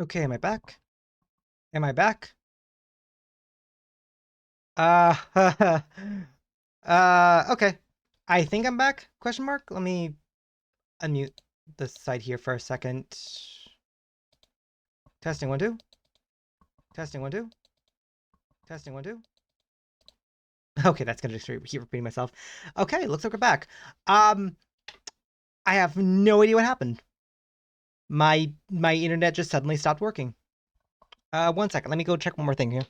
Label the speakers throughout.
Speaker 1: Okay, am I back? Am I back? Okay. I think I'm back, question mark? Let me unmute the side here for a second. Testing, 1, 2. Testing, 1, 2. Testing, 1, 2. Okay, that's gonna just keep repeating myself. Okay, looks like we're back. Um, I have no idea what happened. My internet just suddenly stopped working. 1 second, let me go check one more thing here.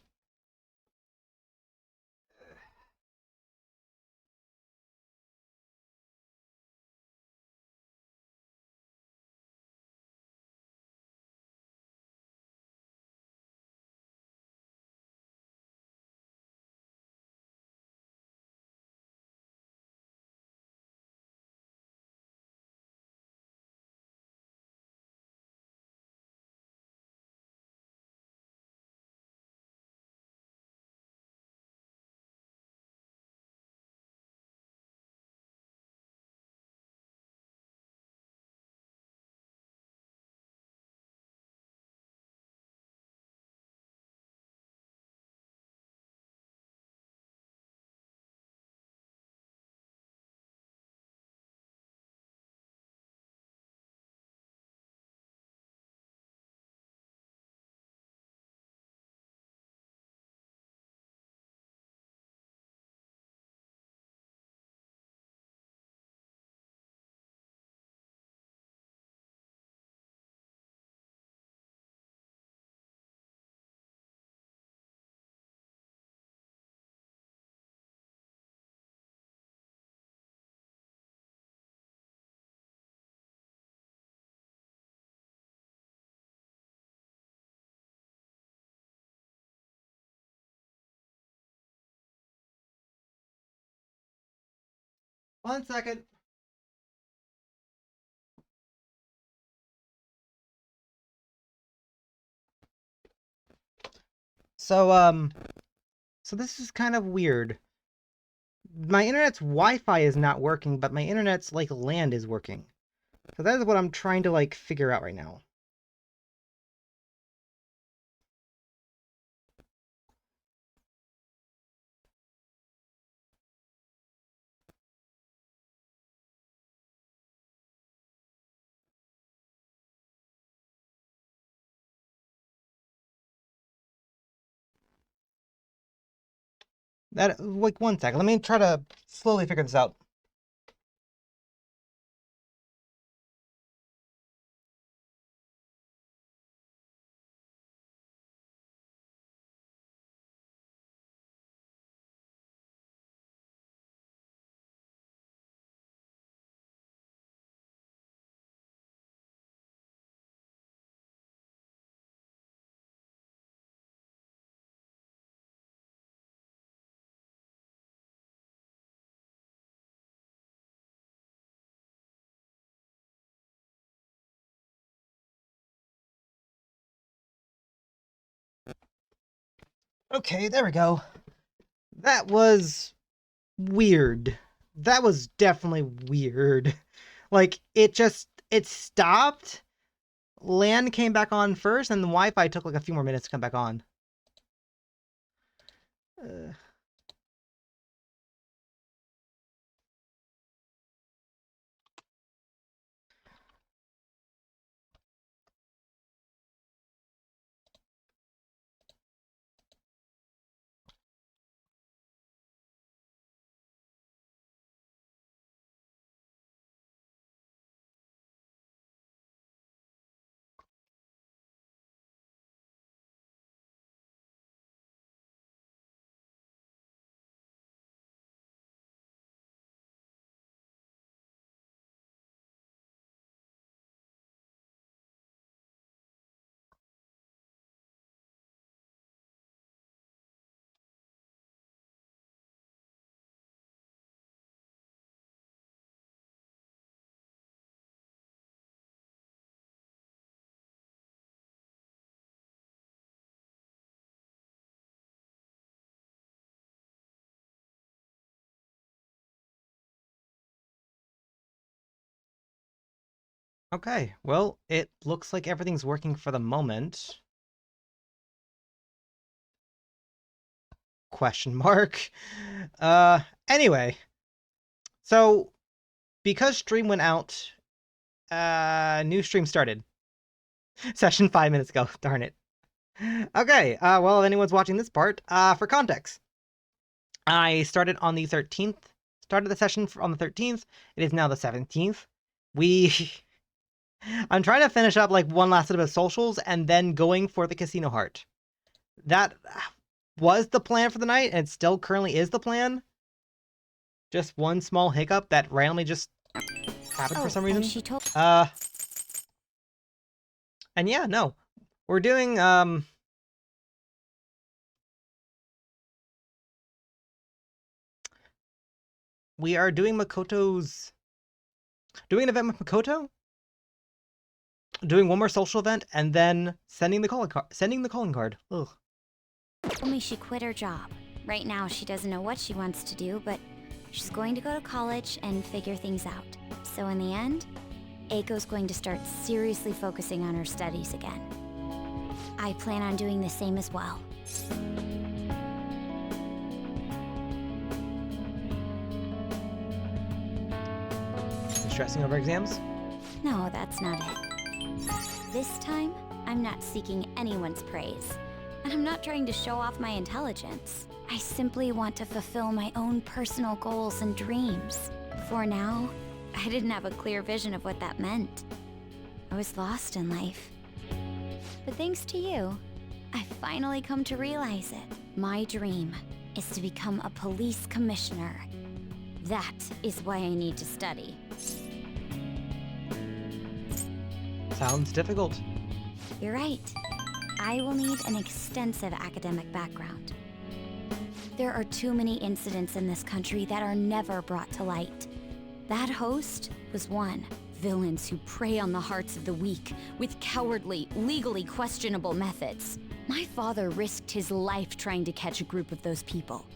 Speaker 1: One second. So, so this is kind of weird. My internet's Wi-Fi is not working, but my internet's like LAN is working. So that is what I'm trying to like figure out right now. That like 1 second. Let me try to slowly figure this out. Okay, there we go. That was weird. That was definitely weird. Like it stopped. LAN came back on first, and the Wi-Fi took like a few more minutes to come back on. Uh, Okay, well, it looks like everything's working for the moment. Question mark. Anyway. So, because stream went out, new stream started. Session 5 minutes ago. Darn it. Okay, well, if anyone's watching this part, for context, I started on the 13th, started the session on the 13th. It is now the 17th. I'm trying to finish up like one last bit of socials and then going for the casino heart. That was the plan for the night, and it still currently is the plan. Just one small hiccup that randomly just happened for some reason.
Speaker 2: And she told
Speaker 1: and yeah, no. We're doing we are doing Makoto's doing an event with Makoto, doing one more social event, and then sending the calling card. Ugh.
Speaker 2: told me she quit her job. Right now she doesn't know what she wants to do, but she's going to go to college and figure things out. So in the end, Eiko's going to start seriously focusing on her studies again. I plan on doing the same as well.
Speaker 1: Stressing over exams?
Speaker 2: No, that's not it. This time, I'm not seeking anyone's praise. And I'm not trying to show off my intelligence. I simply want to fulfill my own personal goals and dreams. For now, I didn't have a clear vision of what that meant. I was lost in life. But thanks to you, I finally come to realize it. My dream is to become a police commissioner. That is why I need to study.
Speaker 1: Sounds difficult.
Speaker 2: You're right. I will need an extensive academic background. There are too many incidents in this country that are never brought to light. That host was one. Villains who prey on the hearts of the weak with cowardly, legally questionable methods. My father risked his life trying to catch a group of those people.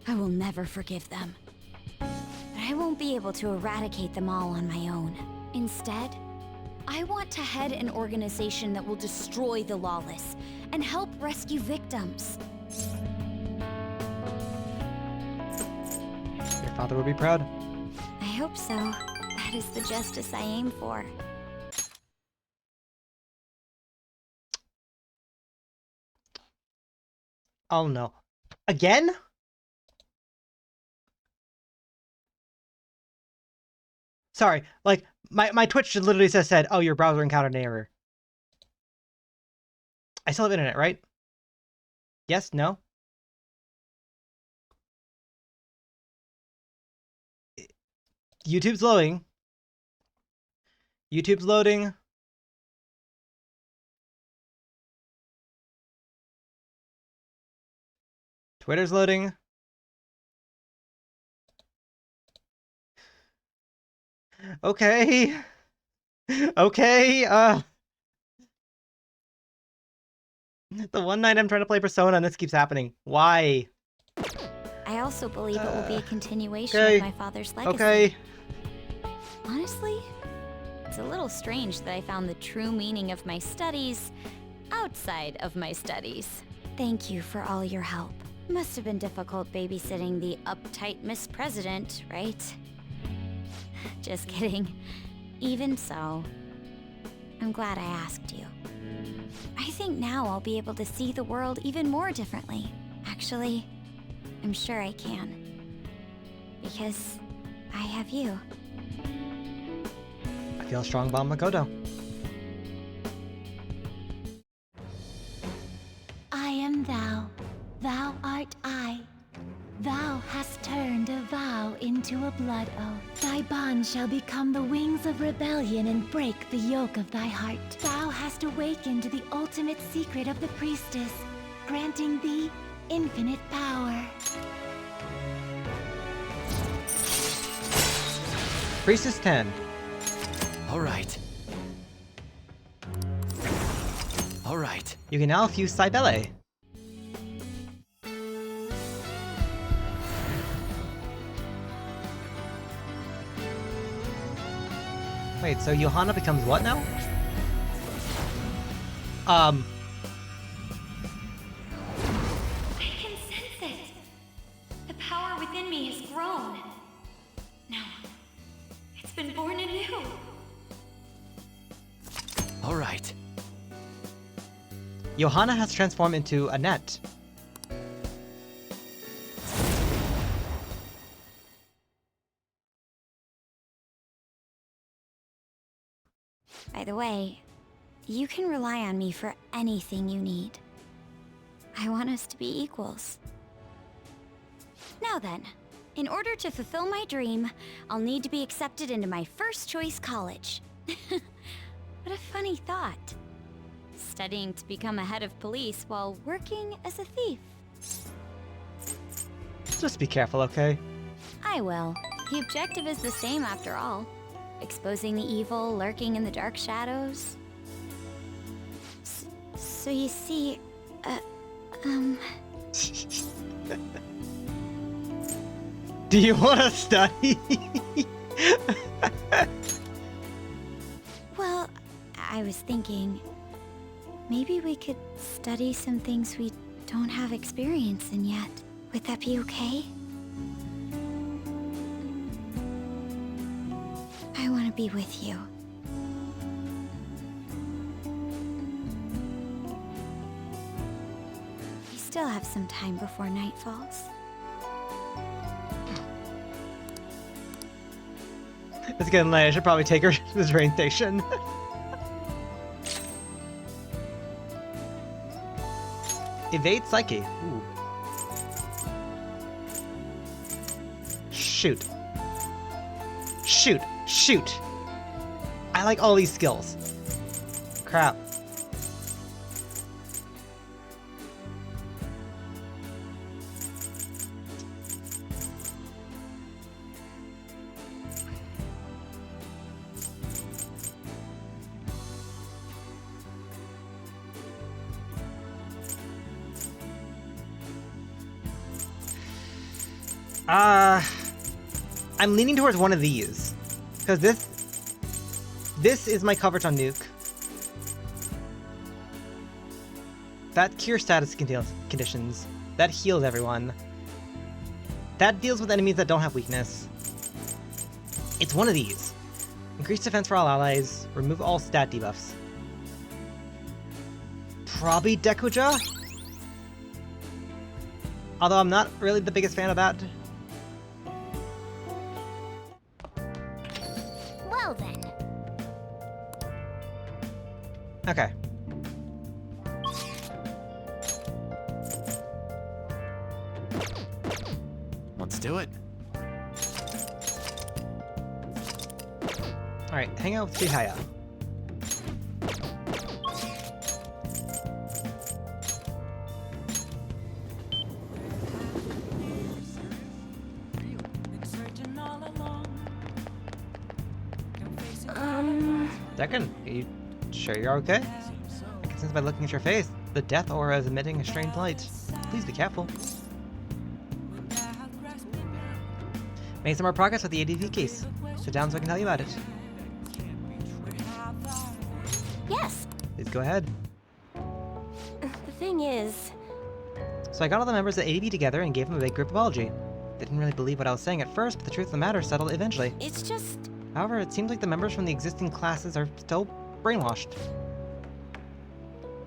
Speaker 2: I will never forgive them. But I won't be able to eradicate them all on my own. Instead, I want to head an organization that will destroy the lawless and help rescue victims.
Speaker 1: Your father would be proud.
Speaker 2: I hope so. That is the justice I aim for.
Speaker 1: Oh no. Again? Sorry, like, my Twitch literally said, oh, your browser encountered an error. I still have internet, right? Yes? No? YouTube's loading. YouTube's loading. Twitter's loading. Okay. Okay, the one night I'm trying to play Persona and this keeps happening. Why?
Speaker 2: I also believe it will be a continuation
Speaker 1: okay.
Speaker 2: of my father's legacy.
Speaker 1: Okay.
Speaker 2: Honestly, it's a little strange that I found the true meaning of my studies outside of my studies. Thank you for all your help. Must have been difficult babysitting the uptight Miss President, right? Just kidding. Even so, I'm glad I asked you. I think now I'll be able to see the world even more differently. Actually, I'm sure I can. Because I have you.
Speaker 1: I feel strong about Makoto.
Speaker 3: I am thou, thou art I. Thou hast turned a vow into a blood oath. Thy bond shall become the wings of rebellion and break the yoke of thy heart. Thou hast awakened the ultimate secret of the priestess, granting thee infinite power.
Speaker 1: Priestess 10.
Speaker 4: All right. All right.
Speaker 1: You can now fuse Cybele. Wait, so Johanna becomes what now?
Speaker 2: I can sense it. The power within me has grown. No, it's been born anew.
Speaker 4: All right.
Speaker 1: Johanna has transformed into a net.
Speaker 2: By the way, you can rely on me for anything you need. I want us to be equals. Now then, in order to fulfill my dream, I'll need to be accepted into my first choice college. What a funny thought. Studying to become a head of police while working as a thief.
Speaker 1: Just be careful, okay?
Speaker 2: I will. The objective is the same after all. Exposing the evil lurking in the dark shadows. So you see,
Speaker 1: Do you want to study?
Speaker 2: well, I was thinking, maybe we could study some things we don't have experience in yet. Would that be okay? I want to be with you. We still have some time before night falls.
Speaker 1: It's getting late. I should probably take her to the train station. Evade Psyche. Ooh. Shoot. Shoot. Shoot. I like all these skills. Crap. I'm leaning towards one of these. Because this is my coverage on Nuke. That cure status conditions. That heals everyone. That deals with enemies that don't have weakness. It's one of these. Increase defense for all allies. Remove all stat debuffs. Probably Dekuja? Although I'm not really the biggest fan of that.
Speaker 2: Well then.
Speaker 1: Okay.
Speaker 4: Let's do it.
Speaker 1: Alright, hang out with Chihaya. Second, are you sure you're okay? I can sense by looking at your face, the death aura is emitting a strange light. Please be careful. Made some more progress with the ADV case. Sit down so I can tell you about it.
Speaker 2: Yes.
Speaker 1: Please go ahead.
Speaker 2: The thing is...
Speaker 1: So I got all the members of ADV together and gave them a big group apology. They didn't really believe what I was saying at first, but the truth of the matter settled eventually.
Speaker 2: It's just...
Speaker 1: However, it seems like the members from the existing classes are still brainwashed.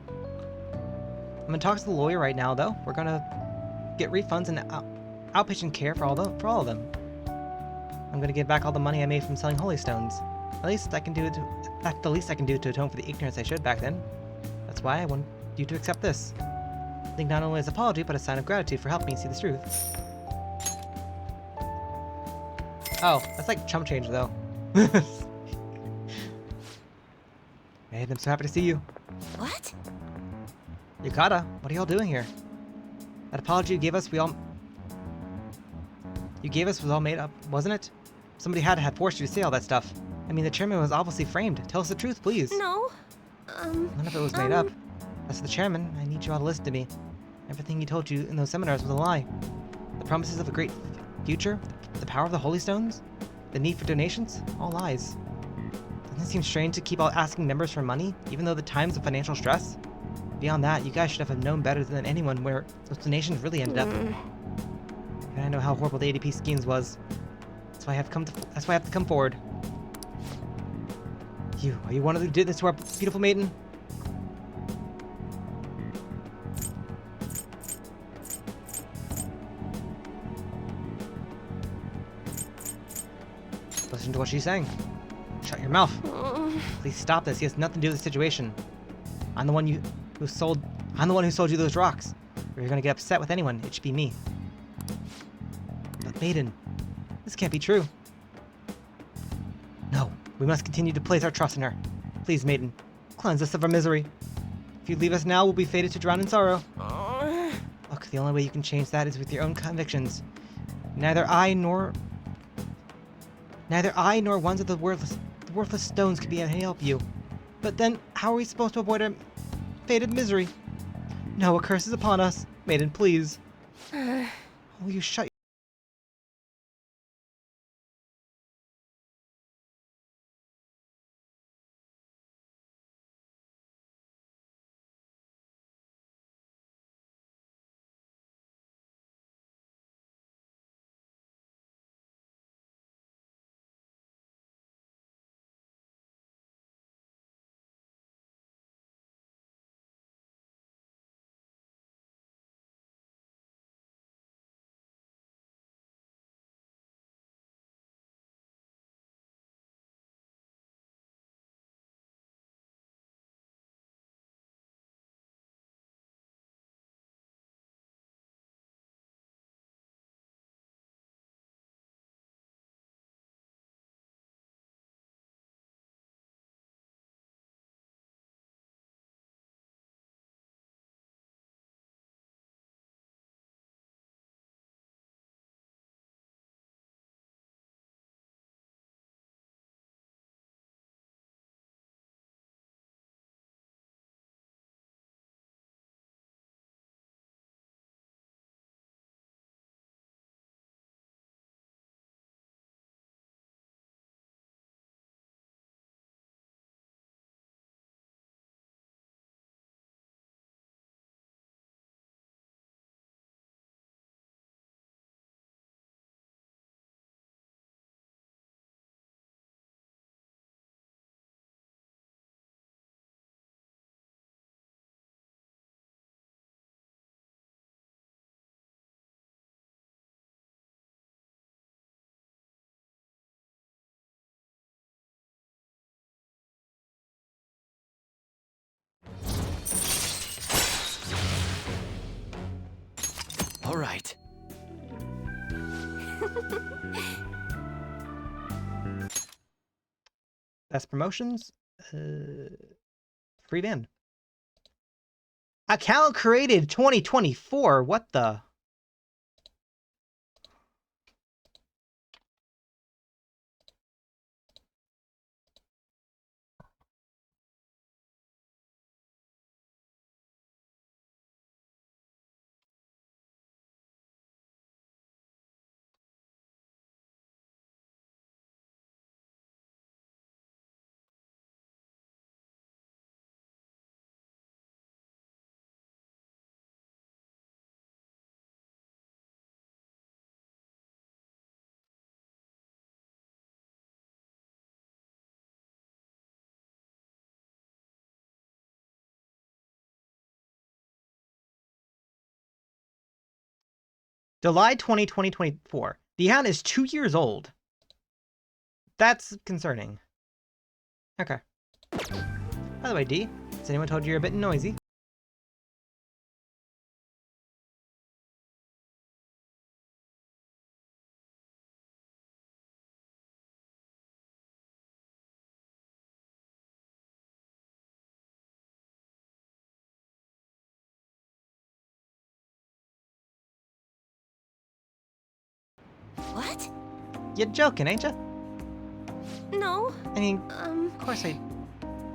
Speaker 1: I'm gonna talk to the lawyer right now, though. We're gonna get refunds and outpatient care for all of them. I'm gonna give back all the money I made from selling holy stones. At least I can do it. That's the least I can do to atone for the ignorance I showed back then. That's why I want you to accept this. I think not only as an apology, but a sign of gratitude for helping me see the truth. Oh, that's like chump change, though. Hey, I'm so happy to see you.
Speaker 2: What?
Speaker 1: Yukata, what are y'all doing here? That apology you gave us, was all made up, wasn't it? Somebody had forced you to say all that stuff. I mean, the chairman was obviously framed. Tell us the truth, please.
Speaker 2: No.
Speaker 1: None of it was made up. As the chairman, I need you all to listen to me. Everything he told you in those seminars was a lie. The promises of a great future, the power of the holy stones, the need for donations, all lies. Doesn't it seem strange to keep asking members for money, even though the times of financial stress? Beyond that, you guys should have known better than anyone where those donations really ended up. And I know how horrible the ADP schemes was. That's why I have to come forward. Are you one of who did this to our beautiful maiden? Listen to what she's saying. Shut your mouth. Please stop this. He has nothing to do with the situation. I'm the one who sold you those rocks. If you're gonna get upset with anyone, it should be me. But Maiden, this can't be true. No, we must continue to place our trust in her. Please, Maiden, cleanse us of our misery. If you leave us now, we'll be fated to drown in sorrow. Look, the only way you can change that is with your own convictions. Neither I nor ones of the worthless stones could be able to help you. But then, how are we supposed to avoid our fated misery? No, a curse is upon us. Maiden, please. Will you shut your...
Speaker 4: All right.
Speaker 1: Best promotions? Free band. Account created 2024. What the? July 2024. The account is 2 years old. That's concerning. Okay. By the way, D, has anyone told you you're a bit noisy?
Speaker 2: What?
Speaker 1: You're joking, ain't ya?
Speaker 2: No.
Speaker 1: I mean, of course I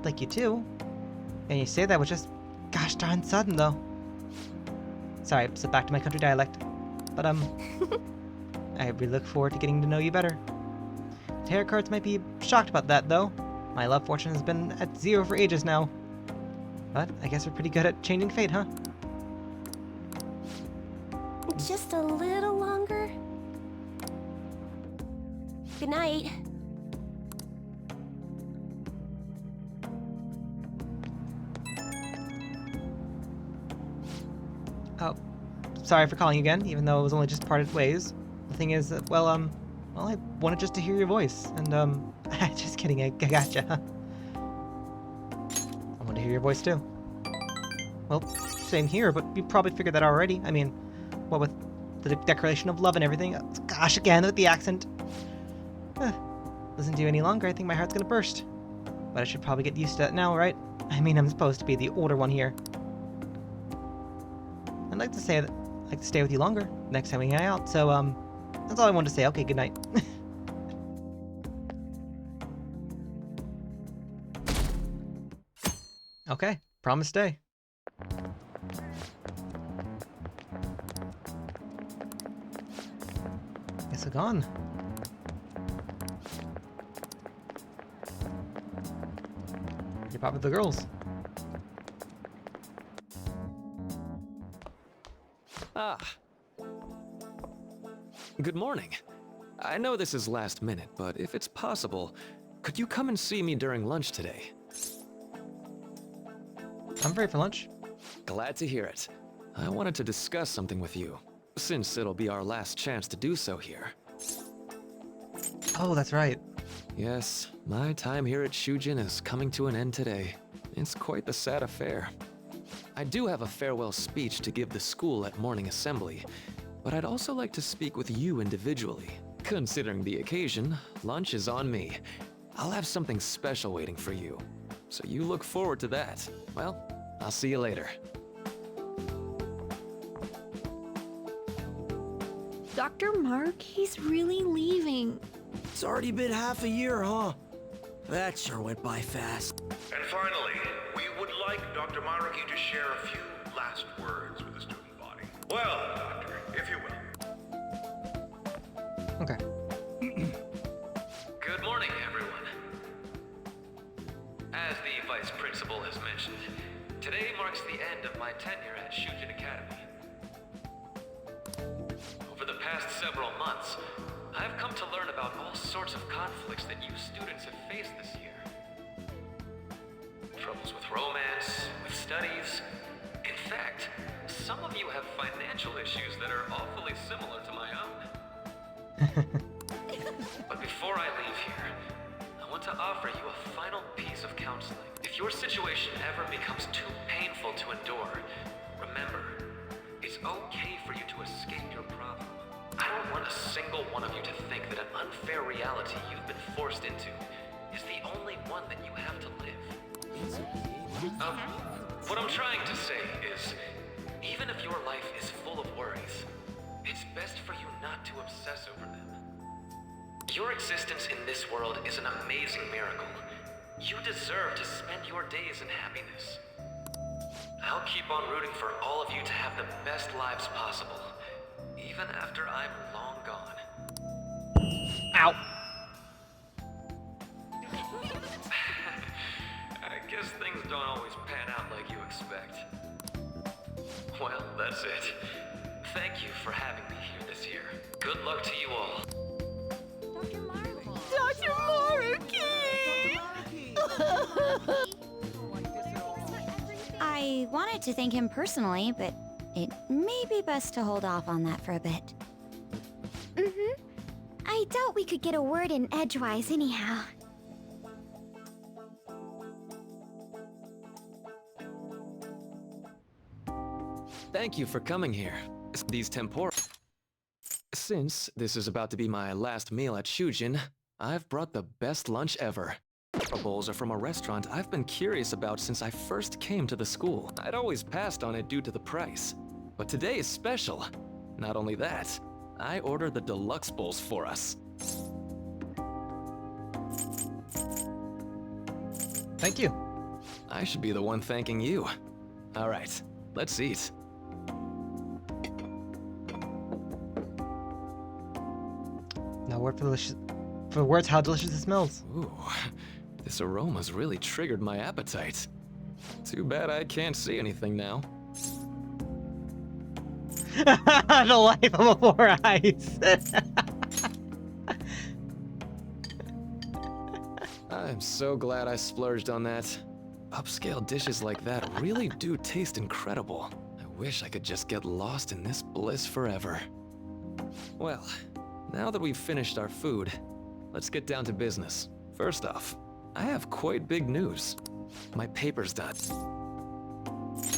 Speaker 1: like you too. And you say that was just gosh darn sudden, though. Sorry, so back to my country dialect. But, I really look forward to getting to know you better. Tarot cards might be shocked about that, though. My love fortune has been at 0 for ages now. But I guess we're pretty good at changing fate, huh?
Speaker 3: Just a little longer. Good night.
Speaker 1: Oh, sorry for calling you again, even though it was only just parted ways. The thing is, well, I wanted just to hear your voice, and, just kidding, I gotcha. I wanted to hear your voice, too. Well, same here, but you probably figured that already. I mean, what with the declaration of love and everything. Gosh, again, with the accent. Listen to you any longer, I think my heart's gonna burst. But I should probably get used to that now, right? I mean, I'm supposed to be the older one here. I'd like to say that I'd like to stay with you longer next time we hang out, so, that's all I wanted to say. Okay, good night. Okay, promise stay. Guess I'm gone. You're probably the girls.
Speaker 4: Ah. Good morning. I know this is last minute, but if it's possible, could you come and see me during lunch today?
Speaker 1: I'm free for lunch.
Speaker 4: Glad to hear it. I wanted to discuss something with you, since it'll be our last chance to do so here.
Speaker 1: Oh, that's right.
Speaker 4: Yes, my time here at Shujin is coming to an end today. It's quite the sad affair. I do have a farewell speech to give the school at morning assembly, but I'd also like to speak with you individually. Considering the occasion, lunch is on me. I'll have something special waiting for you. So you look forward to that. Well, I'll see you later.
Speaker 3: Dr. Mark, he's really leaving.
Speaker 5: It's already been half a year, huh? That sure went by fast.
Speaker 6: And finally, we would like Dr. Maraki to share a few last words with the student body. Well, Doctor, if you will.
Speaker 1: Okay.
Speaker 7: Good morning, everyone. As the Vice Principal has mentioned, today marks the end of my tenure at Shujin Academy. Over the past several months, I've come to learn about all sorts of conflicts that you students have faced this year. Troubles with romance, with studies. In fact, some of you have financial issues that are awfully similar to my own. But before I leave here, I want to offer you a final piece of counseling. If your situation ever becomes too painful to endure, remember, it's okay for you to escape your problem. I don't want a single one of you to think that an unfair reality you've been forced into is the only one that you have to live. What I'm trying to say is, even if your life is full of worries, it's best for you not to obsess over them. Your existence in this world is an amazing miracle. You deserve to spend your days in happiness. I'll keep on rooting for all of you to have the best lives possible, even after I'm long gone.
Speaker 1: Ow.
Speaker 7: I guess things don't always pan out like you expect. Well, that's it. Thank you for having me here this year. Good luck to you all.
Speaker 3: Dr. Maraki!
Speaker 2: I wanted to thank him personally, but it may be best to hold off on that for a bit.
Speaker 3: I doubt we could get a word in edgewise anyhow.
Speaker 4: Thank you for coming here. These tempura. Since this is about to be my last meal at Shujin, I've brought the best lunch ever. The bowls are from a restaurant I've been curious about since I first came to the school. I'd always passed on it due to the price. But today is special. Not only that, I ordered the deluxe bowls for us.
Speaker 1: Thank you.
Speaker 4: I should be the one thanking you. All right, let's eat.
Speaker 1: No word for words how delicious it smells.
Speaker 4: Ooh, This aroma's really triggered my appetite. Too bad I can't see anything now.
Speaker 1: The life of four eyes.
Speaker 4: I'm so glad I splurged on that. Upscale dishes like that really do taste incredible. I wish I could just get lost in this bliss forever. Well, now that we've finished our food, let's get down to business. First off, I have quite big news. My paper's done.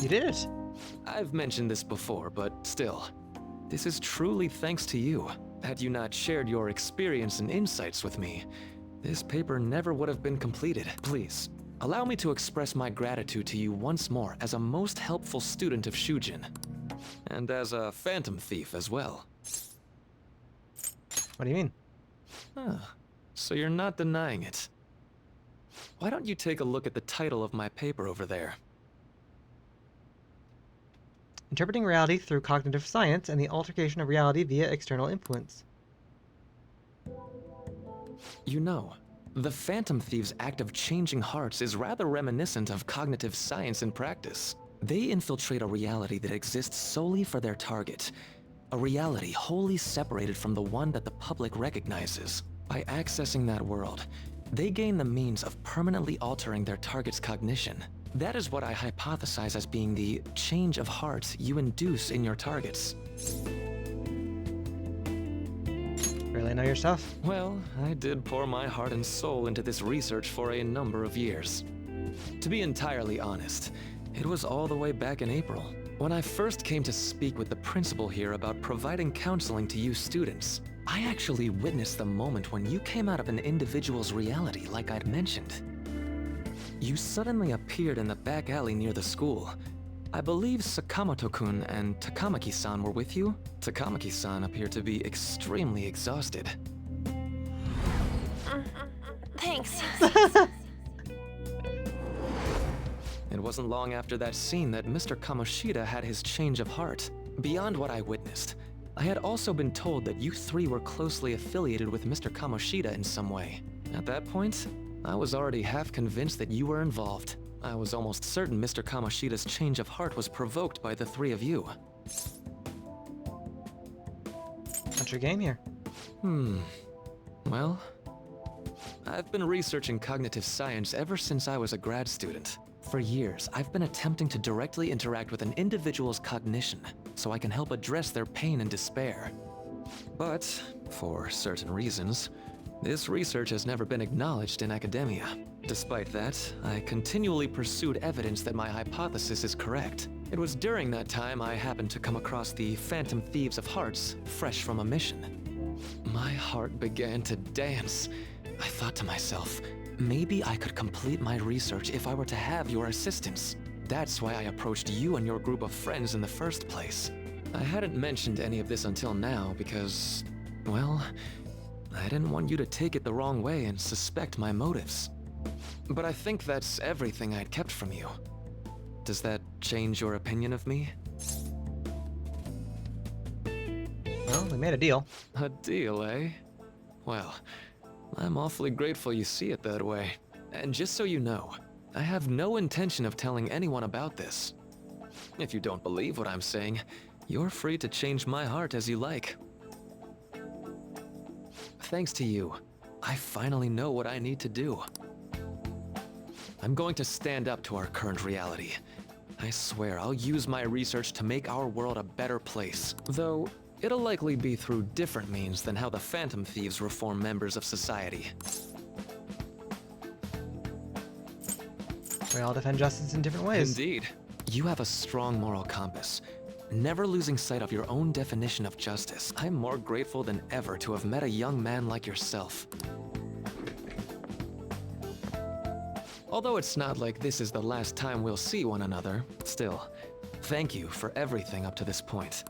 Speaker 1: You did it.
Speaker 4: I've mentioned this before, but still, this is truly thanks to you. Had you not shared your experience and insights with me, this paper never would have been completed. Please, allow me to express my gratitude to you once more as a most helpful student of Shujin, and as a phantom thief as well.
Speaker 1: What do you mean?
Speaker 4: Huh. So you're not denying it. Why don't you take a look at the title of my paper over there?
Speaker 1: Interpreting reality through cognitive science and the altercation of reality via external influence.
Speaker 4: You know, the Phantom Thieves' act of changing hearts is rather reminiscent of cognitive science in practice. They infiltrate a reality that exists solely for their target. A reality wholly separated from the one that the public recognizes. By accessing that world, they gain the means of permanently altering their target's cognition. That is what I hypothesize as being the change of heart you induce in your targets.
Speaker 1: Really know your stuff?
Speaker 4: Well, I did pour my heart and soul into this research for a number of years. To be entirely honest, it was all the way back in April, when I first came to speak with the principal here about providing counseling to you students. I actually witnessed the moment when you came out of an individual's reality like I'd mentioned. You suddenly appeared in the back alley near the school. I believe Sakamoto-kun and Takamaki-san were with you? Takamaki-san appeared to be extremely exhausted.
Speaker 3: Thanks.
Speaker 4: It wasn't long after that scene that Mr. Kamoshida had his change of heart. Beyond what I witnessed, I had also been told that you three were closely affiliated with Mr. Kamoshida in some way. At that point, I was already half convinced that you were involved. I was almost certain Mr. Kamoshida's change of heart was provoked by the three of you.
Speaker 1: What's your game here?
Speaker 4: Well, I've been researching cognitive science ever since I was a grad student. For years, I've been attempting to directly interact with an individual's cognition so I can help address their pain and despair. But, for certain reasons, this research has never been acknowledged in academia. Despite that, I continually pursued evidence that my hypothesis is correct. It was during that time I happened to come across the Phantom Thieves of Hearts, fresh from a mission. My heart began to dance. I thought to myself, maybe I could complete my research if I were to have your assistance. That's why I approached you and your group of friends in the first place. I hadn't mentioned any of this until now because, well, I didn't want you to take it the wrong way and suspect my motives. But I think that's everything I'd kept from you. Does that change your opinion of me?
Speaker 1: Well, we made a deal.
Speaker 4: A deal, eh? Well, I'm awfully grateful you see it that way. And just so you know, I have no intention of telling anyone about this. If you don't believe what I'm saying, you're free to change my heart as you like. Thanks to you, I finally know what I need to do. I'm going to stand up to our current reality. I swear I'll use my research to make our world a better place. Though, it'll likely be through different means than how the Phantom Thieves reform members of society.
Speaker 1: We all defend justice in different ways.
Speaker 4: Indeed. You have a strong moral compass, never losing sight of your own definition of justice. I'm more grateful than ever to have met a young man like yourself. Although it's not like this is the last time we'll see one another, still, thank you for everything up to this point.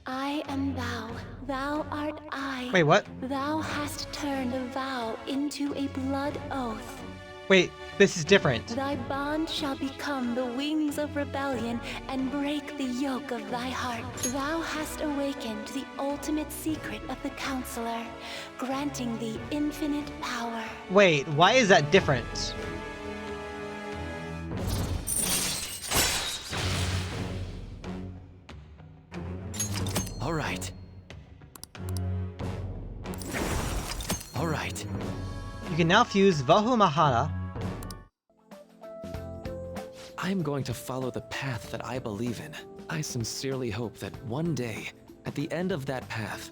Speaker 3: I am thou, thou art I.
Speaker 1: Wait, what?
Speaker 3: Thou hast turned a vow into a blood oath.
Speaker 1: Wait, This is different.
Speaker 3: Thy bond shall become the wings of rebellion and break the yoke of thy heart. Thou hast awakened the ultimate secret of the Counselor, granting thee infinite power.
Speaker 1: Wait, why is that different?
Speaker 5: All right. All right.
Speaker 1: You can now fuse Vohu Mahana.
Speaker 4: I'm going to follow the path that I believe in. I sincerely hope that one day, at the end of that path,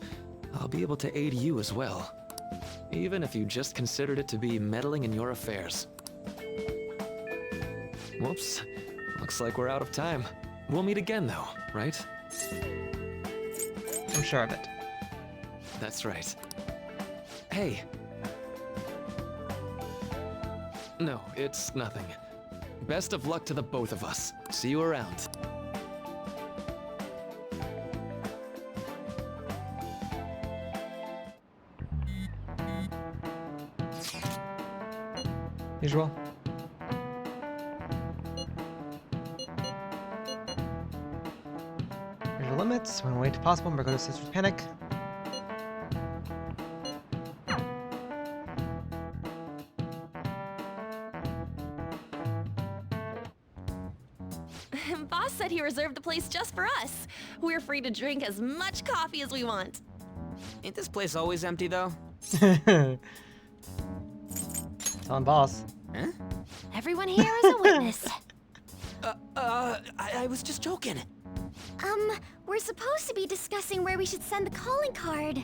Speaker 4: I'll be able to aid you as well. Even if you just considered it to be meddling in your affairs. Whoops. Looks like we're out of time. We'll meet again though, right?
Speaker 1: I'm sure of it.
Speaker 4: That's right. Hey. No, it's nothing. Best of luck to the both of us. See you around.
Speaker 1: Usual. Here's your limits. When wait to possible, Makoto Sisters panic.
Speaker 8: Boss said he reserved the place just for us. We're free to drink as much coffee as we want.
Speaker 5: Ain't this place always empty, though?
Speaker 1: Tell him, boss.
Speaker 5: Huh?
Speaker 2: Everyone here is a witness.
Speaker 5: I was just joking.
Speaker 2: We're supposed to be discussing where we should send the calling card.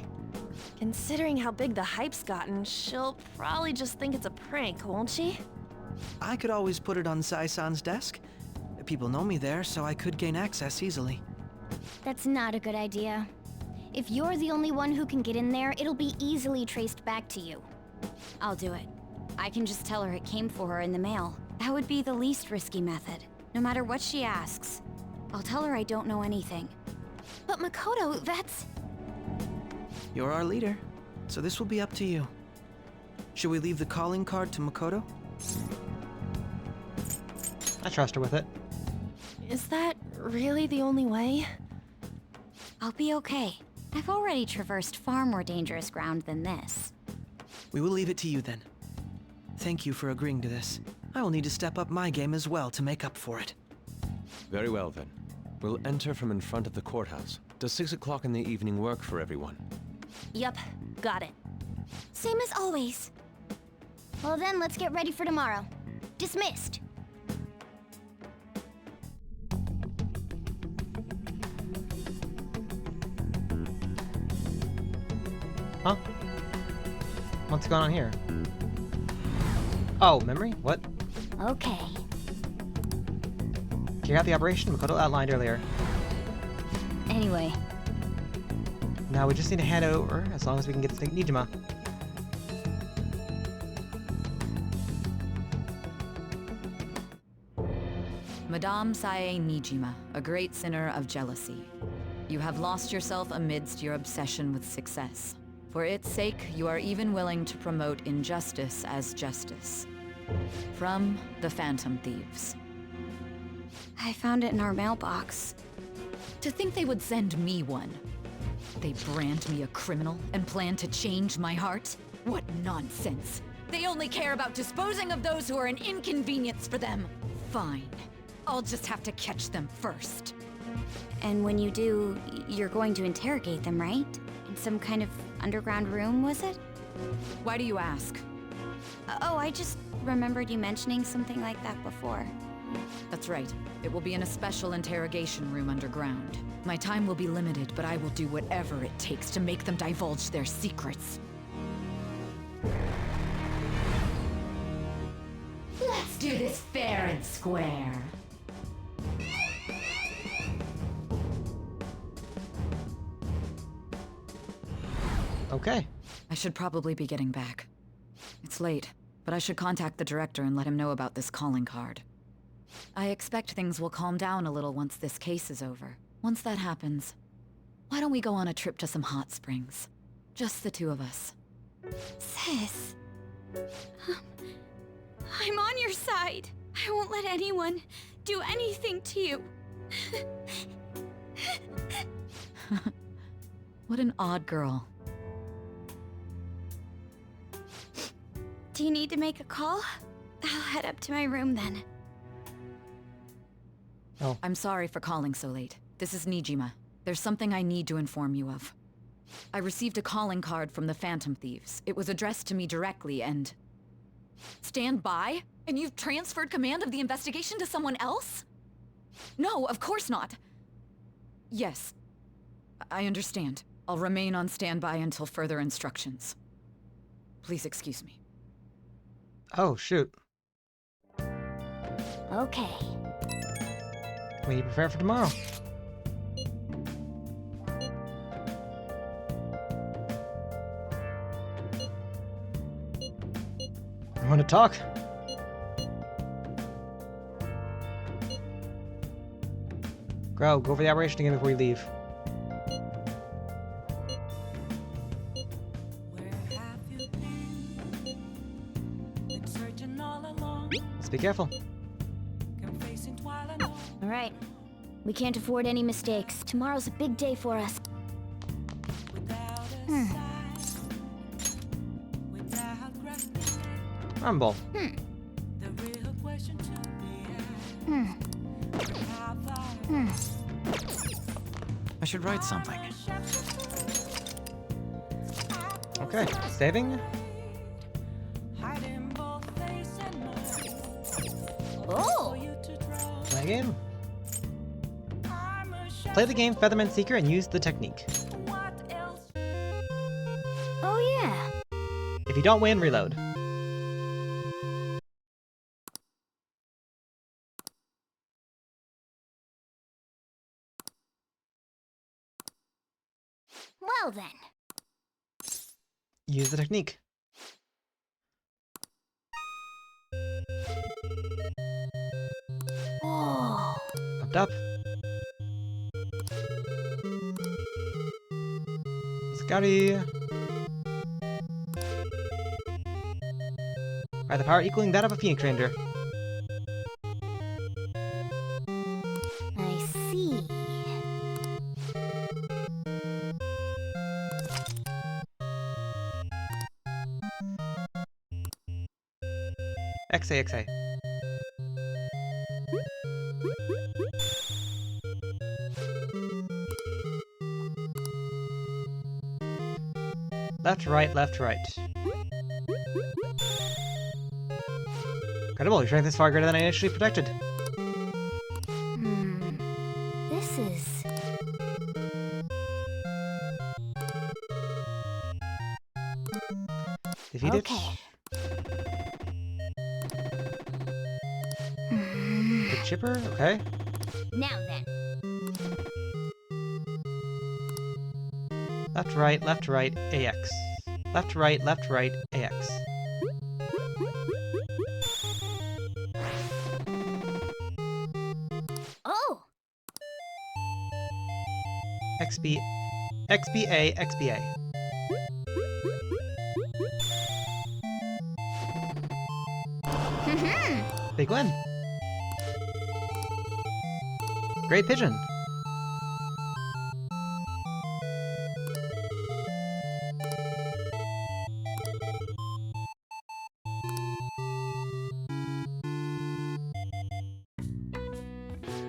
Speaker 8: Considering how big the hype's gotten, she'll probably just think it's a prank, won't she?
Speaker 5: I could always put it on Sai-san's desk. People know me there, so I could gain access easily.
Speaker 2: That's not a good idea. If you're the only one who can get in there, it'll be easily traced back to you. I'll do it. I can just tell her it came for her in the mail. That would be the least risky method, no matter what she asks. I'll tell her I don't know anything. But Makoto, that's...
Speaker 5: You're our leader, so this will be up to you. Should we leave the calling card to Makoto?
Speaker 1: I trust her with it.
Speaker 8: Is that really the only way?
Speaker 2: I'll be okay. I've already traversed far more dangerous ground than this.
Speaker 5: We will leave it to you then. Thank you for agreeing to this. I will need to step up my game as well to make up for it.
Speaker 9: Very well then. We'll enter from in front of the courthouse. Does 6 o'clock in the evening work for everyone?
Speaker 8: Yup, got it.
Speaker 2: Same as always. Well then, let's get ready for tomorrow. Dismissed.
Speaker 1: Huh? What's going on here? Oh, memory? What?
Speaker 2: Okay.
Speaker 1: Carry out the operation Makoto outlined earlier.
Speaker 2: Anyway,
Speaker 1: Now we just need to hand it over as long as we can get to Nijima.
Speaker 10: Madame Sae Nijima, a great sinner of jealousy. You have lost yourself amidst your obsession with success. For its sake, you are even willing to promote injustice as justice. From the Phantom Thieves.
Speaker 2: I found it in our mailbox.
Speaker 10: To think they would send me one. They brand me a criminal and plan to change my heart? What nonsense. They only care about disposing of those who are an inconvenience for them. Fine. I'll just have to catch them first.
Speaker 2: And when you do, you're going to interrogate them, right? In some kind of underground room, was it?
Speaker 10: Why do you ask?
Speaker 2: Oh, I just remembered you mentioning something like that before.
Speaker 10: That's right. It will be in a special interrogation room underground. My time will be limited, but I will do whatever it takes to make them divulge their secrets.
Speaker 3: Let's do this fair and square.
Speaker 1: Okay.
Speaker 10: I should probably be getting back. It's late, but I should contact the director and let him know about this calling card. I expect things will calm down a little once this case is over. Once that happens, why don't we go on a trip to some hot springs? Just the two of us.
Speaker 2: Sis. I'm on your side. I won't let anyone do anything to you.
Speaker 10: What an odd girl.
Speaker 2: Do you need to make a call? I'll head up to my room then.
Speaker 1: Oh.
Speaker 10: I'm sorry for calling so late. This is Nijima. There's something I need to inform you of. I received a calling card from the Phantom Thieves. It was addressed to me directly and... Stand by? And you've transferred command of the investigation to someone else? No, of course not. Yes. I understand. I'll remain on standby until further instructions. Please excuse me.
Speaker 1: Oh, shoot.
Speaker 2: Okay.
Speaker 1: We need to prepare for tomorrow. I want to talk. Go over the operation again before we leave. Let's be careful.
Speaker 2: All right. We can't afford any mistakes. Tomorrow's a big day for us.
Speaker 1: Rumble.
Speaker 5: I should write something.
Speaker 1: Okay, saving.
Speaker 2: Oh!
Speaker 1: Play a game. Play the game Featherman Seeker and use the technique.
Speaker 2: Oh yeah.
Speaker 1: If you don't win, reload.
Speaker 2: Well then.
Speaker 1: Use the technique.
Speaker 2: Oh.
Speaker 1: Up. Scotty. Alright, the power equaling that of a Phoenix Ranger.
Speaker 2: I see.
Speaker 1: XA, XA. Left, right, left, right. Incredible, your strength is far greater than I initially predicted.
Speaker 2: This is...
Speaker 1: Defeat
Speaker 2: Okay.
Speaker 1: The chipper, okay.
Speaker 2: Now then.
Speaker 1: Left, right, AX. Left, right, AX.
Speaker 2: Oh!
Speaker 1: XB, XBA, XBA. Big win. Great pigeon.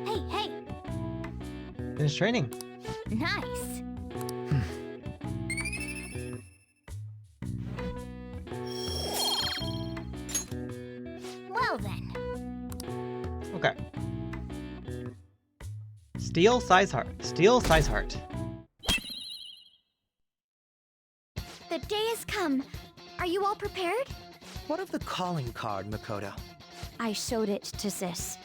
Speaker 2: Hey!
Speaker 1: Finish training.
Speaker 2: Nice! Well then.
Speaker 1: Okay. Steel size heart. Steel size heart.
Speaker 2: The day has come. Are you all prepared?
Speaker 5: What of the calling card, Makoto?
Speaker 2: I showed it to Sis.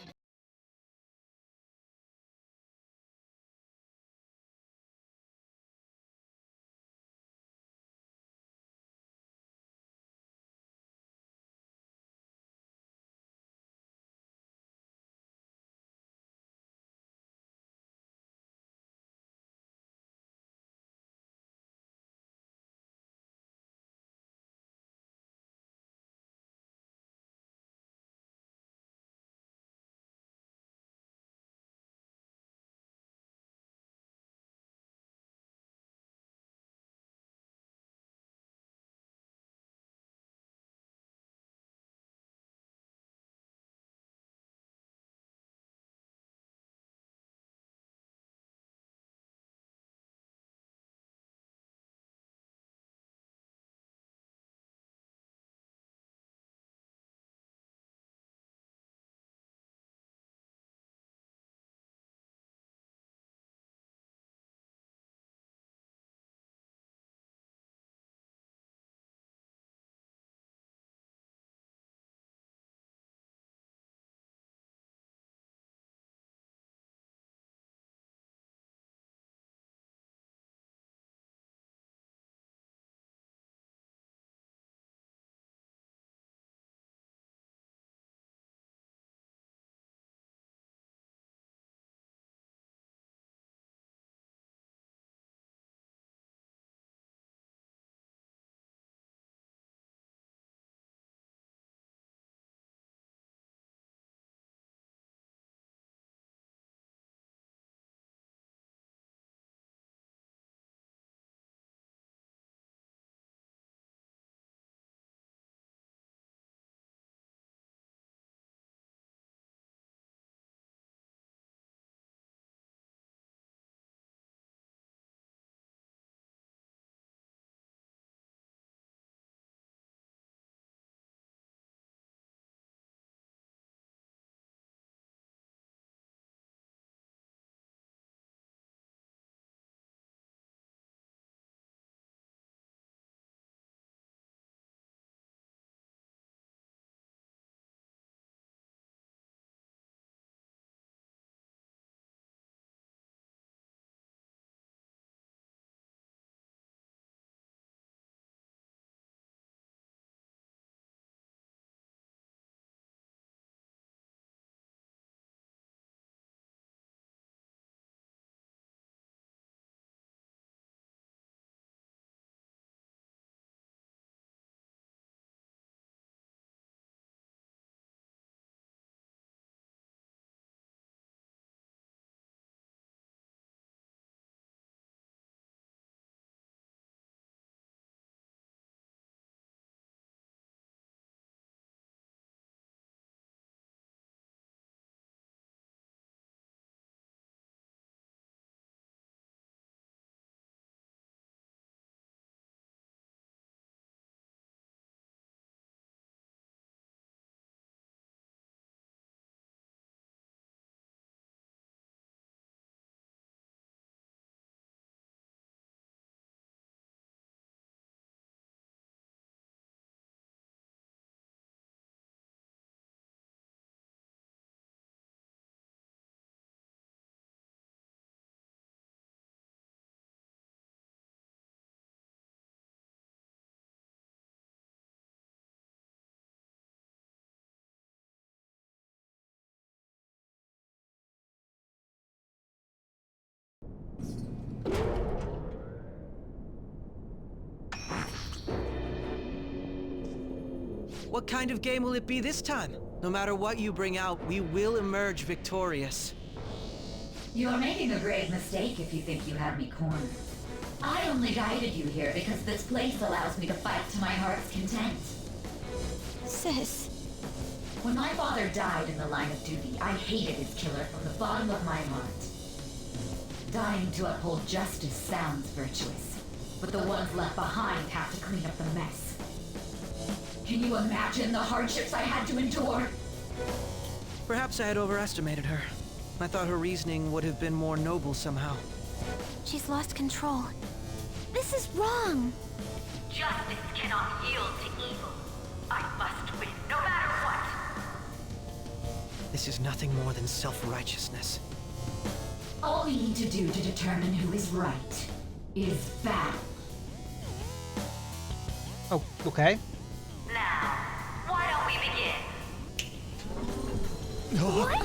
Speaker 5: What kind of game will it be this time? No matter what you bring out, we will emerge victorious.
Speaker 10: You're making a grave mistake if you think you have me cornered. I only guided you here because this place allows me to fight to my heart's content.
Speaker 2: Sis.
Speaker 10: When my father died in the line of duty, I hated his killer from the bottom of my heart. Dying to uphold justice sounds virtuous, but the ones left behind have to clean up the mess. Can you imagine the hardships I had to endure?
Speaker 5: Perhaps I had overestimated her. I thought her reasoning would have been more noble somehow.
Speaker 2: She's lost control. This is wrong.
Speaker 10: Justice cannot yield to evil. I must win, no matter what.
Speaker 5: This is nothing more than self-righteousness.
Speaker 10: All we need to do to determine who is right is battle.
Speaker 1: Oh, okay.
Speaker 10: Now, why don't we begin?
Speaker 2: What?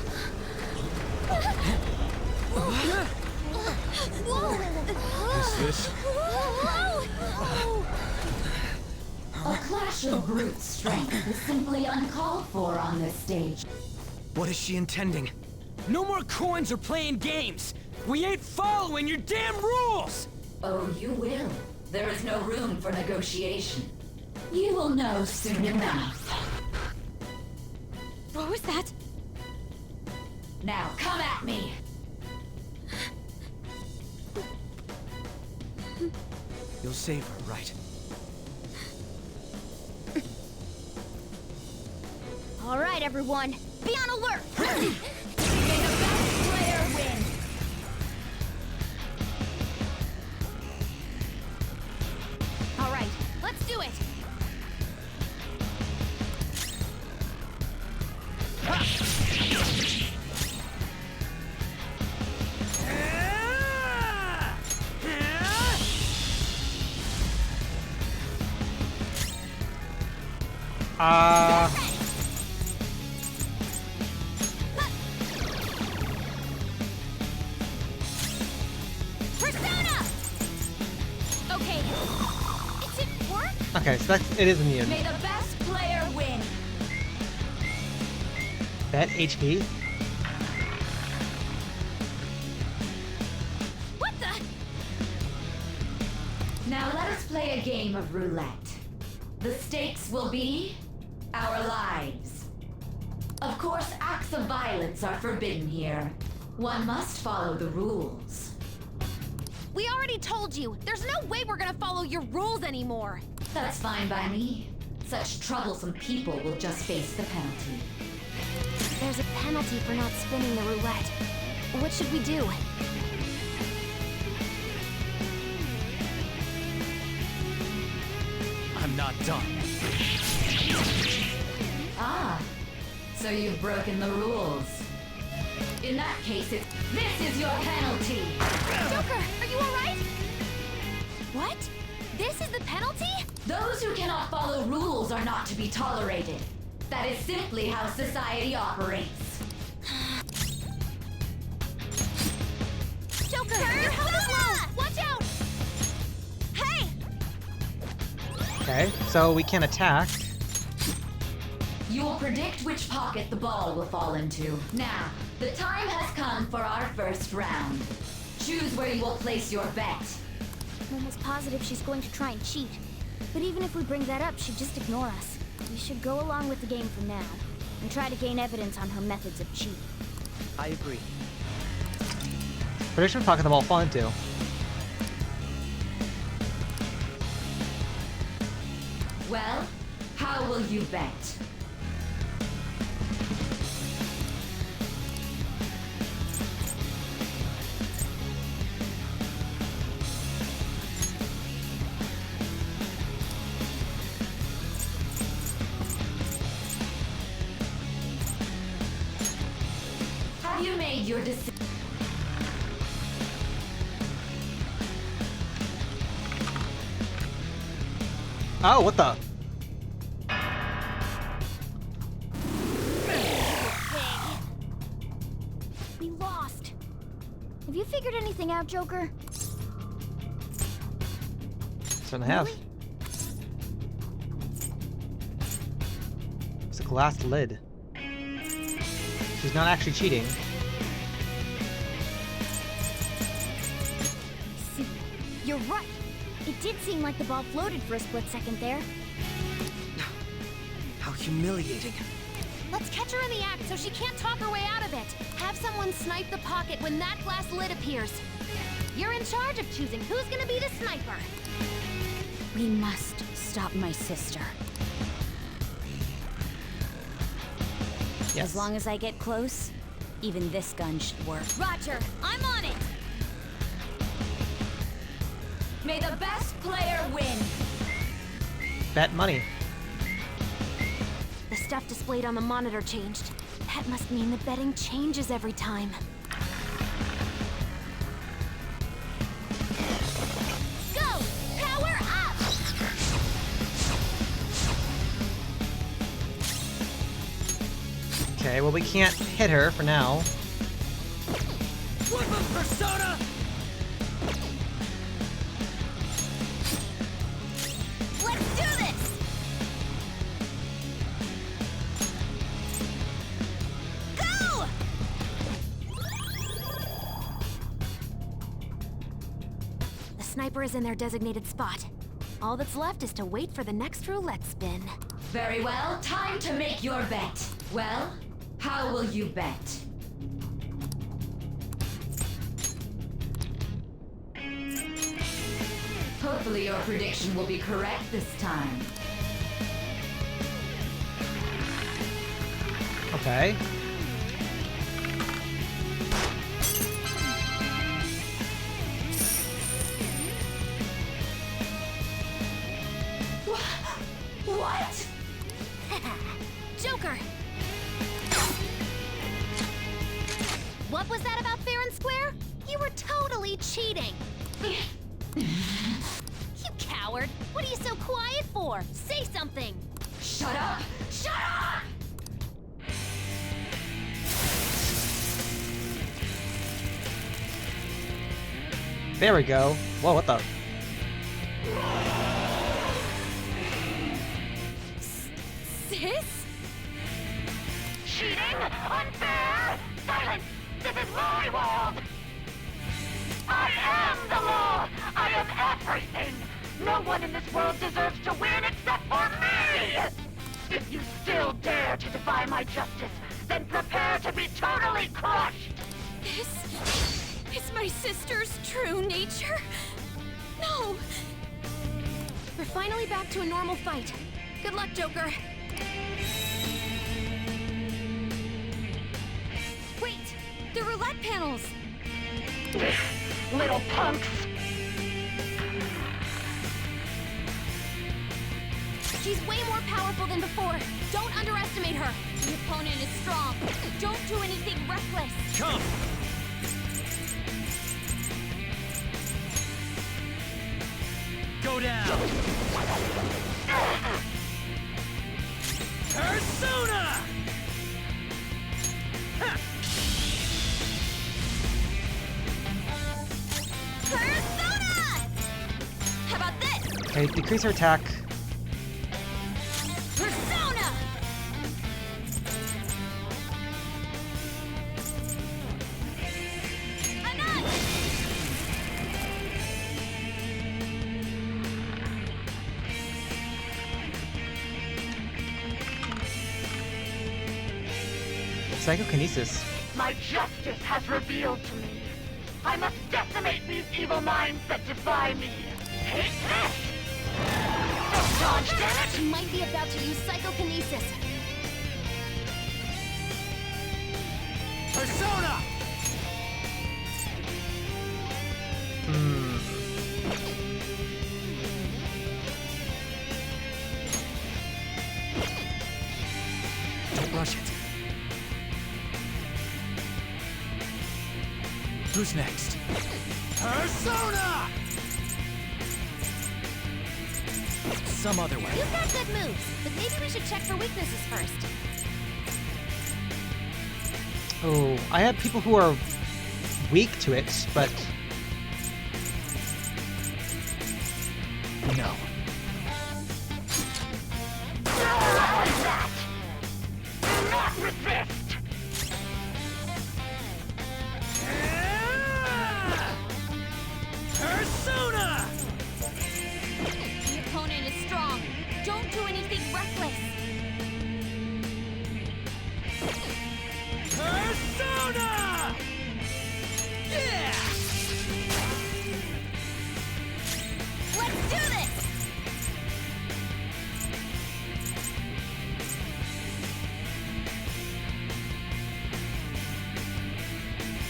Speaker 9: Is this?
Speaker 10: A clash of brute strength is simply uncalled for on this stage.
Speaker 5: What is she intending?
Speaker 11: No more coins or playing games! We ain't following your damn rules!
Speaker 10: Oh, you will. There is no room for negotiation. You will know soon enough.
Speaker 2: What was that?
Speaker 10: Now, come at me!
Speaker 5: You'll save her, right?
Speaker 2: All right, everyone. Be on alert.
Speaker 10: May the best player win!
Speaker 2: All right, let's do it. Persona. Okay. It didn't work.
Speaker 1: Okay, so it is immune.
Speaker 10: May the best player win!
Speaker 1: Bet HP.
Speaker 2: What the?
Speaker 10: Now let us play a game of roulette. The stakes will be our lives. Of course, acts of violence are forbidden here. One must follow the rules.
Speaker 2: We already told you. There's no way we're gonna follow your rules anymore.
Speaker 10: That's fine by me. Such troublesome people will just face the penalty.
Speaker 2: There's a penalty for not spinning the roulette. What should we do?
Speaker 11: I'm not done.
Speaker 10: Ah, so you've broken the rules. In that case, this is your penalty!
Speaker 2: Joker, are you alright? What? This is the penalty?
Speaker 10: Those who cannot follow rules are not to be tolerated. That is simply how society operates.
Speaker 2: Joker, your health is low! Watch out! Hey!
Speaker 1: Okay, so we can attack.
Speaker 10: You will predict which pocket the ball will fall into. Now, the time has come for our first round. Choose where you will place your bet.
Speaker 2: I'm almost positive she's going to try and cheat. But even if we bring that up, she'd just ignore us. We should go along with the game for now, and try to gain evidence on her methods of cheating.
Speaker 5: I agree.
Speaker 1: Prediction pocket the ball fall into.
Speaker 10: Well, how will you bet? Have you made your decision?
Speaker 1: Oh, what the?
Speaker 2: We lost. Have you figured anything out, Joker?
Speaker 1: Certainly have. glass lid. She's not actually cheating.
Speaker 2: You're right. It did seem like the ball floated for a split second there.
Speaker 5: How humiliating.
Speaker 2: Let's catch her in the act so she can't talk her way out of it. Have someone snipe the pocket when that glass lid appears. You're in charge of choosing who's gonna be the sniper. We must stop my sister.
Speaker 1: Yes.
Speaker 2: As long as I get close, even this gun should work. Roger, I'm on it! May the best player win!
Speaker 1: Bet money.
Speaker 2: The stuff displayed on the monitor changed. That must mean the betting changes every time. Go! Power up!
Speaker 1: Okay, well we can't hit her for now.
Speaker 11: Flip of Persona!
Speaker 2: Let's do this! Go! The sniper is in their designated spot. All that's left is to wait for the next roulette spin.
Speaker 10: Very well, time to make your bet. Well, how will you bet? Hopefully your prediction will be correct this time.
Speaker 1: Okay.
Speaker 10: What?
Speaker 2: Joker! What was that about fair and square? You were totally cheating! You coward! What are you so quiet for? Say something!
Speaker 10: Shut up! Shut up!
Speaker 1: There we go. Whoa, what the?
Speaker 2: Sis?
Speaker 3: Cheating? Unfair? Silence! This is my world! I am the law! I am everything! No one in this world deserves to win except for me! If you still dare to defy my justice, then prepare to be totally crushed!
Speaker 2: This is my sister's true nature? No! We're finally back to a normal fight. Good luck, Joker. Wait! The roulette panels!
Speaker 3: Little punks!
Speaker 2: She's way more powerful than before. Don't underestimate her. The opponent is strong. Don't do anything reckless.
Speaker 11: Come! Go down! Persona!
Speaker 2: Persona! How about this?
Speaker 1: Okay, decrease her attack.
Speaker 2: Persona! Enough!
Speaker 1: Psychokinesis.
Speaker 3: My justice has revealed to me. I must decimate these evil minds that defy me. Take this! Don't dodge, damn it!
Speaker 2: She might be about to use psychokinesis.
Speaker 11: Persona! Don't rush it. Who's next? Persona! Some other way.
Speaker 2: You've got good moves, but maybe we should check for weaknesses first.
Speaker 1: Oh, I have people who are weak to it, but
Speaker 11: No.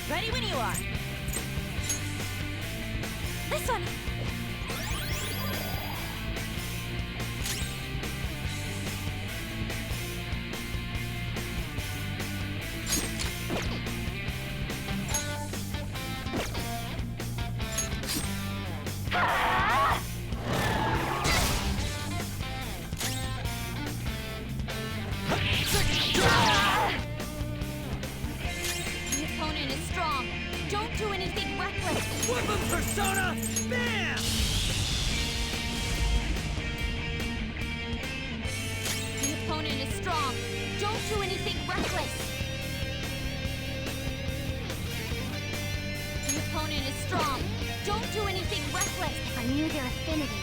Speaker 8: Ready when you are.
Speaker 2: This one!
Speaker 3: The opponent is strong. Don't do anything reckless.
Speaker 11: Whip him, Persona! Bam!
Speaker 3: The opponent is strong. Don't do anything reckless. The opponent is strong. Don't do anything reckless.
Speaker 2: If I knew their affinity.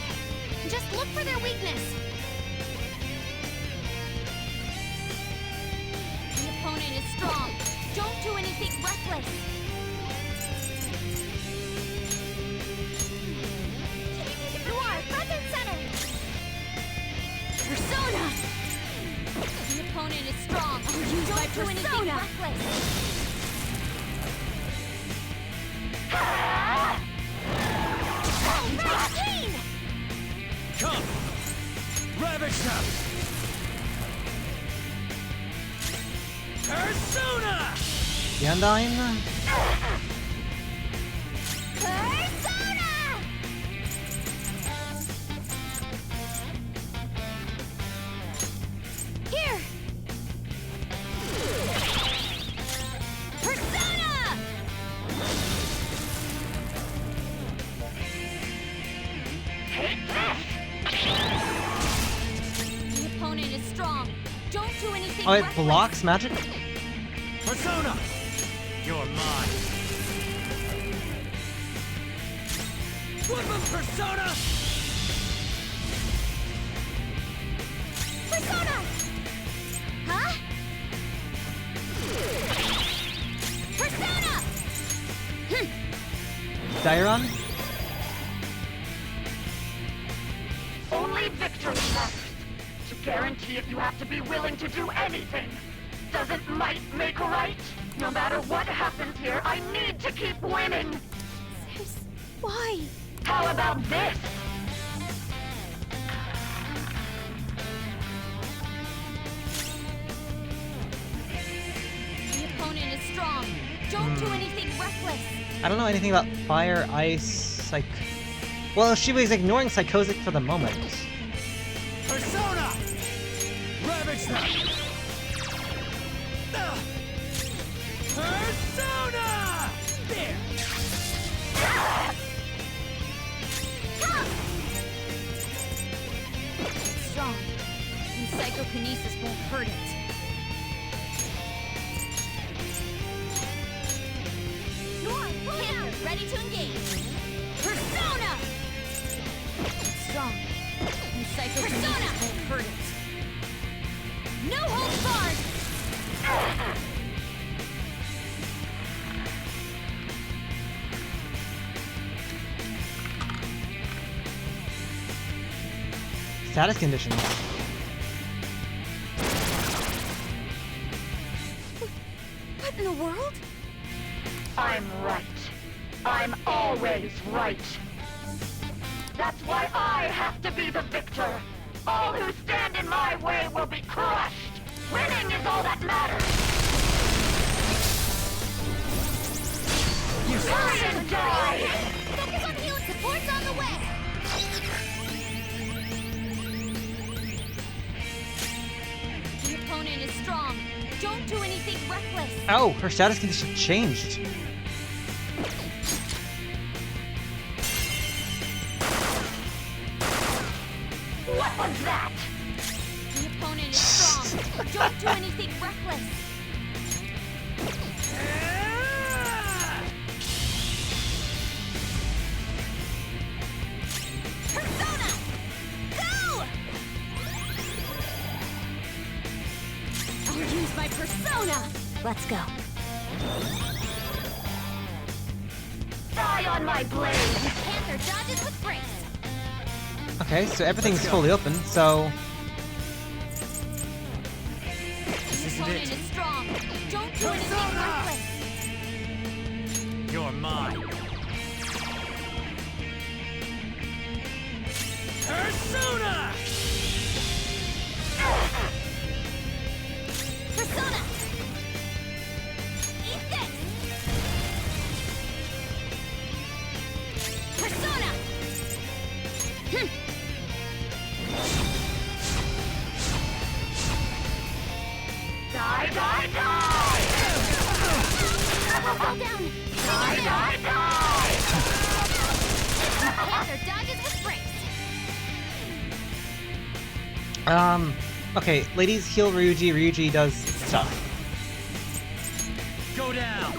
Speaker 3: Just look for their weakness. The opponent is strong. Don't do anything reckless.
Speaker 2: Noir, front and center!
Speaker 3: Persona! The opponent is strong. Don't do anything reckless.
Speaker 11: Come! Ravage them! Persona!
Speaker 1: The Undyne?
Speaker 2: Persona!
Speaker 3: Here! Persona! The opponent is strong. Don't do anything
Speaker 1: Oh, it
Speaker 3: reckless.
Speaker 1: blocks magic?
Speaker 11: Persona! You're mine! Whip him, Persona!
Speaker 3: Persona! Huh? Persona!
Speaker 1: Dairon?
Speaker 12: Only victory matters. To guarantee it, you have to be willing to do anything. Doesn't might make right? No matter what happens here, I need to keep winning.
Speaker 3: Sis, why?
Speaker 12: How about this?
Speaker 3: The opponent is strong. Don't do anything reckless.
Speaker 1: I don't know anything about fire, ice, well, she was ignoring Psychosic for the moment.
Speaker 11: Persona! Ravage them! Persona! There!
Speaker 3: It's strong. And psychokinesis won't hurt it. Noir, Panther, ready to engage. Persona! It's strong. And psychokinesis won't hurt it. No holds barred!
Speaker 1: Status conditions.
Speaker 3: What in the world?
Speaker 12: I'm right. I'm always right. That's why I have to be the victor. All who stand in my way will be crushed. Winning is all that matters. Hurry and die!
Speaker 3: Focus on healing. Support's on the way. The opponent is strong. Don't do anything reckless.
Speaker 1: Oh, her status condition changed.
Speaker 12: What was that?
Speaker 3: The opponent is strong. Don't do anything reckless. Persona! Go! I'll use my persona!
Speaker 2: Let's go.
Speaker 12: Die on my blade!
Speaker 3: Panther dodges with grace.
Speaker 1: Okay, so everything's fully open, so...
Speaker 3: The opponent is strong. Don't do anything reckless.
Speaker 2: Fall down!
Speaker 12: Die, die, die!
Speaker 2: Panther dodges with breaks.
Speaker 1: Okay, ladies heal Ryuji. Ryuji does stuff.
Speaker 11: Go down!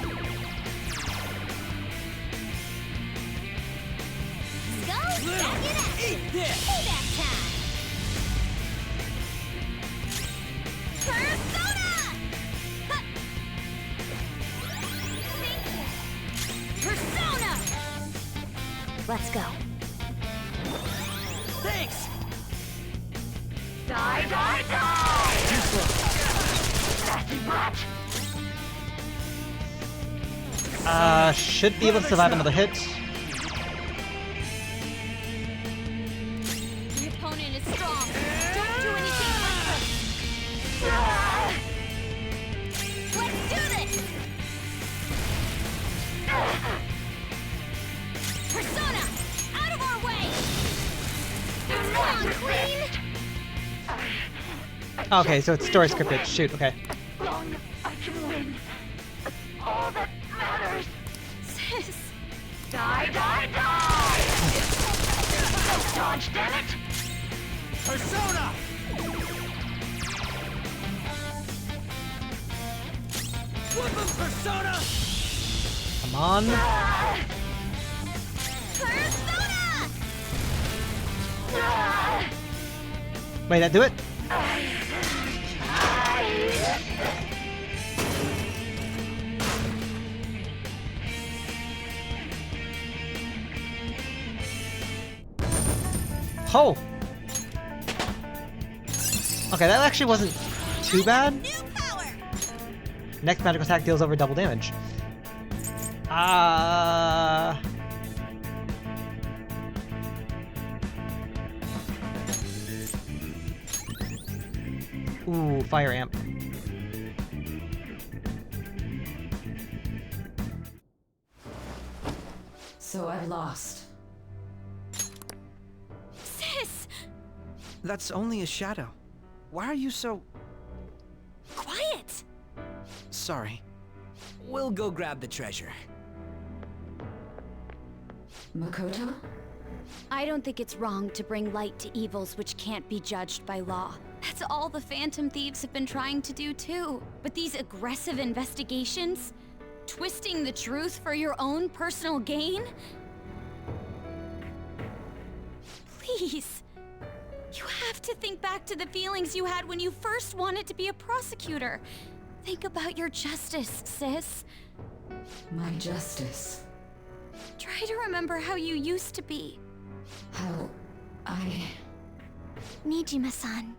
Speaker 2: Go! Back in action!
Speaker 11: Eat this!
Speaker 2: Payback time! Persona! Huh. Thank you. Persona! Let's go.
Speaker 11: Thanks!
Speaker 12: Die, die, die! Nasty brat!
Speaker 1: Should be able to survive another hit.
Speaker 2: The opponent is strong. Don't do anything reckless. Let's do this! Persona! Out of our way! Come on, Queen!
Speaker 1: Okay, so it's story scripted. Shoot, okay.
Speaker 12: Long, I can win. That's all that matters.
Speaker 2: Sis!
Speaker 12: Die, die, die! Don't dodge, damn it!
Speaker 11: Persona! Flip him, Persona!
Speaker 1: Come on.
Speaker 2: Persona!
Speaker 1: Wait, that do it? Oh! Okay, that actually wasn't too bad.
Speaker 2: New power!
Speaker 1: Next magical attack deals over double damage. Ooh, fire amp.
Speaker 10: So I've lost.
Speaker 2: Sis!
Speaker 5: That's only a shadow. Why are you so...
Speaker 2: Quiet!
Speaker 5: sorry?
Speaker 11: We'll go grab the treasure.
Speaker 10: Makoto?
Speaker 2: I don't think it's wrong to bring light to evils which can't be judged by law. That's all the Phantom Thieves have been trying to do too. But these aggressive investigations? Twisting the truth for your own personal gain? Please. You have to think back to the feelings you had when you first wanted to be a prosecutor. Think about your justice, sis.
Speaker 10: My justice.
Speaker 2: Try to remember how you used to be.
Speaker 10: How I...
Speaker 2: Nijima-san.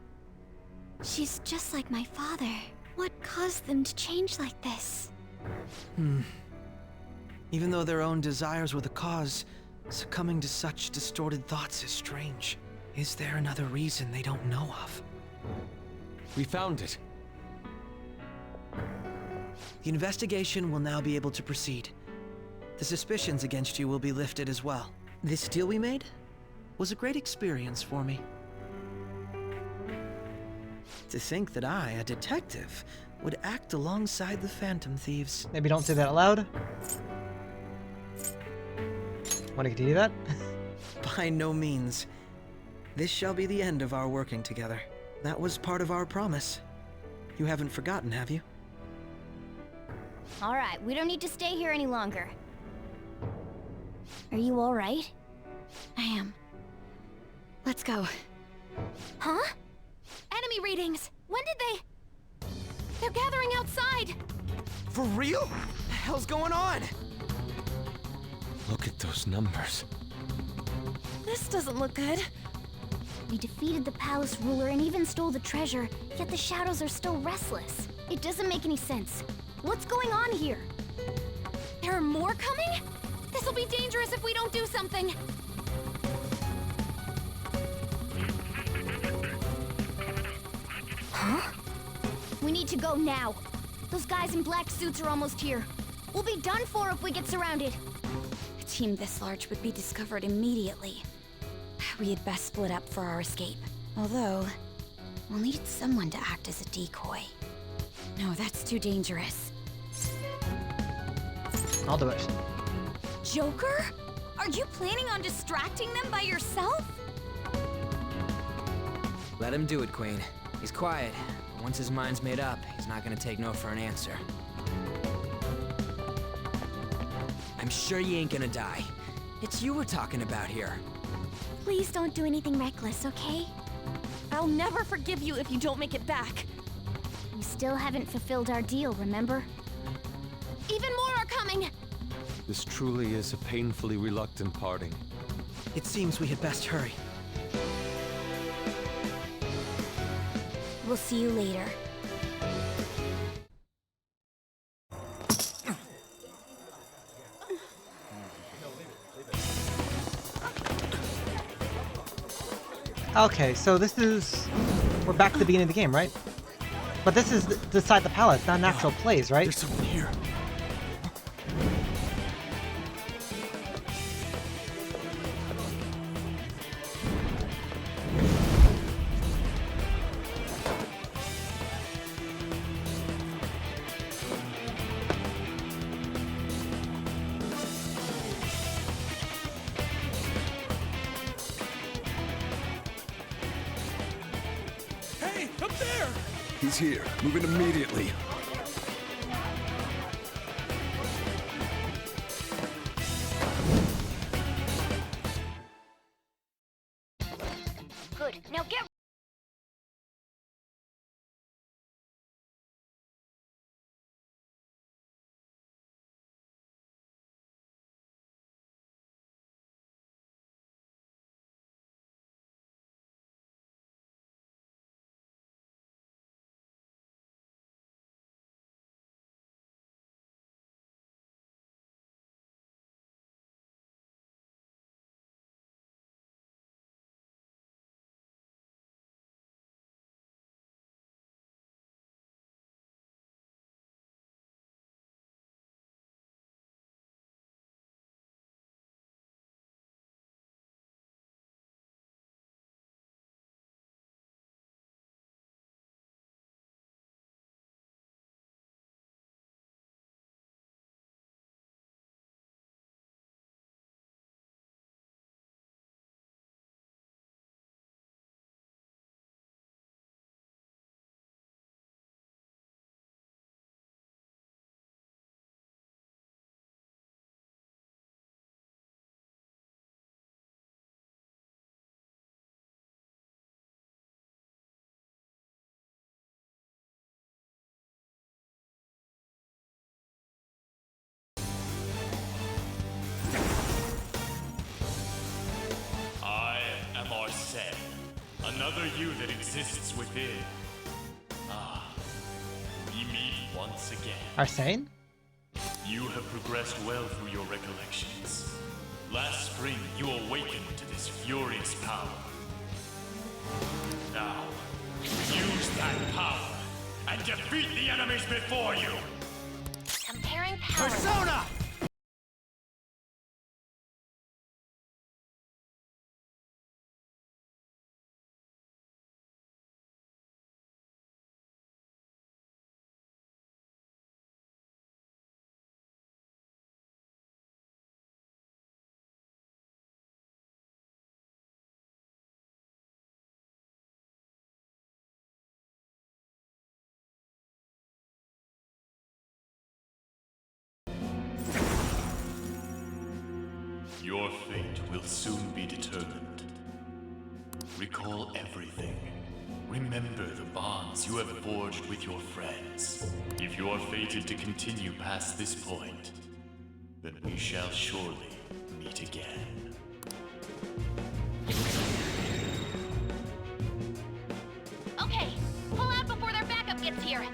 Speaker 2: She's just like my father. What caused them to change like this?
Speaker 5: Even though their own desires were the cause, succumbing to such distorted thoughts is strange. Is there another reason they don't know of?
Speaker 9: We found it.
Speaker 5: The investigation will now be able to proceed. The suspicions against you will be lifted as well. This deal we made was a great experience for me. To think that I, a detective, would act alongside the Phantom Thieves.
Speaker 1: Maybe don't say that out loud. Want to continue that?
Speaker 5: By no means. This shall be the end of our working together. That was part of our promise. You haven't forgotten, have you?
Speaker 2: All right, we don't need to stay here any longer. Are you all right? I am. Let's go. Huh? Enemy readings! When did they... They're gathering outside!
Speaker 11: For real? The hell's going on?
Speaker 9: Look at those numbers.
Speaker 8: This doesn't look good.
Speaker 2: We defeated the palace ruler and even stole the treasure, yet the shadows are still restless. It doesn't make any sense. What's going on here? There are more coming? This'll be dangerous if we don't do something. Huh? We need to go now. Those guys in black suits are almost here. We'll be done for if we get surrounded. A team this large would be discovered immediately. We had best split up for our escape. Although, we'll need someone to act as a decoy. No, that's too dangerous.
Speaker 1: I'll do it.
Speaker 2: Joker? Are you planning on distracting them by yourself?
Speaker 11: Let him do it, Queen. He's quiet. Once his mind's made up, he's not gonna take no for an answer. I'm sure you ain't gonna die. It's you we're talking about here.
Speaker 2: Please don't do anything reckless, okay?
Speaker 8: I'll never forgive you if you don't make it back.
Speaker 2: We still haven't fulfilled our deal, remember?
Speaker 8: Even more are coming!
Speaker 9: This truly is a painfully reluctant parting.
Speaker 5: It seems we had best hurry.
Speaker 2: We'll see you later.
Speaker 1: Okay, so this is... We're back to the beginning of the game, right? But this is inside the palace, not an actual place, right?
Speaker 9: There's someone here.
Speaker 11: Hey, up there!
Speaker 9: He's here. Move in immediately.
Speaker 12: Good. Now get...
Speaker 13: I am Arsene, another you that exists within. Ah, we meet once again.
Speaker 1: Arsene?
Speaker 13: You have progressed well through your recollections. Last spring, you awakened to this furious power. Now, use that power and defeat the enemies before you!
Speaker 12: Comparing power...
Speaker 11: Persona!
Speaker 13: Your fate will soon be determined. Recall everything. Remember the bonds you have forged with your friends. If you are fated to continue past this point, then we shall surely meet again.
Speaker 12: Okay, pull out before their backup gets here.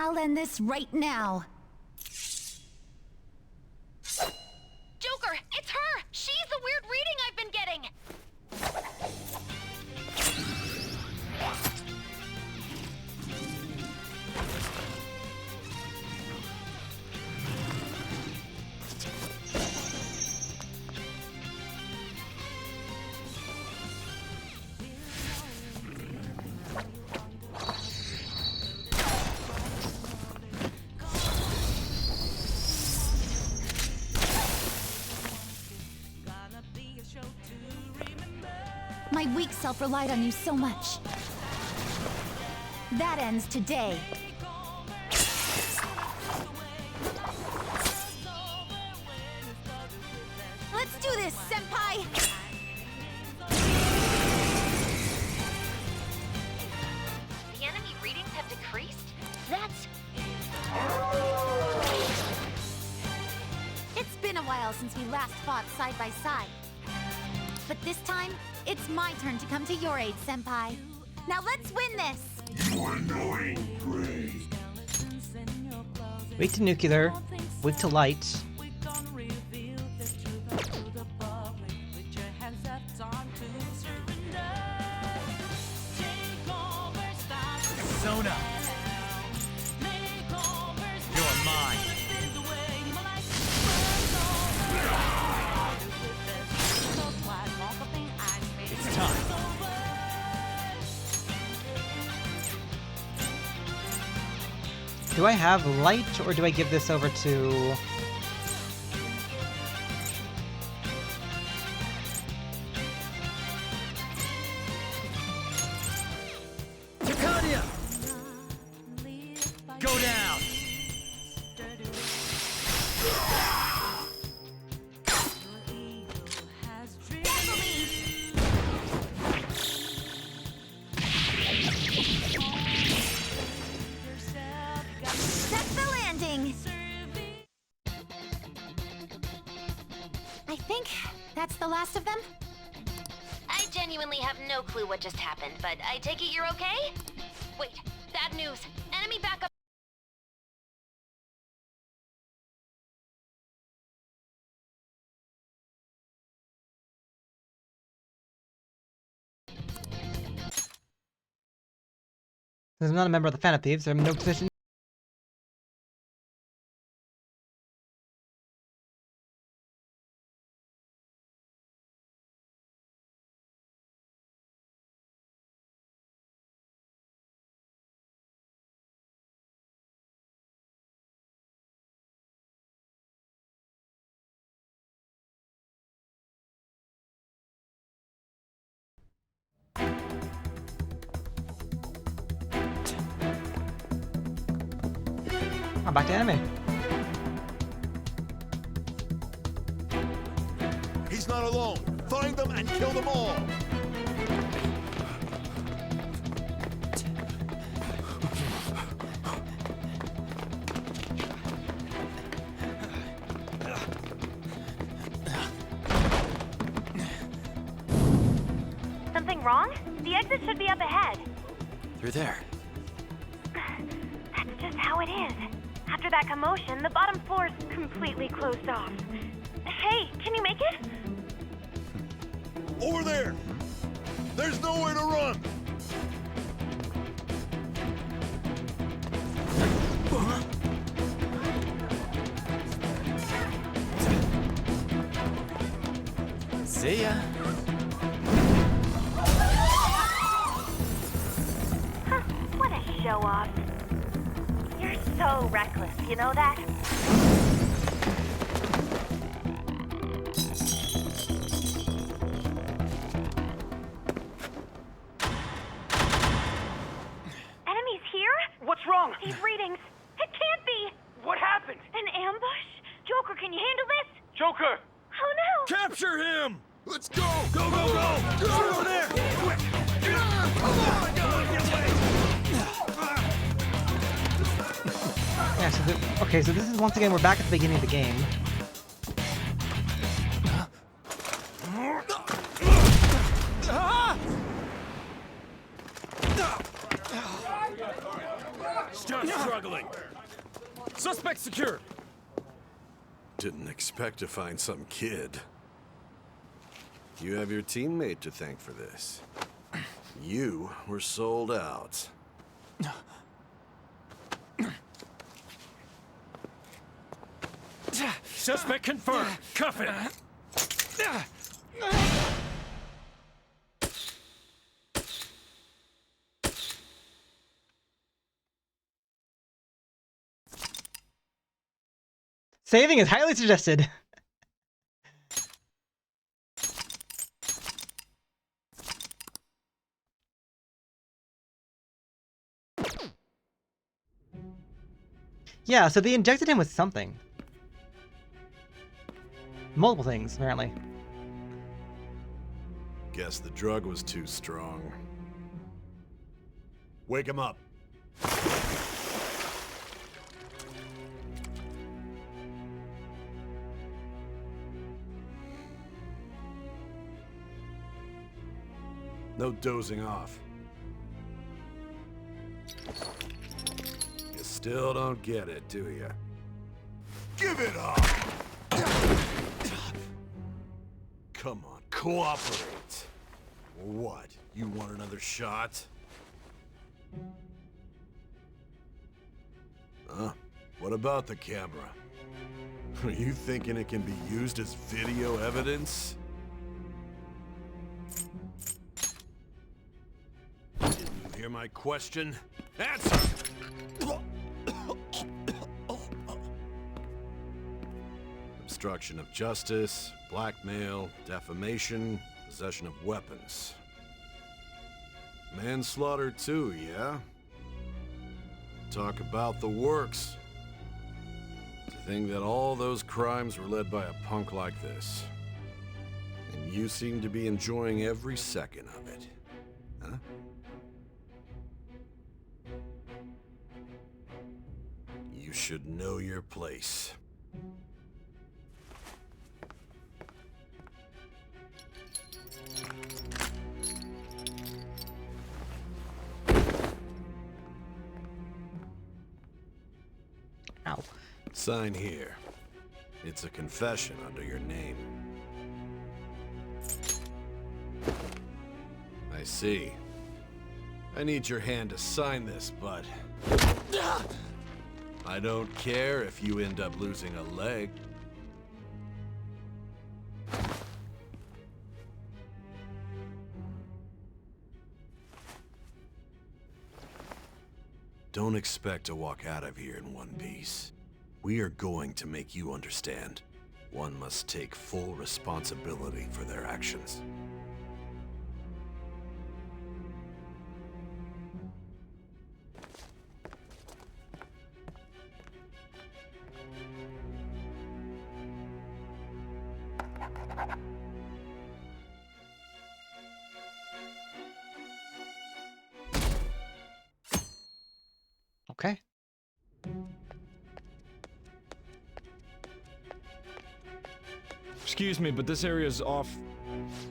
Speaker 3: I'll end this right now.
Speaker 8: Joker, it's her! She's the weird reading I've been getting!
Speaker 3: My weak self relied on you so much. That ends today. Let's do this, Senpai!
Speaker 8: The enemy readings have decreased? That's...
Speaker 3: It's been a while since we last fought side by side. But this time, it's my turn to come to your aid, Senpai. Now let's win this!
Speaker 13: You annoying prey.
Speaker 1: Weak to nuclear, weak to light.
Speaker 5: Sona! You're mine! It's time.
Speaker 1: Do I have light, or do I give this over to...
Speaker 5: Titania! Go down!
Speaker 3: That's the landing! I think that's the last of them?
Speaker 8: I genuinely have no clue what just happened, but I take it you're okay? Wait, bad news. Enemy backup.
Speaker 1: Since I'm not a member of the Fan of Thieves, I'm in no position. I'm back to anime.
Speaker 14: He's not alone. Find them and kill them all.
Speaker 8: Something wrong? The exit should be up ahead.
Speaker 4: Through there.
Speaker 8: That's just how it is. After that commotion, the bottom floor's completely closed off. Hey, can you make it?
Speaker 14: Over there. There's nowhere to run.
Speaker 4: See ya.
Speaker 8: Huh, what a show-off. You're so reckless, you know that? Enemies here?
Speaker 15: What's wrong?
Speaker 8: These readings. It can't be!
Speaker 15: What happened?
Speaker 8: An ambush? Joker, can you handle this?
Speaker 15: Joker!
Speaker 8: Oh no!
Speaker 14: Capture him. Let's go. Go, go, go. Get over there. Quick. Come on.
Speaker 1: Yeah, so okay, so this is once again, we're back at the beginning of the game.
Speaker 14: Stop. not struggling. Suspect secure.
Speaker 15: Didn't expect to find some kid. You have your teammate to thank for this. You were sold out.
Speaker 14: Suspect confirmed. Cuff it.
Speaker 1: Saving is highly suggested. Yeah, so they injected him with something. Multiple things, apparently.
Speaker 15: Guess the drug was too strong. Wake him up. No dozing off. You still don't get it, do you? Give it up! Come on, cooperate. What? You want another shot? Huh? What about the camera? Are you thinking it can be used as video evidence? Didn't you hear my question? Answer! Obstruction of justice, blackmail, defamation, possession of weapons. Manslaughter too, yeah? Talk about the works. To think that all those crimes were led by a punk like this. And you seem to be enjoying every second of it. Huh? You should know your place.
Speaker 1: Ow.
Speaker 15: Sign here. It's a confession under your name. I see. I need your hand to sign this, but I don't care if you end up losing a leg. Don't expect to walk out of here in one piece. We are going to make you understand. One must take full responsibility for their actions.
Speaker 1: Okay.
Speaker 14: Excuse me, but this area's off.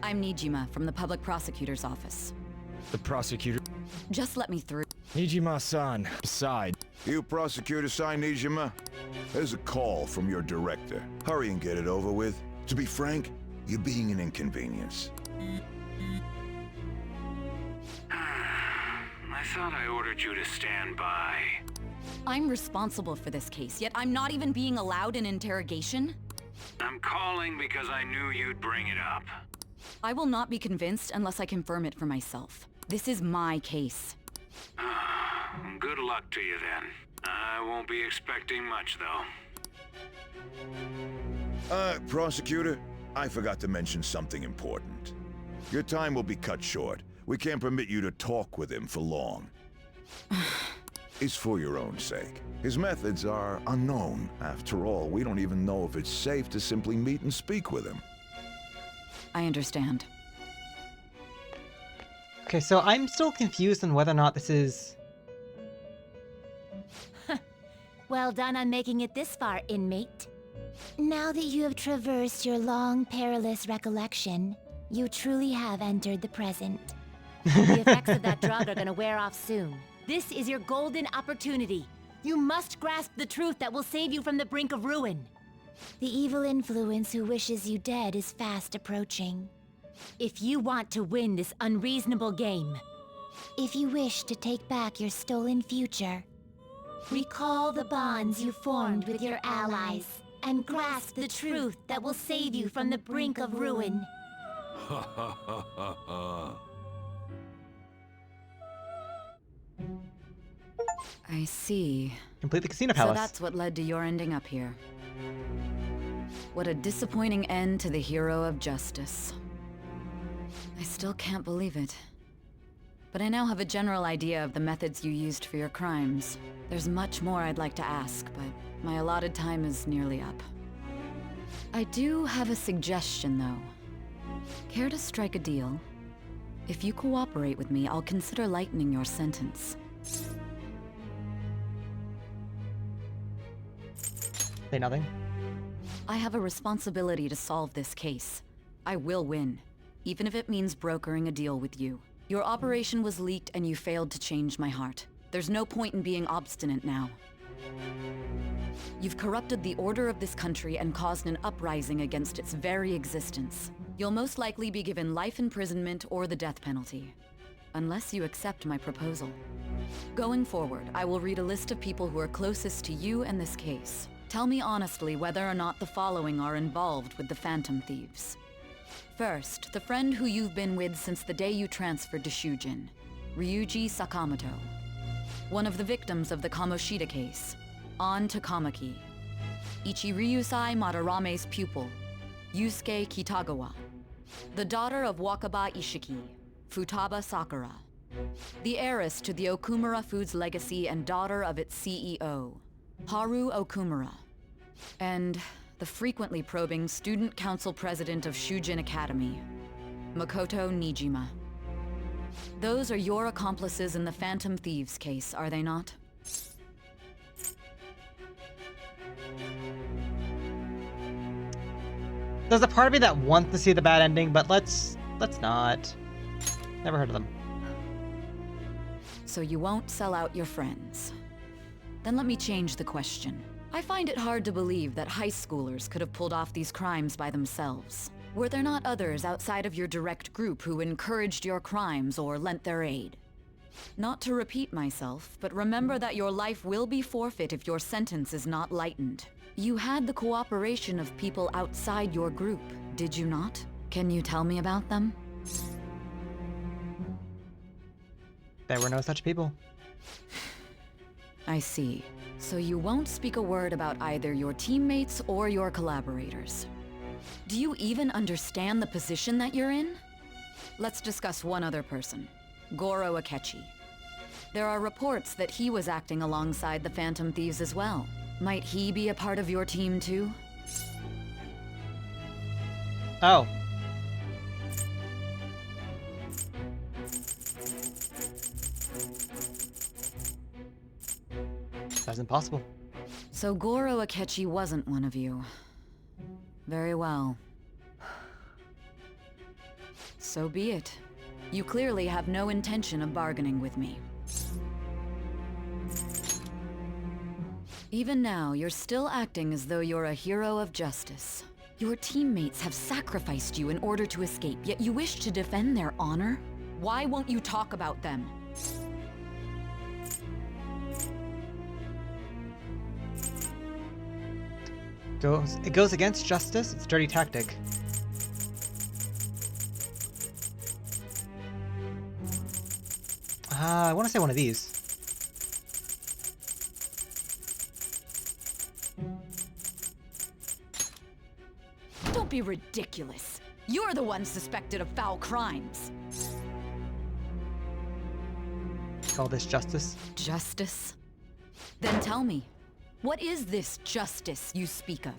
Speaker 10: I'm Nijima from the public prosecutor's office.
Speaker 14: The prosecutor.
Speaker 10: Just let me through.
Speaker 14: Nijima-san, beside.
Speaker 16: You prosecutor-san, Nijima? There's a call from your director. Hurry and get it over with. To be frank, you're being an inconvenience.
Speaker 6: I thought I ordered you to stand by.
Speaker 10: I'm responsible for this case, yet I'm not even being allowed an interrogation?
Speaker 6: I'm calling because I knew you'd bring it up.
Speaker 10: I will not be convinced unless I confirm it for myself. This is my case.
Speaker 6: Good luck to you then. I won't be expecting much, though.
Speaker 16: Prosecutor, I forgot to mention something important. Your time will be cut short. We can't permit you to talk with him for long. It's for your own sake. His methods are unknown. After all, we don't even know if it's safe to simply meet and speak with him.
Speaker 10: I understand.
Speaker 1: Okay, so I'm still confused on whether or not this is...
Speaker 3: Well done on making it this far, inmate. Now that you have traversed your long, perilous recollection, you truly have entered the present. The effects of that drug are gonna wear off soon. This is your golden opportunity. You must grasp the truth that will save you from the brink of ruin. The evil influence who wishes you dead is fast approaching. If you want to win this unreasonable game, if you wish to take back your stolen future, recall the bonds you formed with your allies and grasp the truth that will save you from the brink of ruin.
Speaker 15: Ha ha ha ha ha.
Speaker 10: I see.
Speaker 1: Complete the casino
Speaker 10: So
Speaker 1: palace.
Speaker 10: that's what led to your ending up here. What a disappointing end to the hero of justice. I still can't believe it. But I now have a general idea of the methods you used for your crimes. There's much more I'd like to ask, but my allotted time is nearly up. I do have a suggestion, though. Care to strike a deal? If you cooperate with me, I'll consider lightening your sentence.
Speaker 1: Say nothing.
Speaker 10: I have a responsibility to solve this case. I will win, even if it means brokering a deal with you. Your operation was leaked and you failed to change my heart. There's no point in being obstinate now. You've corrupted the order of this country and caused an uprising against its very existence. You'll most likely be given life imprisonment or the death penalty, unless you accept my proposal. Going forward, I will read a list of people who are closest to you and this case. Tell me honestly whether or not the following are involved with the Phantom Thieves. First, the friend who you've been with since the day you transferred to Shujin, Ryuji Sakamoto. One of the victims of the Kamoshida case, An Takamaki. Ichiryusai Madarame's pupil, Yusuke Kitagawa. The daughter of Wakaba Ishiki, Futaba Sakura. The heiress to the Okumura Foods legacy and daughter of its CEO, Haru Okumura. And the frequently probing student council president of Shujin Academy, Makoto Nijima. Those are your accomplices in the Phantom Thieves case, are they not?
Speaker 1: There's a part of me that wants to see the bad ending, but let's not. Never heard of them.
Speaker 10: So you won't sell out your friends. Then let me change the question. I find it hard to believe that high schoolers could have pulled off these crimes by themselves. Were there not others outside of your direct group who encouraged your crimes or lent their aid? Not to repeat myself, but remember that your life will be forfeit if your sentence is not lightened. You had the cooperation of people outside your group, did you not? Can you tell me about them?
Speaker 1: There were no such people.
Speaker 10: I see. So you won't speak a word about either your teammates or your collaborators. Do you even understand the position that you're in? Let's discuss one other person, Goro Akechi. There are reports that he was acting alongside the Phantom Thieves as well. Might he be a part of your team too?
Speaker 1: Oh. That's impossible.
Speaker 10: So Goro Akechi wasn't one of you. Very well. So be it. You clearly have no intention of bargaining with me. Even now, you're still acting as though you're a hero of justice. Your teammates have sacrificed you in order to escape, yet you wish to defend their honor? Why won't you talk about them?
Speaker 1: It goes against justice. It's a dirty tactic. I want to say one of these.
Speaker 10: Don't be ridiculous. You're the one suspected of foul crimes.
Speaker 1: Call this justice?
Speaker 10: Justice? Then tell me, what is this justice you speak of?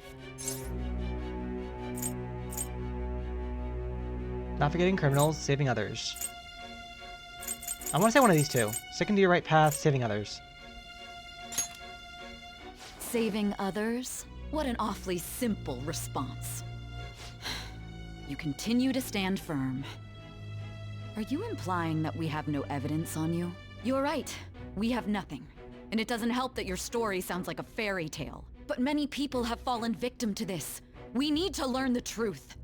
Speaker 1: Not forgetting criminals, saving others. I want to say one of these two. Sticking to your right path, saving others.
Speaker 10: Saving others? What an awfully simple response. You continue to stand firm. Are you implying that we have no evidence on you? You're right. We have nothing. And it doesn't help that your story sounds like a fairy tale. But many people have fallen victim to this. We need to learn the truth.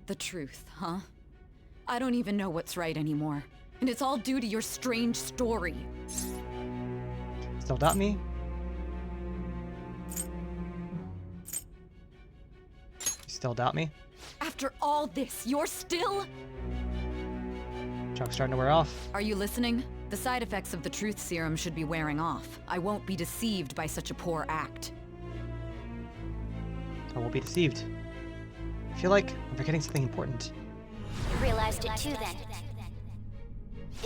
Speaker 10: The truth, huh? I don't even know what's right anymore. And it's all due to your strange story.
Speaker 1: Still doubt me? You still doubt me?
Speaker 10: After all this, you're still...
Speaker 1: Chuck's starting to wear off.
Speaker 10: Are you listening? The side effects of the truth serum should be wearing off. I won't be deceived by such a poor act.
Speaker 1: I won't be deceived. I feel like I'm forgetting something important.
Speaker 8: You realized it too then.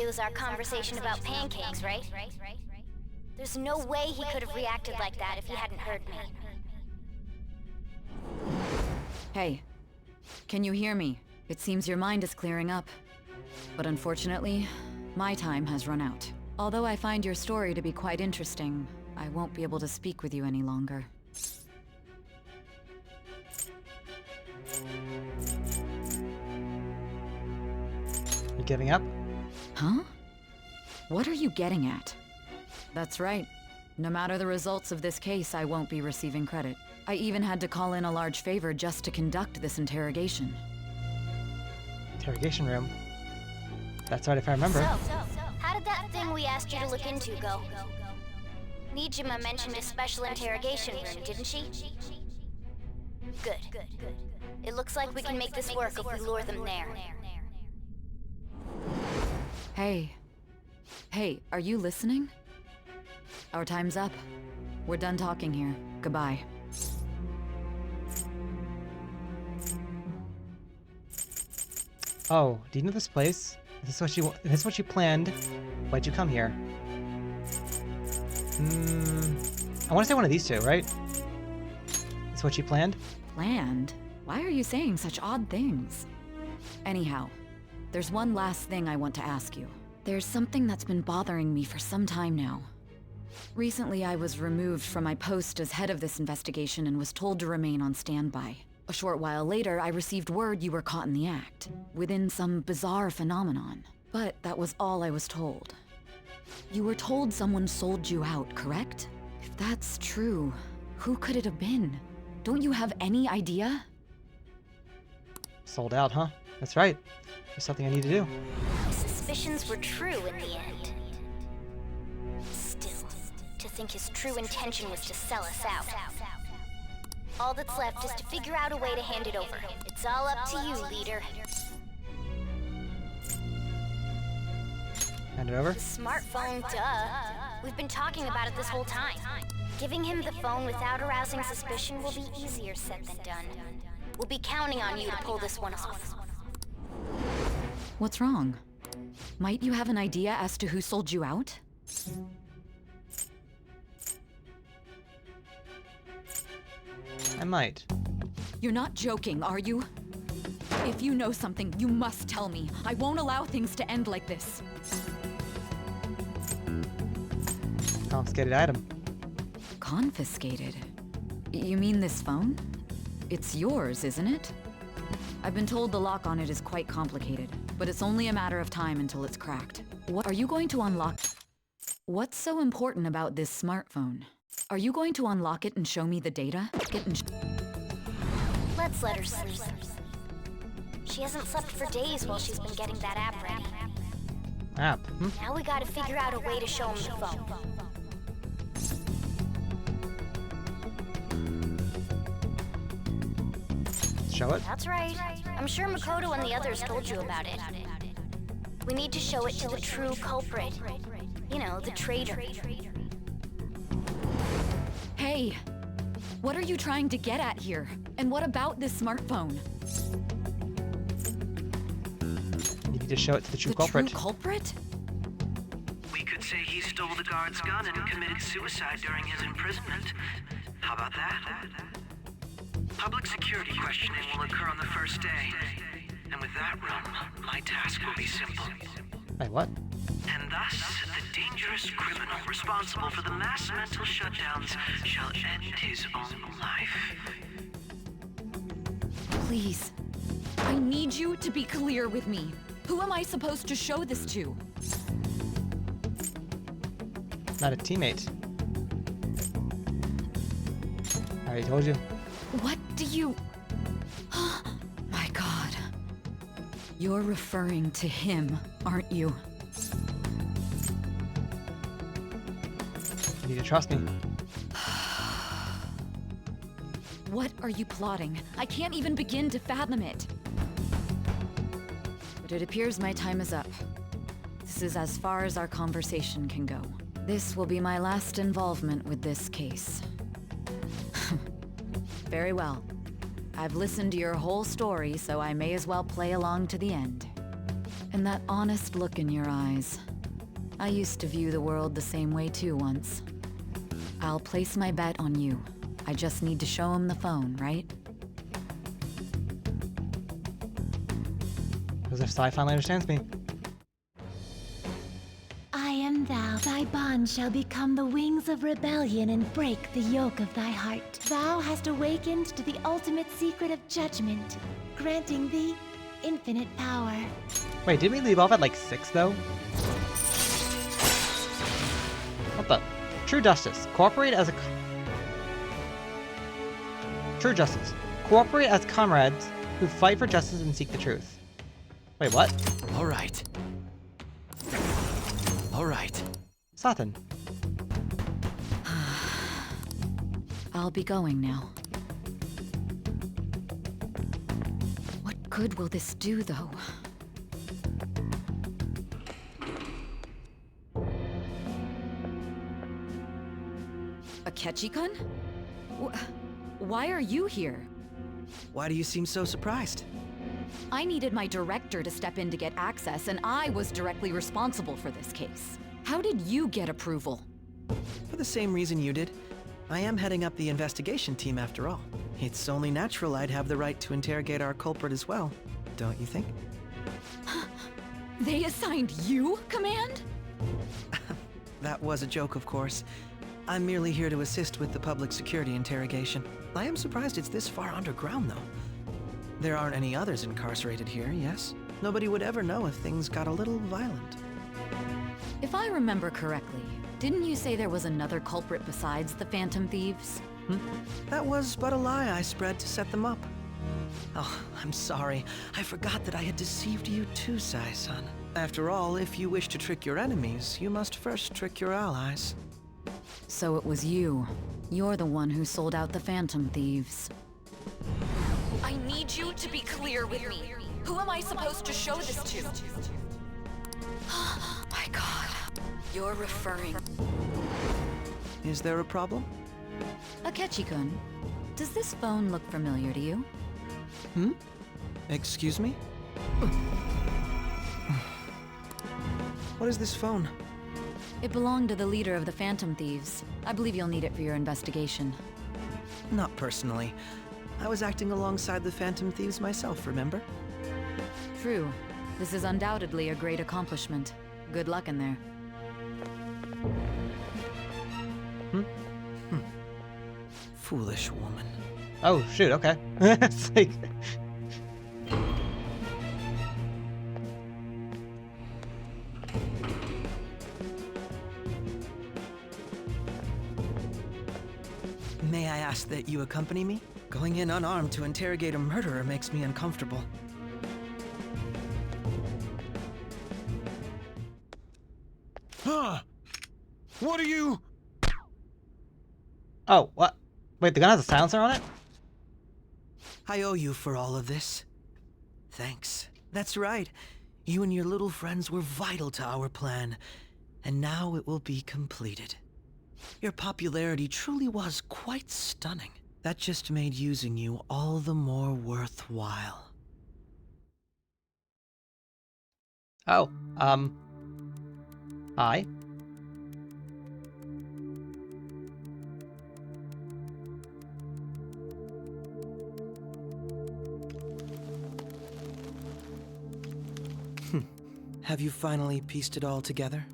Speaker 8: It was our conversation about pancakes, right? There's no way he could have reacted like that if he hadn't heard me.
Speaker 10: Hey, can you hear me? It seems your mind is clearing up. But unfortunately, my time has run out. Although I find your story to be quite interesting, I won't be able to speak with you any longer.
Speaker 1: You giving up?
Speaker 10: Huh? What are you getting at? That's right. No matter the results of this case, I won't be receiving credit. I even had to call in a large favor just to conduct this interrogation.
Speaker 1: Interrogation room? That's right if I remember.
Speaker 8: So, how did that thing we asked you to look into go? Nijima mentioned a special interrogation room, didn't she? Good. It looks like we can make this work if we lure them there.
Speaker 10: Hey. Hey, are you listening? Our time's up. We're done talking here. Goodbye.
Speaker 1: Oh, do you know this place? Is this what you planned? Why'd you come here? I want to say one of these two, right? Is what you planned?
Speaker 10: Planned? Why are you saying such odd things? Anyhow, there's one last thing I want to ask you. There's something that's been bothering me for some time now. Recently, I was removed from my post as head of this investigation and was told to remain on standby. A short while later, I received word you were caught in the act, within some bizarre phenomenon. But that was all I was told. You were told someone sold you out, correct? If that's true, who could it have been? Don't you have any idea?
Speaker 1: Sold out, huh? That's right. There's something I need to do.
Speaker 8: My suspicions were true in the end. Still, to think his true intention was to sell us out. All that's left is to figure out a way to hand it over. It's all up to you, leader.
Speaker 1: Hand it over?
Speaker 8: The smartphone, duh. We've been talking about it this whole time. Giving him the phone without arousing suspicion will be easier said than done. We'll be counting on you to pull this one off.
Speaker 10: What's wrong? Might you have an idea as to who sold you out?
Speaker 1: I might.
Speaker 10: You're not joking, are you? If you know something, you must tell me. I won't allow things to end like this.
Speaker 1: Confiscated item.
Speaker 10: Confiscated? You mean this phone? It's yours, isn't it? I've been told the lock on it is quite complicated, but it's only a matter of time until it's cracked. What are you going to unlock? What's so important about this smartphone? Are you going to unlock it and show me the data?
Speaker 8: Let's let her sleep. She hasn't slept for days while she's been getting that app ready.
Speaker 1: App?
Speaker 8: Now we gotta figure out a way to show him the phone.
Speaker 1: Show it?
Speaker 8: That's right. I'm sure Makoto and the others told you about it. We need to show it to the true culprit. You know, the traitor.
Speaker 10: Hey! What are you trying to get at here? And what about this smartphone?
Speaker 1: You need to show it to the true culprit.
Speaker 10: True culprit?
Speaker 17: We could say he stole the guard's gun and committed suicide during his imprisonment. How about that? Public security questioning will occur on the first day. And with that room, my task will be simple.
Speaker 1: Wait, what?
Speaker 17: And thus, the dangerous criminal responsible for the mass mental shutdowns shall end his own life.
Speaker 10: Please. I need you to be clear with me. Who am I supposed to show this to?
Speaker 1: Not a teammate. I already told you.
Speaker 10: What do you... My god. You're referring to him, aren't you?
Speaker 1: You need to trust me.
Speaker 10: What are you plotting? I can't even begin to fathom it. But it appears my time is up. This is as far as our conversation can go. This will be my last involvement with this case. Very well. I've listened to your whole story, so I may as well play along to the end. And that honest look in your eyes. I used to view the world the same way too once. I'll place my bet on you. I just need to show him the phone, right?
Speaker 1: As if Sai finally understands me.
Speaker 3: I am thou. Thy bond shall become the wings of rebellion and break the yoke of thy heart. Thou hast awakened to the ultimate secret of judgment, granting thee infinite power.
Speaker 1: Wait, didn't we leave off at like 6 though? What the? True justice. Cooperate as a... True justice. Cooperate as comrades who fight for justice and seek the truth. Wait, what?
Speaker 5: All right. All right.
Speaker 1: Satan.
Speaker 10: I'll be going now. What good will this do, though? Akechi-kun? Why are you here?
Speaker 5: Why do you seem so surprised?
Speaker 10: I needed my director to step in to get access, and I was directly responsible for this case. How did you get approval?
Speaker 5: For the same reason you did. I am heading up the investigation team after all. It's only natural I'd have the right to interrogate our culprit as well, don't you think?
Speaker 10: They assigned you command?
Speaker 5: That was a joke, of course. I'm merely here to assist with the public security interrogation. I am surprised it's this far underground, though. There aren't any others incarcerated here, yes? Nobody would ever know if things got a little violent.
Speaker 10: If I remember correctly, didn't you say there was another culprit besides the Phantom Thieves?
Speaker 5: That was but a lie I spread to set them up. Oh, I'm sorry. I forgot that I had deceived you too, Sai-san. After all, if you wish to trick your enemies, you must first trick your allies.
Speaker 10: So it was you. You're the one who sold out the Phantom Thieves. I need you to be clear with me. Who am I supposed to show this to? My god. You're referring...
Speaker 5: Is there a problem?
Speaker 10: Akechi-kun, does this phone look familiar to you?
Speaker 5: Excuse me? What is this phone?
Speaker 10: It belonged to the leader of the Phantom Thieves. I believe you'll need it for your investigation.
Speaker 5: Not personally. I was acting alongside the Phantom Thieves myself, remember?
Speaker 10: True. This is undoubtedly a great accomplishment. Good luck in there.
Speaker 5: Foolish woman.
Speaker 1: Oh, shoot, okay. It's like...
Speaker 5: May I ask that you accompany me? Going in unarmed to interrogate a murderer makes me uncomfortable.
Speaker 14: Huh? What are you...
Speaker 1: Oh, what? Wait, the gun has a silencer on it?
Speaker 5: I owe you for all of this. Thanks. That's right. You and your little friends were vital to our plan, and now it will be completed. Your popularity truly was quite stunning. That just made using you all the more worthwhile.
Speaker 1: Oh, hi.
Speaker 5: Have you finally pieced it all together?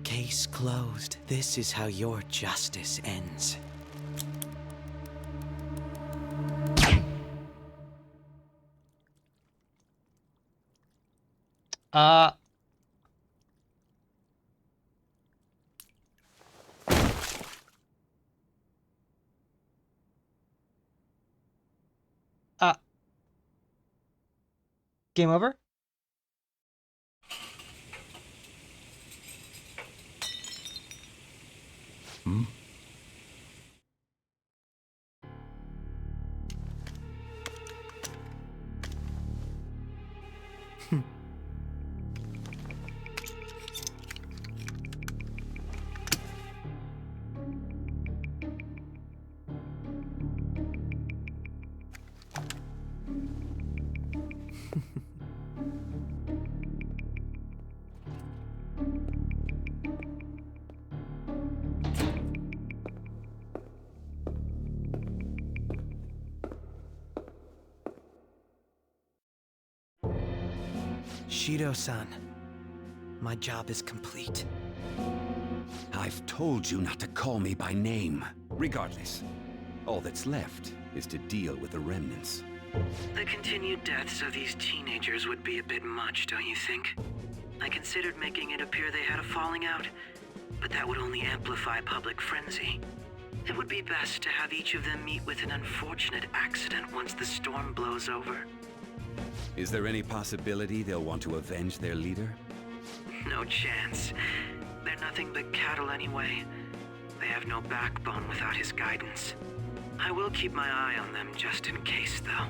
Speaker 5: Case closed. This is how your justice ends.
Speaker 1: Uh... Game over?
Speaker 15: Hmm?
Speaker 5: Shido-san, my job is complete.
Speaker 18: I've told you not to call me by name. Regardless, all that's left is to deal with the remnants.
Speaker 17: The continued deaths of these teenagers would be a bit much, don't you think? I considered making it appear they had a falling out, but that would only amplify public frenzy. It would be best to have each of them meet with an unfortunate accident once the storm blows over.
Speaker 18: Is there any possibility they'll want to avenge their leader?
Speaker 17: No chance. They're nothing but cattle anyway. They have no backbone without his guidance. I will keep my eye on them just in case, though.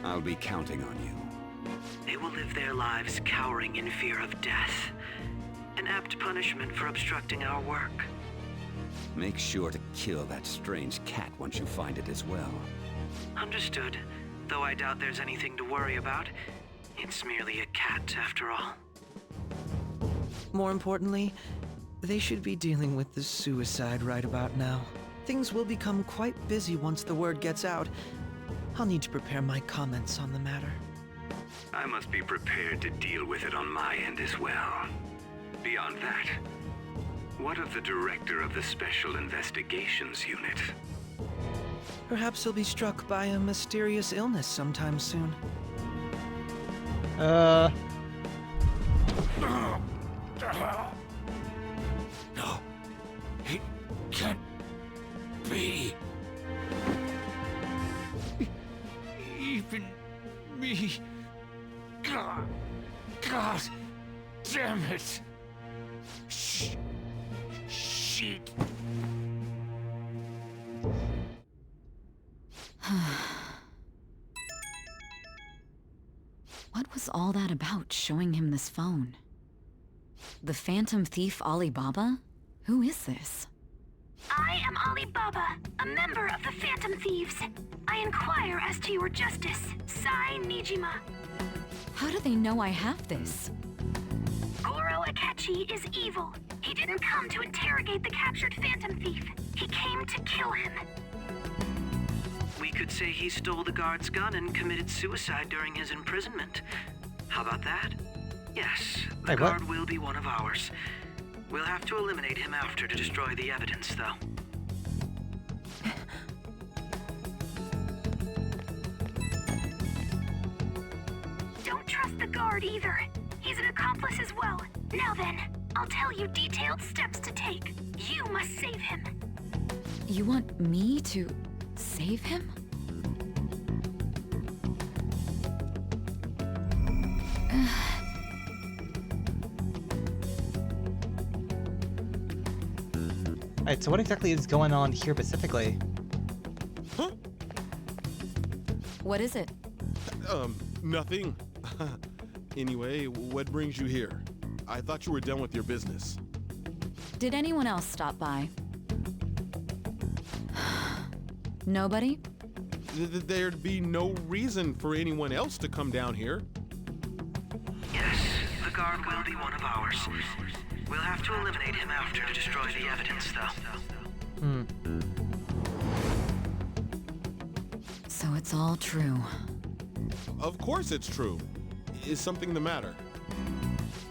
Speaker 18: I'll be counting on you.
Speaker 17: They will live their lives cowering in fear of death. An apt punishment for obstructing our work.
Speaker 18: Make sure to kill that strange cat once you find it as well.
Speaker 17: Understood. Though I doubt there's anything to worry about. It's merely a cat, after all.
Speaker 5: More importantly, they should be dealing with the suicide right about now. Things will become quite busy once the word gets out. I'll need to prepare my comments on the matter.
Speaker 19: I must be prepared to deal with it on my end as well. Beyond that, what of the director of the Special Investigations Unit?
Speaker 5: Perhaps he'll be struck by a mysterious illness sometime soon.
Speaker 18: No. It can't be. Even me. God damn it. Shit.
Speaker 10: What was all that about, showing him this phone? The Phantom Thief Alibaba? Who is this?
Speaker 3: I am Alibaba, a member of the Phantom Thieves. I inquire as to your justice, Sai Nijima.
Speaker 10: How do they know I have this?
Speaker 3: Goro Akechi is evil. He didn't come to interrogate the captured Phantom Thief. He came to kill him.
Speaker 17: We could say he stole the guard's gun and committed suicide during his imprisonment. How about that? Yes, the guard will be one of ours. We'll have to eliminate him after to destroy the evidence, though.
Speaker 3: Don't trust the guard either. He's an accomplice as well. Now then, I'll tell you detailed steps to take. You must save him.
Speaker 10: You want me to save him?
Speaker 1: Alright, so what exactly is going on here specifically?
Speaker 14: Huh?
Speaker 10: What is it?
Speaker 14: Nothing. Anyway, what brings you here? I thought you were done with your business.
Speaker 10: Did anyone else stop by? Nobody?
Speaker 14: There'd be no reason for anyone else to come down here.
Speaker 17: Yes, the guard will be one of ours. We'll have to eliminate him after to destroy the evidence, though.
Speaker 10: So it's all true.
Speaker 14: Of course it's true. Is something the matter?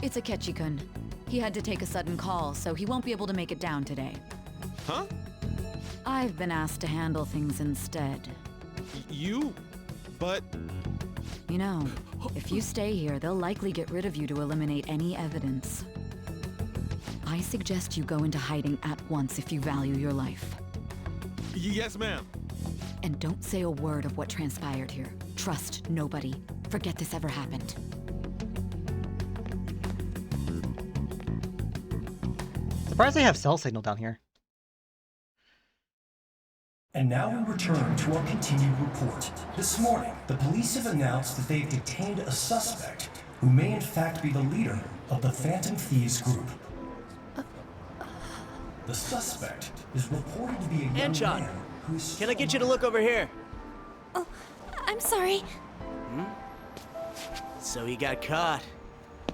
Speaker 10: It's Akechi-kun. He had to take a sudden call, so he won't be able to make it down today.
Speaker 14: Huh?
Speaker 10: I've been asked to handle things instead.
Speaker 14: You? but...
Speaker 10: You know, if you stay here, they'll likely get rid of you to eliminate any evidence. I suggest you go into hiding at once if you value your life.
Speaker 14: Yes, ma'am.
Speaker 10: And don't say a word of what transpired here. Trust nobody. Forget this ever happened.
Speaker 1: Surprised they have cell signal down here.
Speaker 20: And now we return to our continued report. This morning, the police have announced that they've detained a suspect who may in fact be the leader of the Phantom Thieves group. The suspect is reported to be a young man who's...
Speaker 21: Can I get you to look over here?
Speaker 3: Oh, I'm sorry.
Speaker 21: Hmm? So he got caught.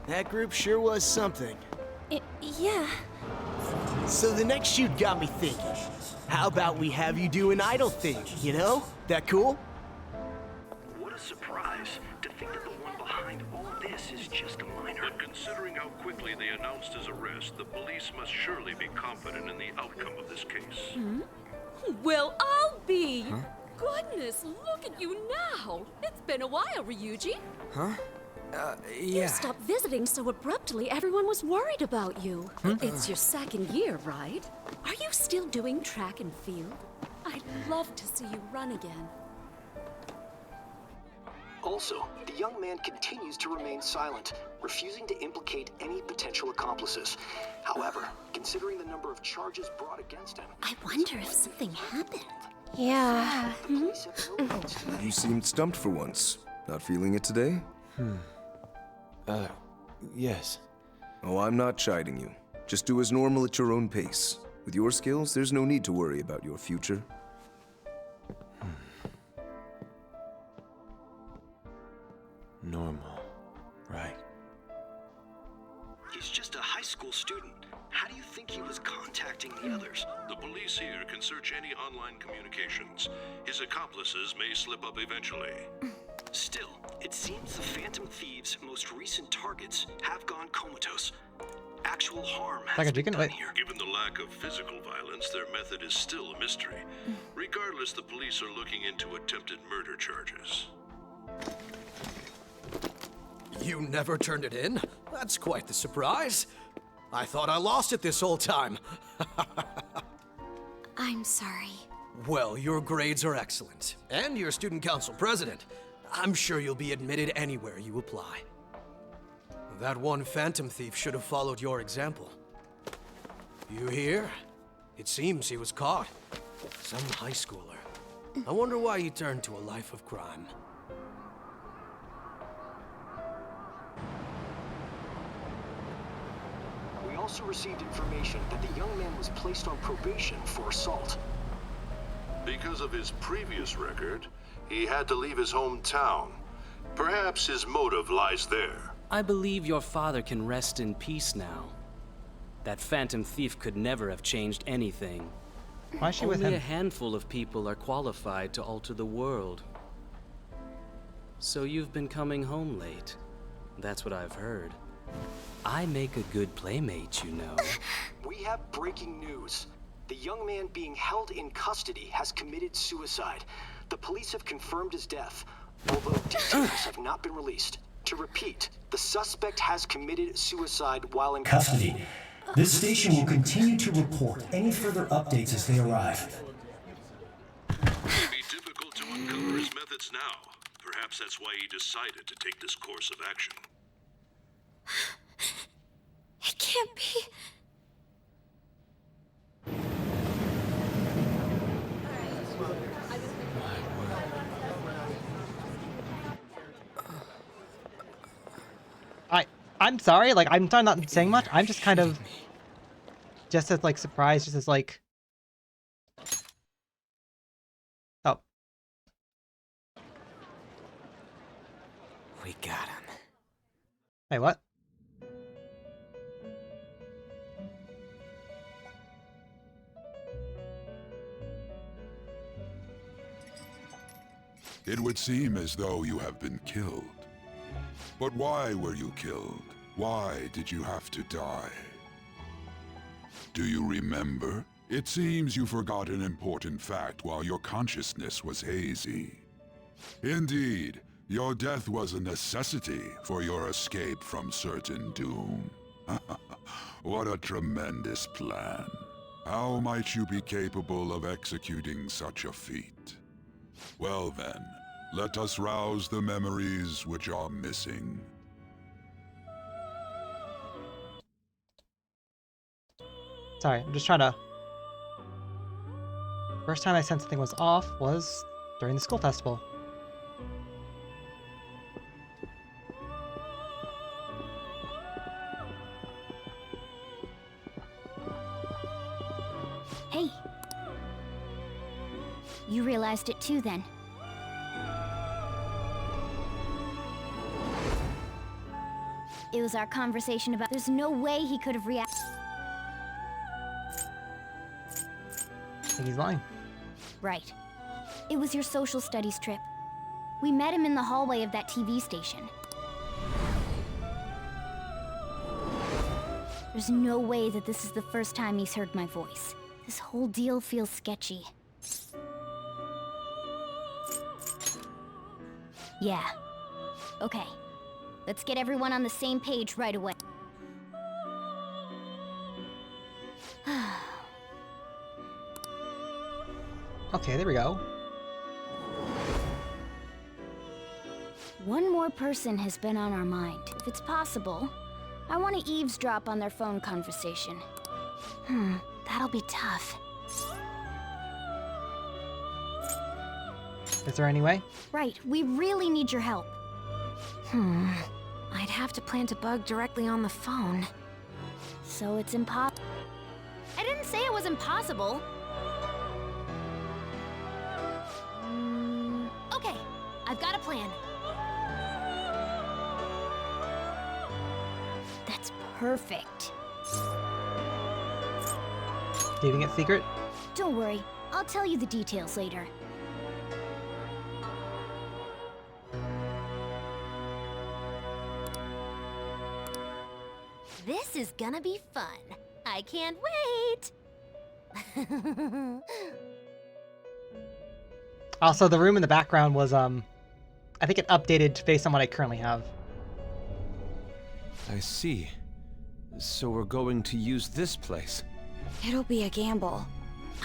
Speaker 21: That group sure was something.
Speaker 3: Yeah.
Speaker 21: So the next shoot got me thinking. How about we have you do an idol thing, you know? That cool?
Speaker 19: What a surprise to think that the one behind all this is just a minor.
Speaker 6: But considering how quickly they announced his arrest, the police must surely be confident in the outcome of this case.
Speaker 22: Hmm? Well, I'll be.
Speaker 21: Huh?
Speaker 22: Goodness, look at you now. It's been a while, Ryuji.
Speaker 11: Huh?
Speaker 22: You stopped visiting so abruptly, everyone was worried about you. It's your second year, right? Are you still doing track and field? I'd love to see you run again.
Speaker 23: Also, the young man continues to remain silent, refusing to implicate any potential accomplices. However, considering the number of charges brought against him...
Speaker 2: I wonder if something happened.
Speaker 3: Yeah.
Speaker 24: You seemed stumped for once. Not feeling it today?
Speaker 9: Yes.
Speaker 24: Oh, I'm not chiding you. Just do as normal at your own pace. With your skills, there's no need to worry about your future.
Speaker 9: Normal, right?
Speaker 23: He's just a high school student. How do you think he was contacting the others?
Speaker 6: The police here can search any online communications. His accomplices may slip up eventually.
Speaker 23: Still, it seems the Phantom Thieves' most recent targets have gone comatose. Actual harm has been done here.
Speaker 6: Given the lack of physical violence, their method is still a mystery. Regardless, the police are looking into attempted murder charges.
Speaker 25: You never turned it in? That's quite the surprise. I thought I lost it this whole time.
Speaker 2: I'm sorry.
Speaker 25: Well, your grades are excellent, and you're student council president. I'm sure you'll be admitted anywhere you apply. That one Phantom Thief should have followed your example. You hear? It seems he was caught. Some high schooler. I wonder why he turned to a life of crime.
Speaker 23: We also received information that the young man was placed on probation for assault.
Speaker 6: Because of his previous record, he had to leave his hometown. Perhaps his motive lies there.
Speaker 26: I believe your father can rest in peace now. That Phantom Thief could never have changed anything.
Speaker 1: Why is she with
Speaker 26: Only
Speaker 1: him?
Speaker 26: a handful of people are qualified to alter the world. So you've been coming home late. That's what I've heard. I make a good playmate, you know.
Speaker 23: We have breaking news. The young man being held in custody has committed suicide. The police have confirmed his death, although details have not been released. To repeat, the suspect has committed suicide while in
Speaker 20: Custody. This station will continue to report any further updates as they arrive.
Speaker 6: It would be difficult to uncover his methods now. Perhaps that's why he decided to take this course of action.
Speaker 3: It can't be.
Speaker 1: I'm sorry, like, I'm not saying much. I'm just kind of just as, like, surprised, just as, like... Oh.
Speaker 21: We got him.
Speaker 1: Hey, what?
Speaker 27: It would seem as though you have been killed. But why were you killed? Why did you have to die? Do you remember? It seems you forgot an important fact while your consciousness was hazy. Indeed, your death was a necessity for your escape from certain doom. What a tremendous plan. How might you be capable of executing such a feat? Well then, let us rouse the memories which are missing.
Speaker 1: Sorry, I'm just trying to... First time I sensed something was off was during the school festival.
Speaker 2: Hey. You realized it too, then? It was our conversation about... There's no way he could have reacted.
Speaker 1: I think he's lying.
Speaker 2: Right. It was your social studies trip. We met him in the hallway of that TV station. There's no way that this is the first time he's heard my voice. This whole deal feels sketchy. Yeah. Okay. Let's get everyone on the same page right away.
Speaker 1: Okay, there we go.
Speaker 2: One more person has been on our mind. If it's possible, I want to eavesdrop on their phone conversation. That'll be tough.
Speaker 1: Is there any way?
Speaker 2: Right, we really need your help. I'd have to plant a bug directly on the phone. So it's impossible. I didn't say it was impossible. Okay, I've got a plan. That's perfect.
Speaker 1: Keeping it secret?
Speaker 2: Don't worry, I'll tell you the details later. This is gonna be fun. I can't wait!
Speaker 1: Also, the room in the background was, I think it updated based on what I currently have.
Speaker 9: I see. So we're going to use this place.
Speaker 2: It'll be a gamble.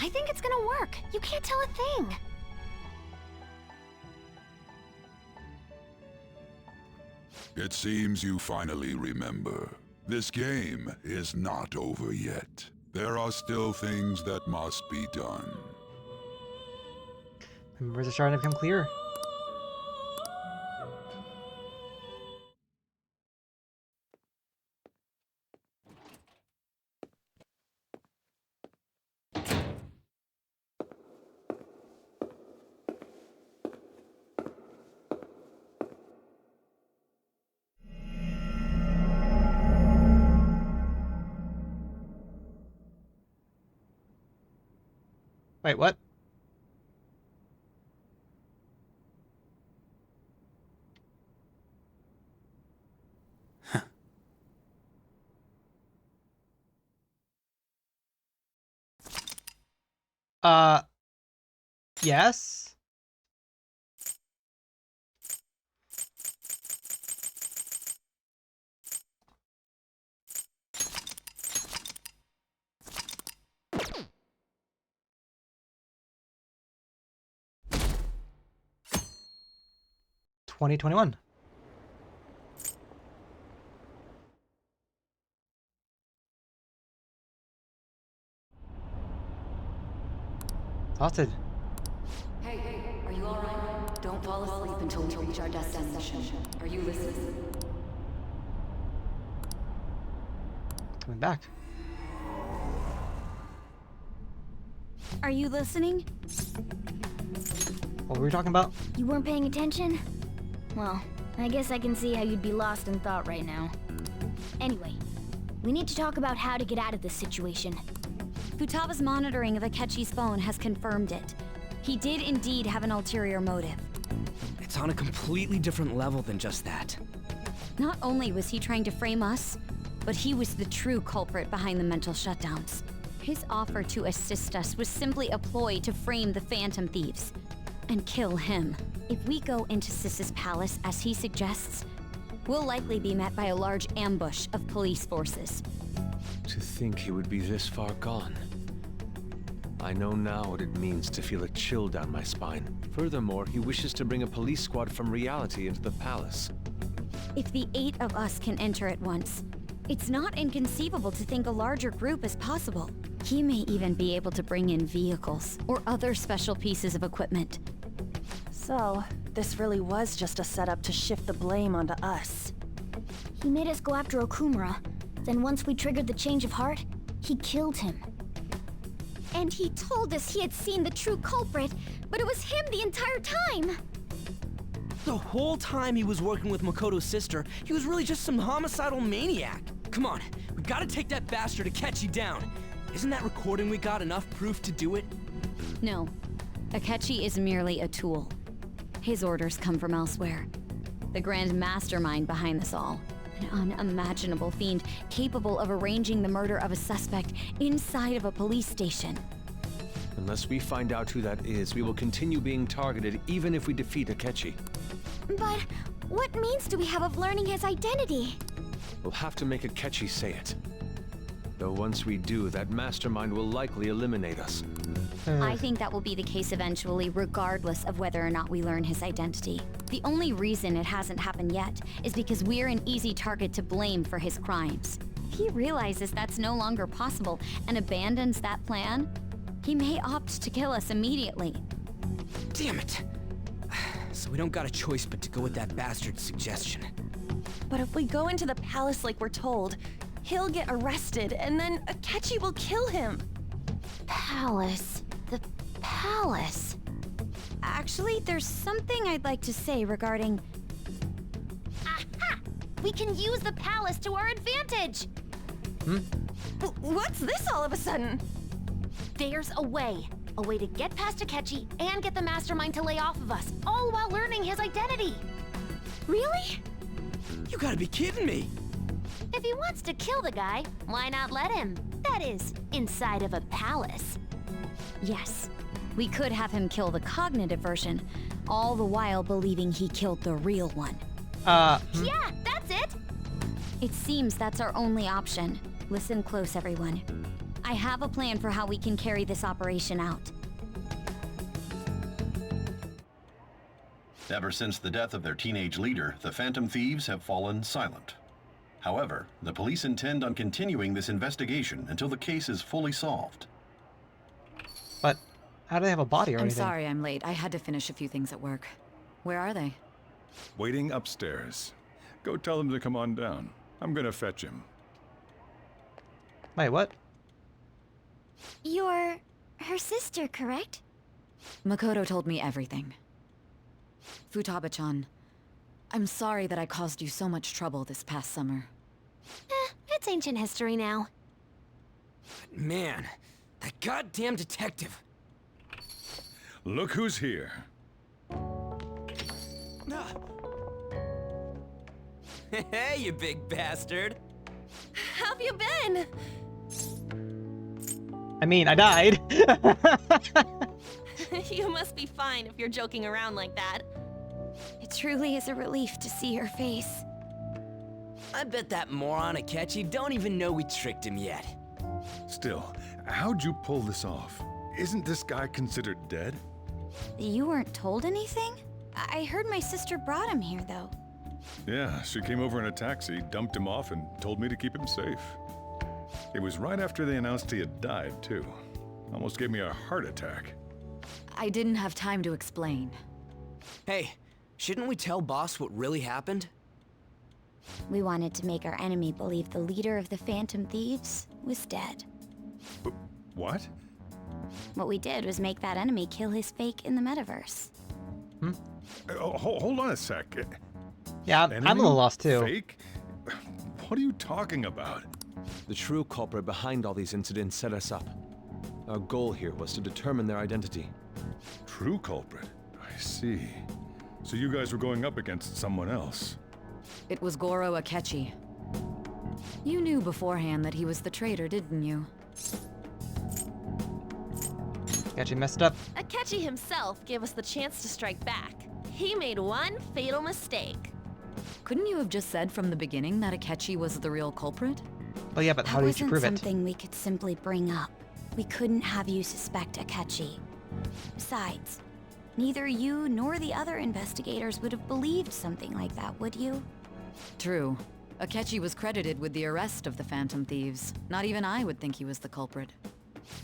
Speaker 2: I think it's gonna work. You can't tell a thing.
Speaker 27: It seems you finally remember. This game is not over yet. There are still things that must be done.
Speaker 1: Numbers are starting to become clearer. Wait, what? Yes? $2021. Salted.
Speaker 10: Hey, are you alright? Don't fall asleep until we reach our destination. Are you listening?
Speaker 1: Coming back.
Speaker 2: Are you listening?
Speaker 1: What were we talking about?
Speaker 2: You weren't paying attention? Well, I guess I can see how you'd be lost in thought right now. Anyway, we need to talk about how to get out of this situation. Futaba's monitoring of Akechi's phone has confirmed it. He did indeed have an ulterior motive.
Speaker 11: It's on a completely different level than just that.
Speaker 2: Not only was he trying to frame us, but he was the true culprit behind the mental shutdowns. His offer to assist us was simply a ploy to frame the Phantom Thieves and kill him. If we go into Sis's palace as he suggests, we'll likely be met by a large ambush of police forces.
Speaker 9: To think he would be this far gone. I know now what it means to feel a chill down my spine. Furthermore, he wishes to bring a police squad from reality into the palace.
Speaker 2: If the 8 of us can enter at once, it's not inconceivable to think a larger group is possible. He may even be able to bring in vehicles or other special pieces of equipment.
Speaker 4: So, this really was just a setup to shift the blame onto us.
Speaker 7: He made us go after Okumura. Then once we triggered the change of heart, he killed him.
Speaker 2: And he told us he had seen the true culprit, but it was him the entire time!
Speaker 11: The whole time he was working with Makoto's sister, he was really just some homicidal maniac. Come on, we gotta take that bastard Akechi down. Isn't that recording we got enough proof to do it?
Speaker 2: No. Akechi is merely a tool. His orders come from elsewhere. The grand mastermind behind this all. An unimaginable fiend capable of arranging the murder of a suspect inside of a police station.
Speaker 9: Unless we find out who that is, we will continue being targeted even if we defeat Akechi.
Speaker 2: But what means do we have of learning his identity?
Speaker 9: We'll have to make Akechi say it. Though once we do, that mastermind will likely eliminate us.
Speaker 2: I think that will be the case eventually, regardless of whether or not we learn his identity. The only reason it hasn't happened yet is because we're an easy target to blame for his crimes. If he realizes that's no longer possible and abandons that plan, he may opt to kill us immediately.
Speaker 11: Damn it! So we don't got a choice but to go with that bastard's suggestion.
Speaker 4: But if we go into the palace like we're told, he'll get arrested and then Akechi will kill him.
Speaker 2: Palace. The palace. Actually, there's something I'd like to say regarding...
Speaker 7: Aha! We can use the palace to our advantage!
Speaker 4: What's this all of a sudden?
Speaker 7: There's a way. A way to get past Akechi and get the mastermind to lay off of us, all while learning his identity.
Speaker 2: Really?
Speaker 11: You gotta be kidding me!
Speaker 7: If he wants to kill the guy, why not let him? That is, inside of a palace.
Speaker 2: Yes. We could have him kill the cognitive version, all the while believing he killed the real one.
Speaker 7: Yeah, that's it!
Speaker 2: It seems that's our only option. Listen close, everyone. I have a plan for how we can carry this operation out.
Speaker 8: Ever since the death of their teenage leader, the Phantom Thieves have fallen silent. However, the police intend on continuing this investigation until the case is fully solved.
Speaker 1: But how do they have a body or
Speaker 10: I'm
Speaker 1: anything?
Speaker 10: sorry I'm late. I had to finish a few things at work. Where are they?
Speaker 12: Waiting upstairs. Go tell them to come on down. I'm gonna fetch him.
Speaker 1: Wait, what?
Speaker 2: You're her sister, correct?
Speaker 10: Makoto told me everything. Futaba-chan, I'm sorry that I caused you so much trouble this past summer.
Speaker 7: It's ancient history now.
Speaker 11: Man, that goddamn detective.
Speaker 12: Look who's here.
Speaker 11: Hey, you big bastard.
Speaker 4: How've you been?
Speaker 1: I mean, I died.
Speaker 4: You must be fine if you're joking around like that.
Speaker 2: It truly is a relief to see her face.
Speaker 11: I bet that moron Akechi don't even know we tricked him yet.
Speaker 12: Still, how'd you pull this off? Isn't this guy considered dead?
Speaker 2: You weren't told anything? I heard my sister brought him here, though.
Speaker 12: Yeah, she came over in a taxi, dumped him off, and told me to keep him safe. It was right after they announced he had died, too. Almost gave me a heart attack.
Speaker 10: I didn't have time to explain.
Speaker 11: Hey, shouldn't we tell Boss what really happened?
Speaker 2: We wanted to make our enemy believe the leader of the Phantom Thieves was dead.
Speaker 12: What?
Speaker 2: What we did was make that enemy kill his fake in the metaverse.
Speaker 12: Hold on a sec.
Speaker 1: Yeah, I'm a little lost too.
Speaker 12: Fake? What are you talking about?
Speaker 9: The true culprit behind all these incidents set us up. Our goal here was to determine their identity.
Speaker 12: True culprit? I see. So you guys were going up against someone else?
Speaker 10: It was Goro Akechi. You knew beforehand that he was the traitor, didn't you?
Speaker 1: Akechi messed up.
Speaker 4: Akechi himself gave us the chance to strike back. He made one fatal mistake.
Speaker 10: Couldn't you have just said from the beginning that Akechi was the real culprit?
Speaker 1: Well, yeah, but how did you prove
Speaker 2: That
Speaker 1: it?
Speaker 2: wasn't something we could simply bring up. We couldn't have you suspect Akechi. Besides, neither you nor the other investigators would have believed something like that, would you?
Speaker 10: True. Akechi was credited with the arrest of the Phantom Thieves. Not even I would think he was the culprit.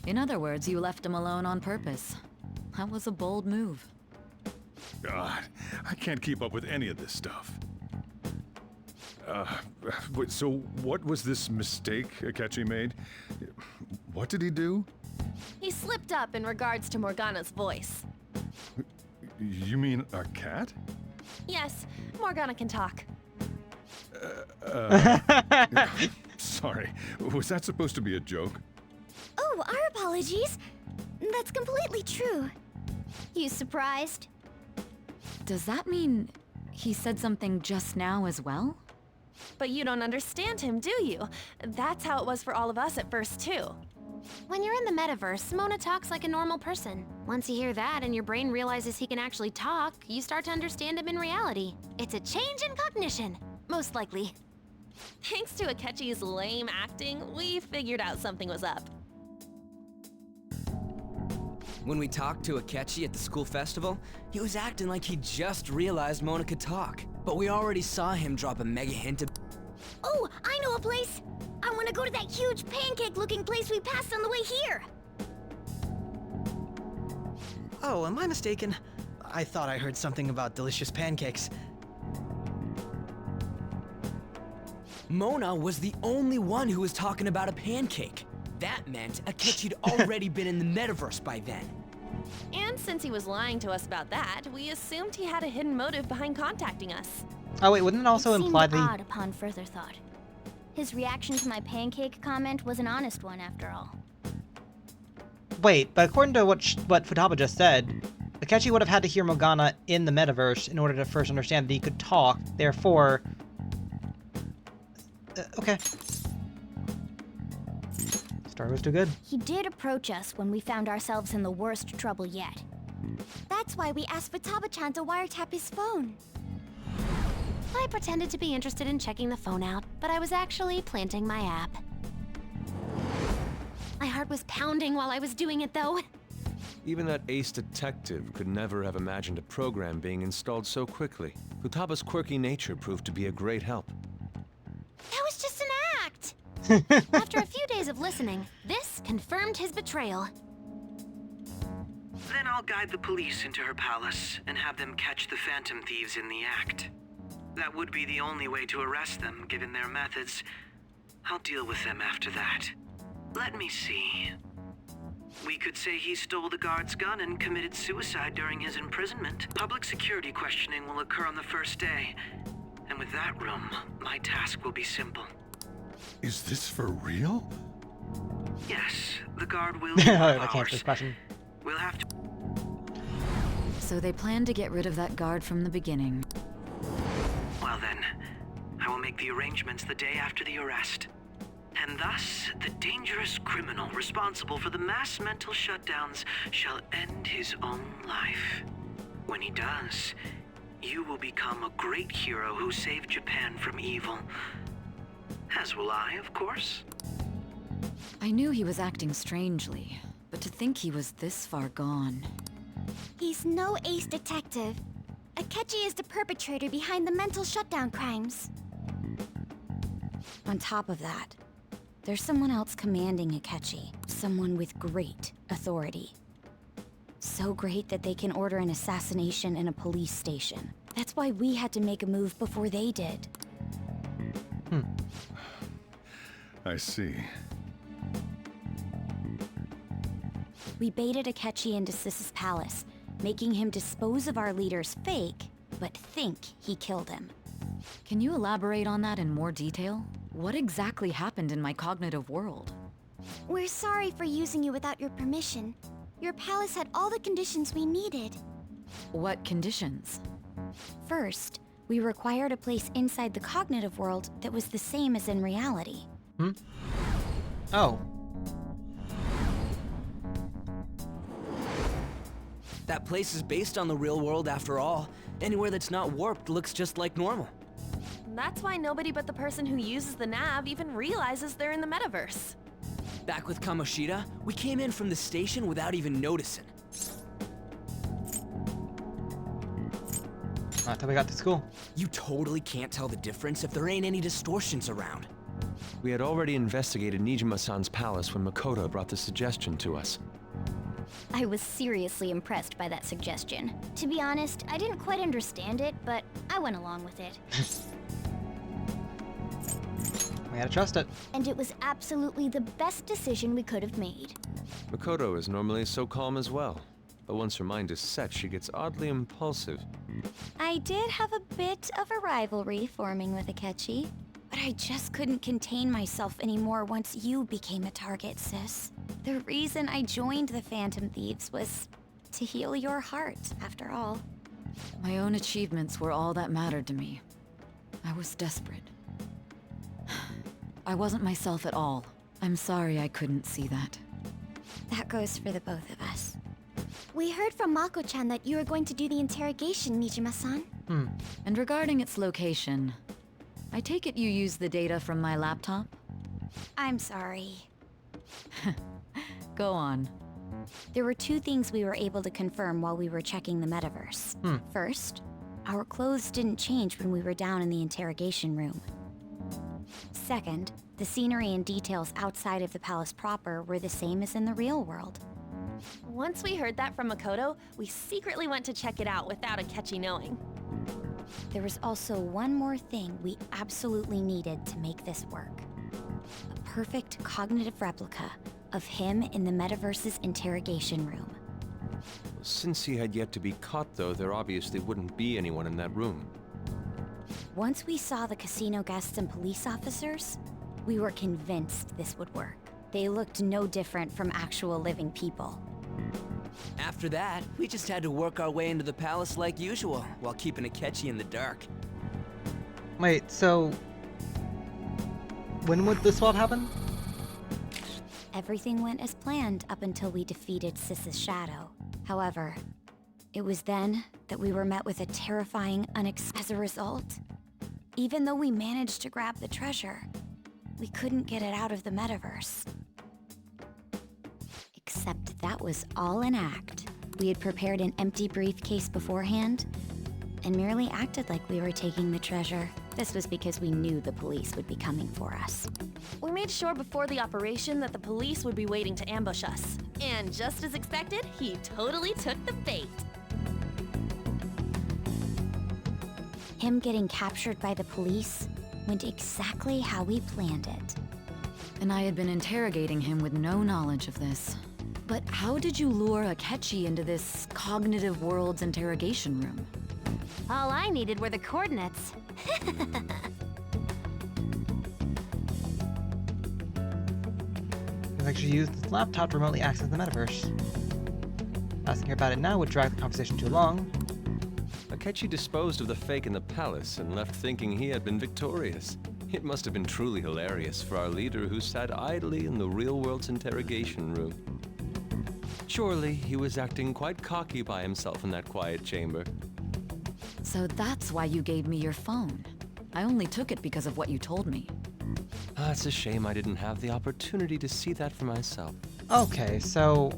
Speaker 10: In other words, you left him alone on purpose. That was a bold move.
Speaker 12: God, I can't keep up with any of this stuff. So what was this mistake Akechi made? What did he do?
Speaker 4: He slipped up in regards to Morgana's voice.
Speaker 12: You mean a cat?
Speaker 4: Yes, Morgana can talk.
Speaker 12: Sorry, was that supposed to be a joke?
Speaker 2: Oh, our apologies. That's completely true. You surprised?
Speaker 10: Does that mean he said something just now as well?
Speaker 4: But you don't understand him, do you? That's how it was for all of us at first, too.
Speaker 7: When you're in the metaverse, Mona talks like a normal person. Once you hear that and your brain realizes he can actually talk, you start to understand him in reality. It's a change in cognition, most likely.
Speaker 4: Thanks to Akechi's lame acting, we figured out something was up.
Speaker 11: When we talked to Akechi at the school festival, he was acting like he just realized Mona could talk. But we already saw him drop a mega hint of—
Speaker 2: Oh, I know a place! I want to go to that huge pancake-looking place we passed on the way here!
Speaker 5: Oh, am I mistaken? I thought I heard something about delicious pancakes.
Speaker 11: Mona was the only one who was talking about a pancake. That meant Akechi'd already been in the metaverse by then.
Speaker 4: And since he was lying to us about that, we assumed he had a hidden motive behind contacting us.
Speaker 1: Oh wait, wouldn't it also imply
Speaker 2: Seemed odd upon further thought. His reaction to my pancake comment was an honest one, after all.
Speaker 1: Wait, but according to what Futaba just said, Akechi would have had to hear Morgana in the metaverse in order to first understand that he could talk, therefore... okay. Story was too good.
Speaker 2: He did approach us when we found ourselves in the worst trouble yet. That's why we asked Futaba-chan to wiretap his phone.
Speaker 7: I pretended to be interested in checking the phone out, but I was actually planting my app. My heart was pounding while I was doing it, though.
Speaker 9: Even that ace detective could never have imagined a program being installed so quickly. Futaba's quirky nature proved to be a great help.
Speaker 7: That was just an act! After a few days of listening, this confirmed his betrayal.
Speaker 19: Then I'll guide the police into her palace and have them catch the Phantom Thieves in the act. That would be the only way to arrest them, given their methods. I'll deal with them after that. Let me see. We could say he stole the guard's gun and committed suicide during his imprisonment. Public security questioning will occur on the first day. And with that room, my task will be simple.
Speaker 12: Is this for real?
Speaker 19: Yes, the guard will.
Speaker 1: I can't answer this question.
Speaker 19: We'll have to.
Speaker 10: So they planned to get rid of that guard from the beginning.
Speaker 19: Well then, I will make the arrangements the day after the arrest. And thus, the dangerous criminal responsible for the mass mental shutdowns shall end his own life. When he does, you will become a great hero who saved Japan from evil. As will I, of course.
Speaker 10: I knew he was acting strangely, but to think he was this far gone.
Speaker 2: He's no ace detective. Akechi is the perpetrator behind the mental shutdown crimes. On top of that, there's someone else commanding Akechi. Someone with great authority. So great that they can order an assassination in a police station. That's why we had to make a move before they did.
Speaker 12: I see.
Speaker 2: We baited Akechi into Sis's palace, making him dispose of our leader's fake, but think he killed him.
Speaker 10: Can you elaborate on that in more detail? What exactly happened in my cognitive world?
Speaker 2: We're sorry for using you without your permission. Your palace had all the conditions we needed.
Speaker 10: What conditions?
Speaker 2: First, we required a place inside the cognitive world that was the same as in reality.
Speaker 1: Oh.
Speaker 11: That place is based on the real world after all. Anywhere that's not warped looks just like normal.
Speaker 4: That's why nobody but the person who uses the nav even realizes they're in the metaverse.
Speaker 11: Back with Kamoshida, we came in from the station without even noticing.
Speaker 1: Until we got to school.
Speaker 11: You totally can't tell the difference if there ain't any distortions around.
Speaker 9: We had already investigated Nijima-san's palace when Makoto brought the suggestion to us.
Speaker 2: I was seriously impressed by that suggestion. To be honest, I didn't quite understand it, but I went along with it.
Speaker 1: We gotta trust it.
Speaker 2: And it was absolutely the best decision we could have made.
Speaker 9: Makoto is normally so calm as well, but once her mind is set, she gets oddly impulsive.
Speaker 2: I did have a bit of a rivalry forming with Akechi, but I just couldn't contain myself anymore once you became a target, sis. The reason I joined the Phantom Thieves was to heal your heart, after all.
Speaker 10: My own achievements were all that mattered to me. I was desperate. I wasn't myself at all. I'm sorry I couldn't see that.
Speaker 2: That goes for the both of us. We heard from Mako-chan that you were going to do the interrogation, Nijima-san.
Speaker 10: And regarding its location, I take it you used the data from my laptop?
Speaker 2: I'm sorry.
Speaker 10: Go on.
Speaker 2: There were two things we were able to confirm while we were checking the metaverse. First, our clothes didn't change when we were down in the interrogation room. Second, the scenery and details outside of the palace proper were the same as in the real world.
Speaker 4: Once we heard that from Makoto, we secretly went to check it out without Akechi knowing.
Speaker 2: There was also one more thing we absolutely needed to make this work. A perfect cognitive replica of him in the metaverse's interrogation room.
Speaker 9: Since he had yet to be caught, though, there obviously wouldn't be anyone in that room.
Speaker 2: Once we saw the casino guests and police officers, we were convinced this would work. They looked no different from actual living people.
Speaker 11: After that, we just had to work our way into the palace like usual, while keeping Akechi in the dark.
Speaker 1: Wait, so... when would the swap happen?
Speaker 2: Everything went as planned up until we defeated Sis's shadow. However, it was then that we were met with a terrifying as a result. Even though we managed to grab the treasure, we couldn't get it out of the metaverse. Except that was all an act. We had prepared an empty briefcase beforehand, and merely acted like we were taking the treasure. This was because we knew the police would be coming for us.
Speaker 4: We made sure before the operation that the police would be waiting to ambush us. And just as expected, he totally took the bait.
Speaker 2: Him getting captured by the police went exactly how we planned it.
Speaker 10: And I had been interrogating him with no knowledge of this. But how did you lure Akechi into this cognitive world's interrogation room?
Speaker 7: All I needed were the coordinates.
Speaker 1: We've actually used the laptop to remotely access the metaverse. Asking her about it now would drag the conversation too long.
Speaker 9: Akechi disposed of the fake in the palace and left thinking he had been victorious. It must have been truly hilarious for our leader who sat idly in the real world's interrogation room. Surely he was acting quite cocky by himself in that quiet chamber.
Speaker 10: So that's why you gave me your phone. I only took it because of what you told me.
Speaker 9: It's a shame I didn't have the opportunity to see that for myself.
Speaker 1: Okay, so...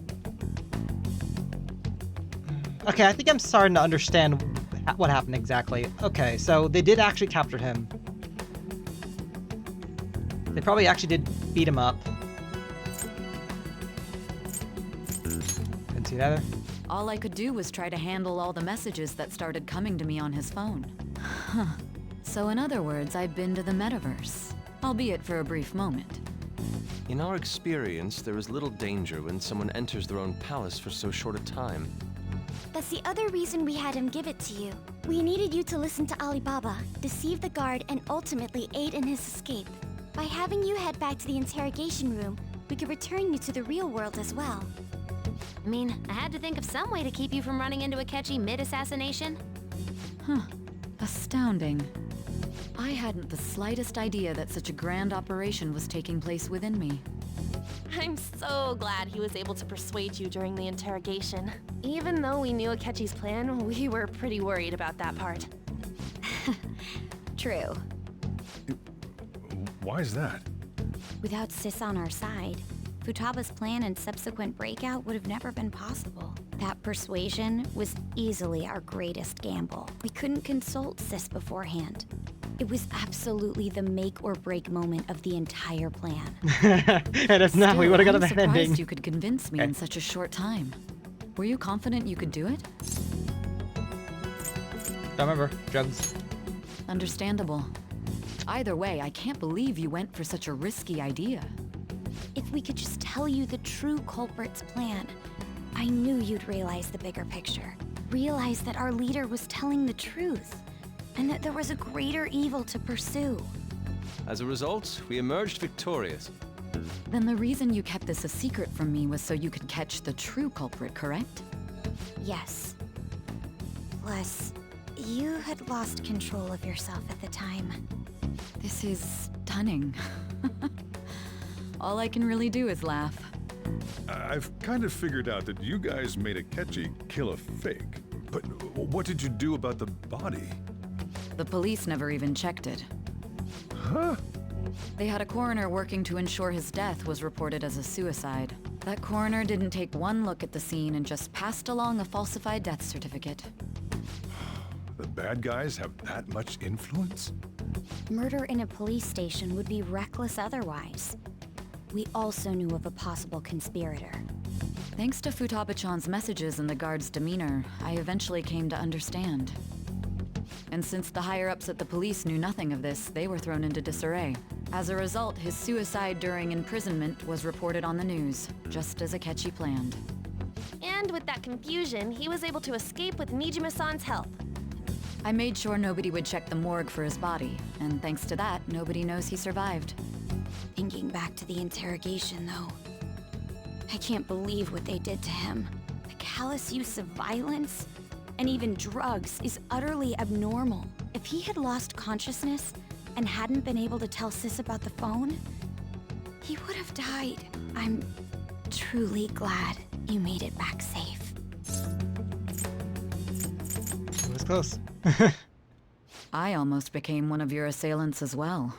Speaker 1: okay, I think I'm starting to understand what happened exactly. Okay, so they did actually capture him. They probably actually did beat him up. Couldn't see that either.
Speaker 10: All I could do was try to handle all the messages that started coming to me on his phone. Huh. So in other words, I've been to the metaverse, albeit for a brief moment.
Speaker 9: In our experience, there is little danger when someone enters their own palace for so short a time.
Speaker 2: That's the other reason we had him give it to you. We needed you to listen to Alibaba, deceive the guard, and ultimately aid in his escape. By having you head back to the interrogation room, we could return you to the real world as well.
Speaker 7: I mean, I had to think of some way to keep you from running into Akechi mid-assassination.
Speaker 10: Huh. Astounding. I hadn't the slightest idea that such a grand operation was taking place within me.
Speaker 4: I'm so glad he was able to persuade you during the interrogation. Even though we knew Akechi's plan, we were pretty worried about that part.
Speaker 2: True.
Speaker 12: Why is that?
Speaker 2: Without Sis on our side, Futaba's plan and subsequent breakout would have never been possible. That persuasion was easily our greatest gamble. We couldn't consult Sis beforehand. It was absolutely the make or break moment of the entire plan.
Speaker 1: And if not, we would have got a bad
Speaker 10: surprised
Speaker 1: ending.
Speaker 10: you could convince me in such a short time. Were you confident you could do it?
Speaker 1: Don't remember. Drugs.
Speaker 10: Understandable. Either way, I can't believe you went for such a risky idea.
Speaker 2: If we could just tell you the true culprit's plan, I knew you'd realize the bigger picture. Realize that our leader was telling the truth, and that there was a greater evil to pursue.
Speaker 9: As a result, we emerged victorious.
Speaker 10: Then the reason you kept this a secret from me was so you could catch the true culprit, correct?
Speaker 2: Yes. Plus, you had lost control of yourself at the time.
Speaker 10: This is stunning. All I can really do is laugh.
Speaker 12: I've kind of figured out that you guys made Akechi kill a fake. But what did you do about the body?
Speaker 10: The police never even checked it.
Speaker 12: Huh?
Speaker 10: They had a coroner working to ensure his death was reported as a suicide. That coroner didn't take one look at the scene and just passed along a falsified death certificate.
Speaker 12: The bad guys have that much influence?
Speaker 2: Murder in a police station would be reckless otherwise. We also knew of a possible conspirator.
Speaker 10: Thanks to Futaba-chan's messages and the guard's demeanor, I eventually came to understand. And since the higher-ups at the police knew nothing of this, they were thrown into disarray. As a result, his suicide during imprisonment was reported on the news, just as Akechi planned.
Speaker 4: And with that confusion, he was able to escape with Nijima-san's help.
Speaker 10: I made sure nobody would check the morgue for his body, and thanks to that, nobody knows he survived.
Speaker 2: Thinking back to the interrogation, though, I can't believe what they did to him. The callous use of violence and even drugs is utterly abnormal. If he had lost consciousness and hadn't been able to tell Sis about the phone, he would have died. I'm truly glad you made it back safe.
Speaker 1: It was close.
Speaker 10: I almost became one of your assailants as well.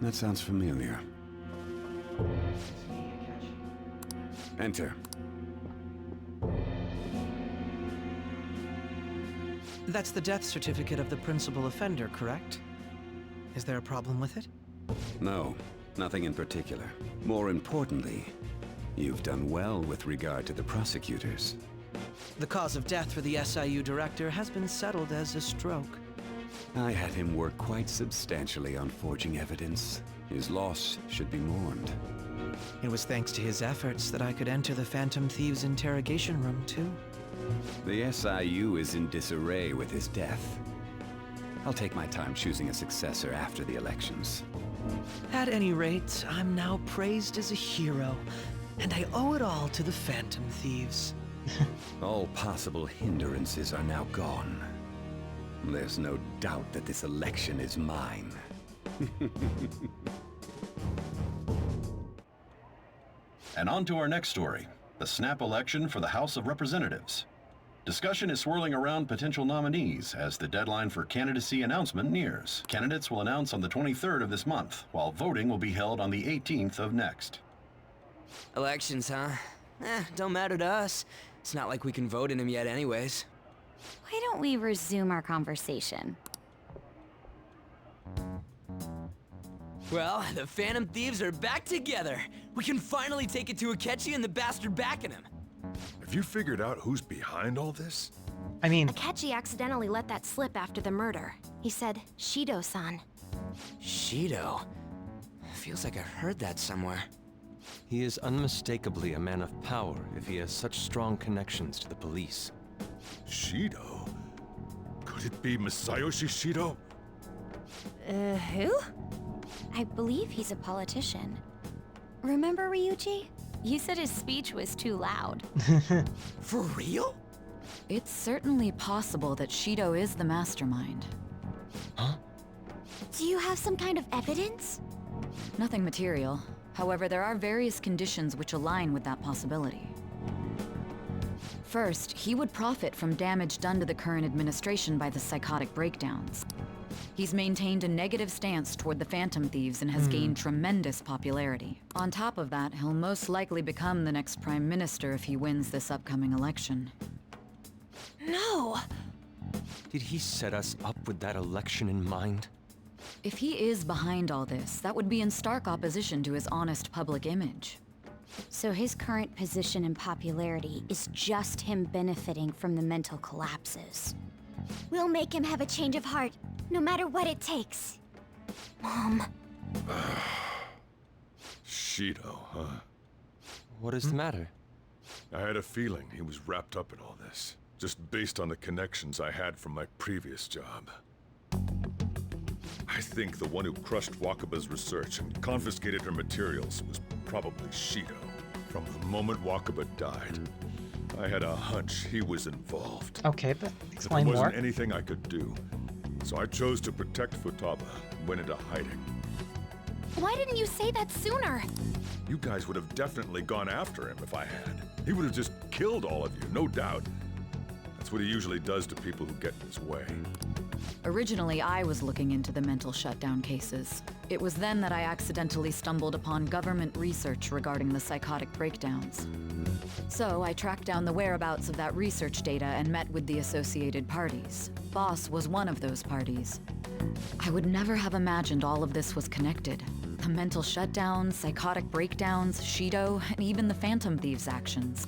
Speaker 13: That sounds familiar. Enter.
Speaker 5: That's the death certificate of the principal offender, correct? Is there a problem with it?
Speaker 13: No, nothing in particular. More importantly, you've done well with regard to the prosecutors.
Speaker 5: The cause of death for the SIU director has been settled as a stroke.
Speaker 13: I had him work quite substantially on forging evidence. His loss should be mourned.
Speaker 5: It was thanks to his efforts that I could enter the Phantom Thieves' interrogation room, too.
Speaker 13: The SIU is in disarray with his death. I'll take my time choosing a successor after the elections.
Speaker 5: At any rate, I'm now praised as a hero, and I owe it all to the Phantom Thieves.
Speaker 13: All possible hindrances are now gone. There's no doubt that this election is mine.
Speaker 8: And on to our next story, the snap election for the House of Representatives. Discussion is swirling around potential nominees as the deadline for candidacy announcement nears. Candidates will announce on the 23rd of this month, while voting will be held on the 18th of next.
Speaker 11: Elections, huh? Don't matter to us. It's not like we can vote in them yet anyways.
Speaker 2: Why don't we resume our conversation?
Speaker 11: Well, the Phantom Thieves are back together. We can finally take it to Akechi and the bastard backing him.
Speaker 12: Have you figured out who's behind all this?
Speaker 1: I mean...
Speaker 7: Akechi accidentally let that slip after the murder. He said, Shido-san.
Speaker 11: Shido? Feels like I heard that somewhere.
Speaker 9: He is unmistakably a man of power if he has such strong connections to the police.
Speaker 12: Shido? Could it be Masayoshi Shido?
Speaker 2: Who? I believe he's a politician. Remember, Ryuji? You said his speech was too loud.
Speaker 11: For real?
Speaker 10: It's certainly possible that Shido is the mastermind.
Speaker 9: Huh?
Speaker 2: Do you have some kind of evidence?
Speaker 10: Nothing material. However, there are various conditions which align with that possibility. First, he would profit from damage done to the current administration by the psychotic breakdowns. He's maintained a negative stance toward the Phantom Thieves and has gained tremendous popularity. On top of that, he'll most likely become the next Prime Minister if he wins this upcoming election.
Speaker 4: No!
Speaker 9: Did he set us up with that election in mind?
Speaker 10: If he is behind all this, that would be in stark opposition to his honest public image.
Speaker 2: So his current position and popularity is just him benefiting from the mental collapses. We'll make him have a change of heart, no matter what it takes. Mom.
Speaker 12: Shido, huh?
Speaker 9: What is the matter?
Speaker 12: I had a feeling he was wrapped up in all this, just based on the connections I had from my previous job. I think the one who crushed Wakaba's research and confiscated her materials was probably Shido. From the moment Wakaba died, I had a hunch he was involved.
Speaker 1: Okay, but explain more.
Speaker 12: There wasn't anything I could do, so I chose to protect Futaba and went into hiding.
Speaker 7: Why didn't you say that sooner?
Speaker 12: You guys would have definitely gone after him if I had. He would have just killed all of you, no doubt. That's what he usually does to people who get in his way.
Speaker 10: Originally, I was looking into the mental shutdown cases. It was then that I accidentally stumbled upon government research regarding the psychotic breakdowns. So I tracked down the whereabouts of that research data and met with the associated parties. Boss was one of those parties. I would never have imagined all of this was connected. The mental shutdowns, psychotic breakdowns, Shido, and even the Phantom Thieves' actions.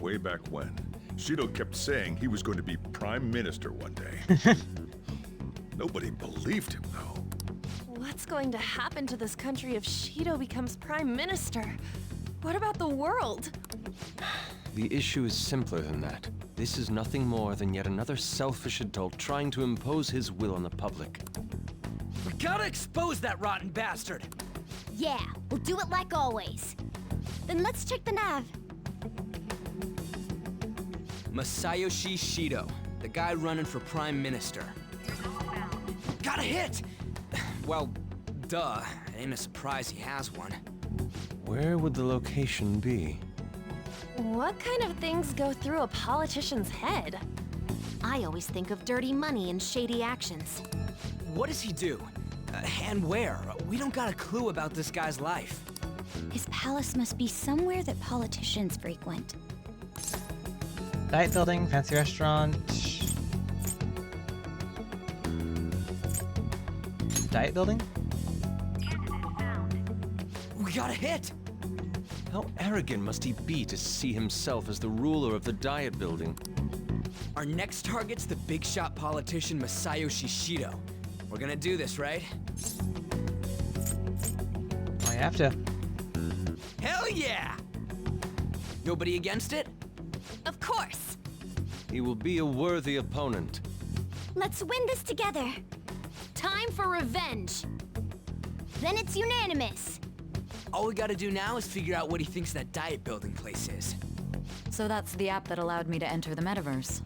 Speaker 12: Way back when, Shido kept saying he was going to be Prime Minister one day. Nobody believed him, though.
Speaker 4: What's going to happen to this country if Shido becomes Prime Minister? What about the world?
Speaker 9: The issue is simpler than that. This is nothing more than yet another selfish adult trying to impose his will on the public.
Speaker 11: We gotta expose that rotten bastard!
Speaker 2: Yeah, we'll do it like always. Then let's check the nav.
Speaker 11: Masayoshi Shido, the guy running for Prime Minister. Got a hit! Well, duh. It ain't a surprise he has one.
Speaker 9: Where would the location be?
Speaker 4: What kind of things go through a politician's head?
Speaker 7: I always think of dirty money and shady actions.
Speaker 11: What does he do? And where? We don't got a clue about this guy's life.
Speaker 2: His palace must be somewhere that politicians frequent.
Speaker 1: Diet building, fancy restaurant. Diet building?
Speaker 11: We got a hit!
Speaker 9: How arrogant must he be to see himself as the ruler of the diet building?
Speaker 11: Our next target's the big shot politician Masayoshi Shido. We're gonna do this, right?
Speaker 1: I have to.
Speaker 11: Hell yeah! Nobody against it?
Speaker 4: Of course.
Speaker 9: He will be a worthy opponent.
Speaker 2: Let's win this together.
Speaker 7: Time for revenge.
Speaker 2: Then it's unanimous.
Speaker 11: All we gotta do now is figure out what he thinks that diet building place is.
Speaker 10: So that's the app that allowed me to enter the metaverse.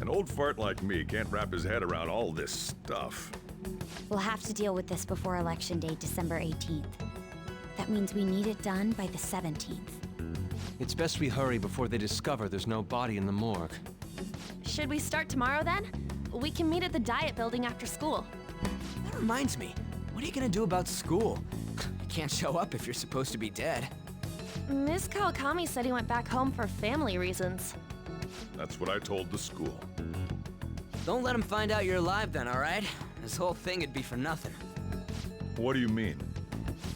Speaker 12: An old fart like me can't wrap his head around all this stuff.
Speaker 2: We'll have to deal with this before Election Day, December 18th. That means we need it done by the 17th.
Speaker 9: It's best we hurry before they discover there's no body in the morgue.
Speaker 4: Should we start tomorrow then? We can meet at the diet building after school.
Speaker 11: That reminds me, what are you gonna do about school? You can't show up if you're supposed to be dead.
Speaker 4: Miss Kawakami said he went back home for family reasons.
Speaker 12: That's what I told the school.
Speaker 11: Don't let him find out you're alive then, alright? This whole thing would be for nothing.
Speaker 12: What do you mean?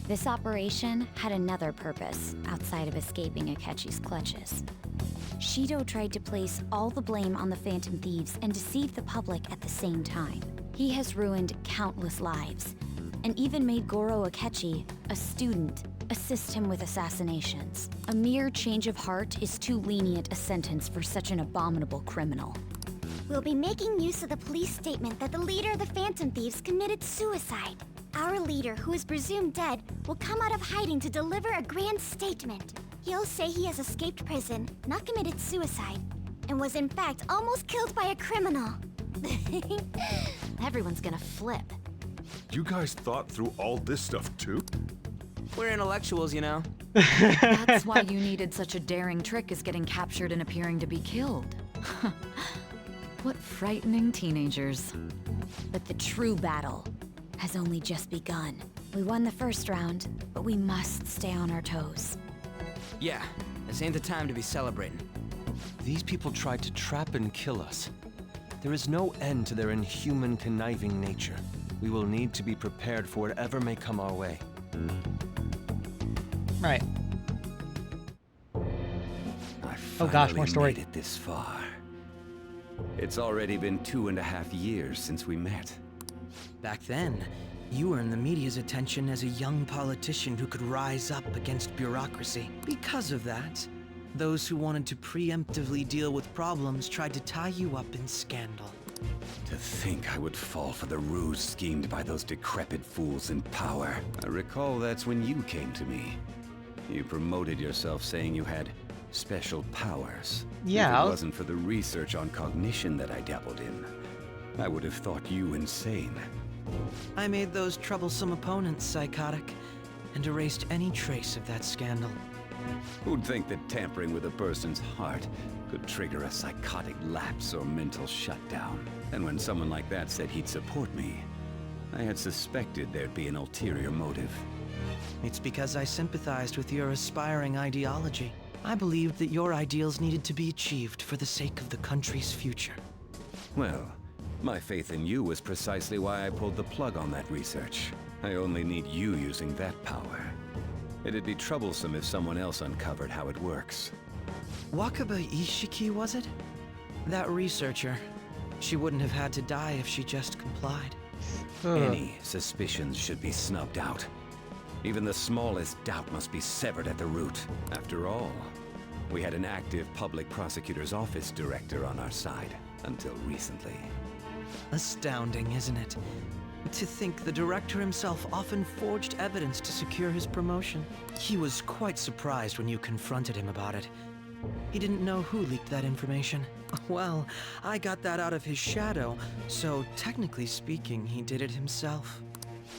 Speaker 2: This operation had another purpose outside of escaping Akechi's clutches. Shido tried to place all the blame on the Phantom Thieves and deceive the public at the same time. He has ruined countless lives, and even made Goro Akechi, a student, assist him with assassinations. A mere change of heart is too lenient a sentence for such an abominable criminal.
Speaker 3: We'll be making use of the police statement that the leader of the Phantom Thieves committed suicide. Our leader, who is presumed dead, will come out of hiding to deliver a grand statement. He'll say he has escaped prison, not committed suicide, and was in fact almost killed by a criminal.
Speaker 7: Everyone's gonna flip.
Speaker 12: You guys thought through all this stuff too?
Speaker 11: We're intellectuals, you know.
Speaker 10: That's why you needed such a daring trick as getting captured and appearing to be killed. What frightening teenagers.
Speaker 2: But the true battle has only just begun. We won the first round, but we must stay on our toes.
Speaker 11: Yeah, this ain't the time to be celebrating.
Speaker 9: These people tried to trap and kill us. There is no end to their inhuman, conniving nature. We will need to be prepared for whatever may come our way.
Speaker 1: Right.
Speaker 13: Oh
Speaker 1: gosh, more story.
Speaker 13: Made it this far. It's already been 2.5 years since we met.
Speaker 11: Back then, you earned the media's attention as a young politician who could rise up against bureaucracy. Because of that, those who wanted to preemptively deal with problems tried to tie you up in scandal.
Speaker 13: To think I would fall for the ruse schemed by those decrepit fools in power. I recall that's when you came to me. You promoted yourself saying you had special powers.
Speaker 1: Yeah.
Speaker 13: If it wasn't for the research on cognition that I dabbled in, I would have thought you insane.
Speaker 11: I made those troublesome opponents psychotic, and erased any trace of that scandal.
Speaker 13: Who'd think that tampering with a person's heart could trigger a psychotic lapse or mental shutdown? And when someone like that said he'd support me, I had suspected there'd be an ulterior motive.
Speaker 11: It's because I sympathized with your aspiring ideology. I believed that your ideals needed to be achieved for the sake of the country's future.
Speaker 13: Well, my faith in you was precisely why I pulled the plug on that research. I only need you using that power. It'd be troublesome if someone else uncovered how it works.
Speaker 11: Wakaba Ishiki, was it? That researcher. She wouldn't have had to die if she just complied.
Speaker 13: Any suspicions should be snubbed out. Even the smallest doubt must be severed at the root. After all, we had an active public prosecutor's office director on our side, until recently.
Speaker 11: Astounding, isn't it? To think the director himself often forged evidence to secure his promotion. He was quite surprised when you confronted him about it. He didn't know who leaked that information. Well, I got that out of his shadow, so technically speaking, he did it himself.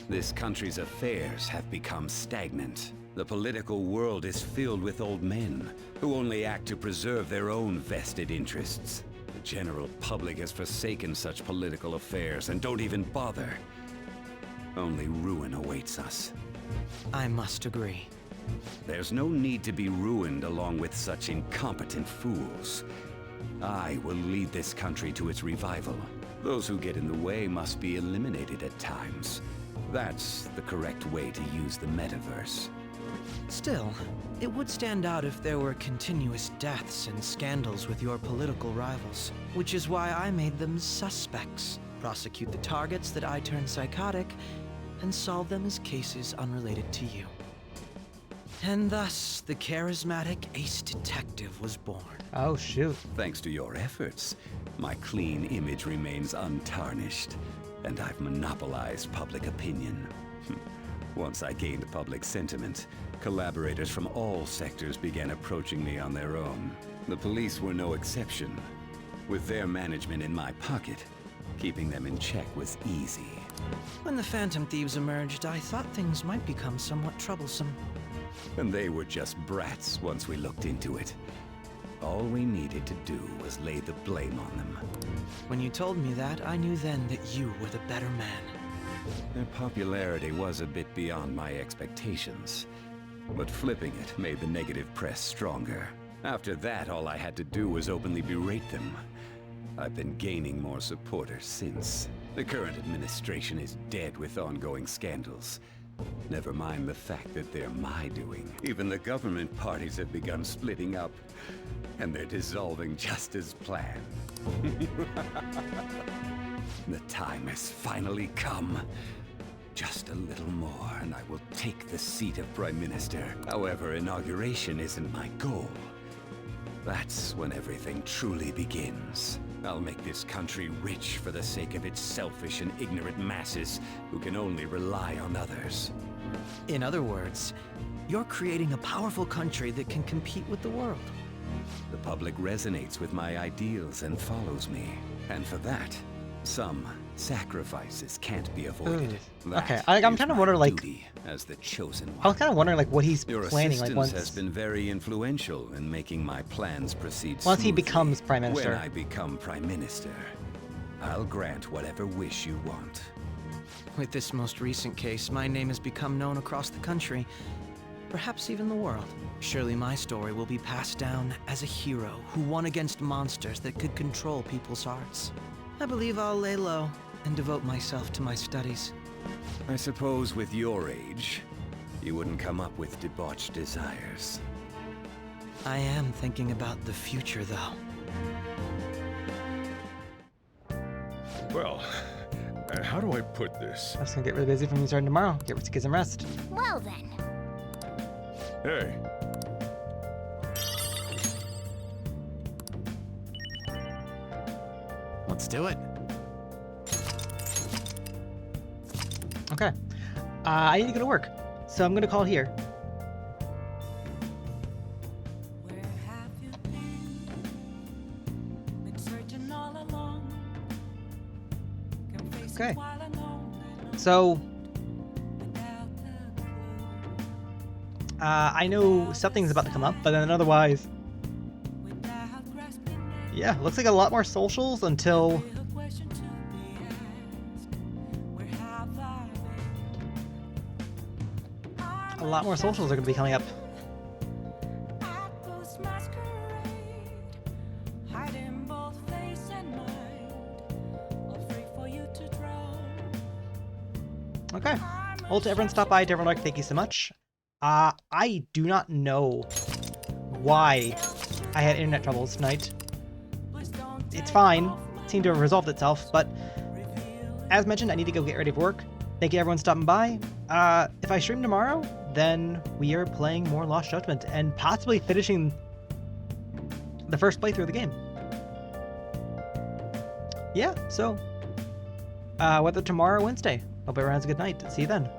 Speaker 13: This country's affairs have become stagnant. The political world is filled with old men who only act to preserve their own vested interests. The general public has forsaken such political affairs and don't even bother. Only ruin awaits us.
Speaker 11: I must agree.
Speaker 13: There's no need to be ruined along with such incompetent fools. I will lead this country to its revival. Those who get in the way must be eliminated at times. That's the correct way to use the metaverse.
Speaker 11: Still, it would stand out if there were continuous deaths and scandals with your political rivals, which is why I made them suspects. Prosecute the targets that I turn psychotic, and solve them as cases unrelated to you. And thus, the charismatic ace detective was born.
Speaker 1: Oh, shoot.
Speaker 13: Thanks to your efforts, my clean image remains untarnished, and I've monopolized public opinion. Once I gained public sentiment, collaborators from all sectors began approaching me on their own. The police were no exception. With their management in my pocket, keeping them in check was easy.
Speaker 11: When the Phantom Thieves emerged, I thought things might become somewhat troublesome.
Speaker 13: And they were just brats once we looked into it. All we needed to do was lay the blame on them.
Speaker 11: When you told me that, I knew then that you were the better man.
Speaker 13: Their popularity was a bit beyond my expectations, but flipping it made the negative press stronger. After that, all I had to do was openly berate them. I've been gaining more supporters since. The current administration is dead with ongoing scandals. Never mind the fact that they're my doing. Even the government parties have begun splitting up, and they're dissolving just as planned. The time has finally come. Just a little more, and I will take the seat of Prime Minister. However, inauguration isn't my goal. That's when everything truly begins. I'll make this country rich for the sake of its selfish and ignorant masses who can only rely on others.
Speaker 11: In other words, you're creating a powerful country that can compete with the world.
Speaker 13: The public resonates with my ideals and follows me. And for that, some sacrifices can't be avoided.
Speaker 1: Okay, I'm trying to wonder, like,
Speaker 13: duty as the chosen one.
Speaker 1: I was kind of wondering, like, what he's
Speaker 13: Your
Speaker 1: planning, like,
Speaker 13: assistance
Speaker 1: once
Speaker 13: has been very influential in making my plans proceed
Speaker 1: once he
Speaker 13: smoothly.
Speaker 1: becomes Prime Minister.
Speaker 13: When I become Prime Minister, I'll grant whatever wish you want.
Speaker 11: With this most recent case, my name has become known across the country, perhaps even the world. Surely my story will be passed down as a hero who won against monsters that could control people's hearts. I believe I'll lay low and devote myself to my studies.
Speaker 13: I suppose with your age, you wouldn't come up with debauched desires.
Speaker 11: I am thinking about the future, though.
Speaker 12: Well, how do I put this?
Speaker 1: I'm just gonna get really busy from you starting tomorrow. Get some rest.
Speaker 7: Well then.
Speaker 12: Hey.
Speaker 11: Let's do it.
Speaker 1: Okay. I need to go to work, so I'm gonna call it here. Okay. So, I know something's about to come up, but then otherwise, yeah, looks like a lot more socials until a lot more socials are going to be coming up. Okay. Well, to everyone stop by, to everyone like, thank you so much. I do not know why I had internet troubles tonight. It's fine. It seemed to have resolved itself, but as mentioned, I need to go get ready for work. Thank you everyone stopping by. If I stream tomorrow, then we are playing more Lost Judgment and possibly finishing the first playthrough of the game. Yeah, so whether tomorrow or Wednesday. Hope everyone has a good night. See you then.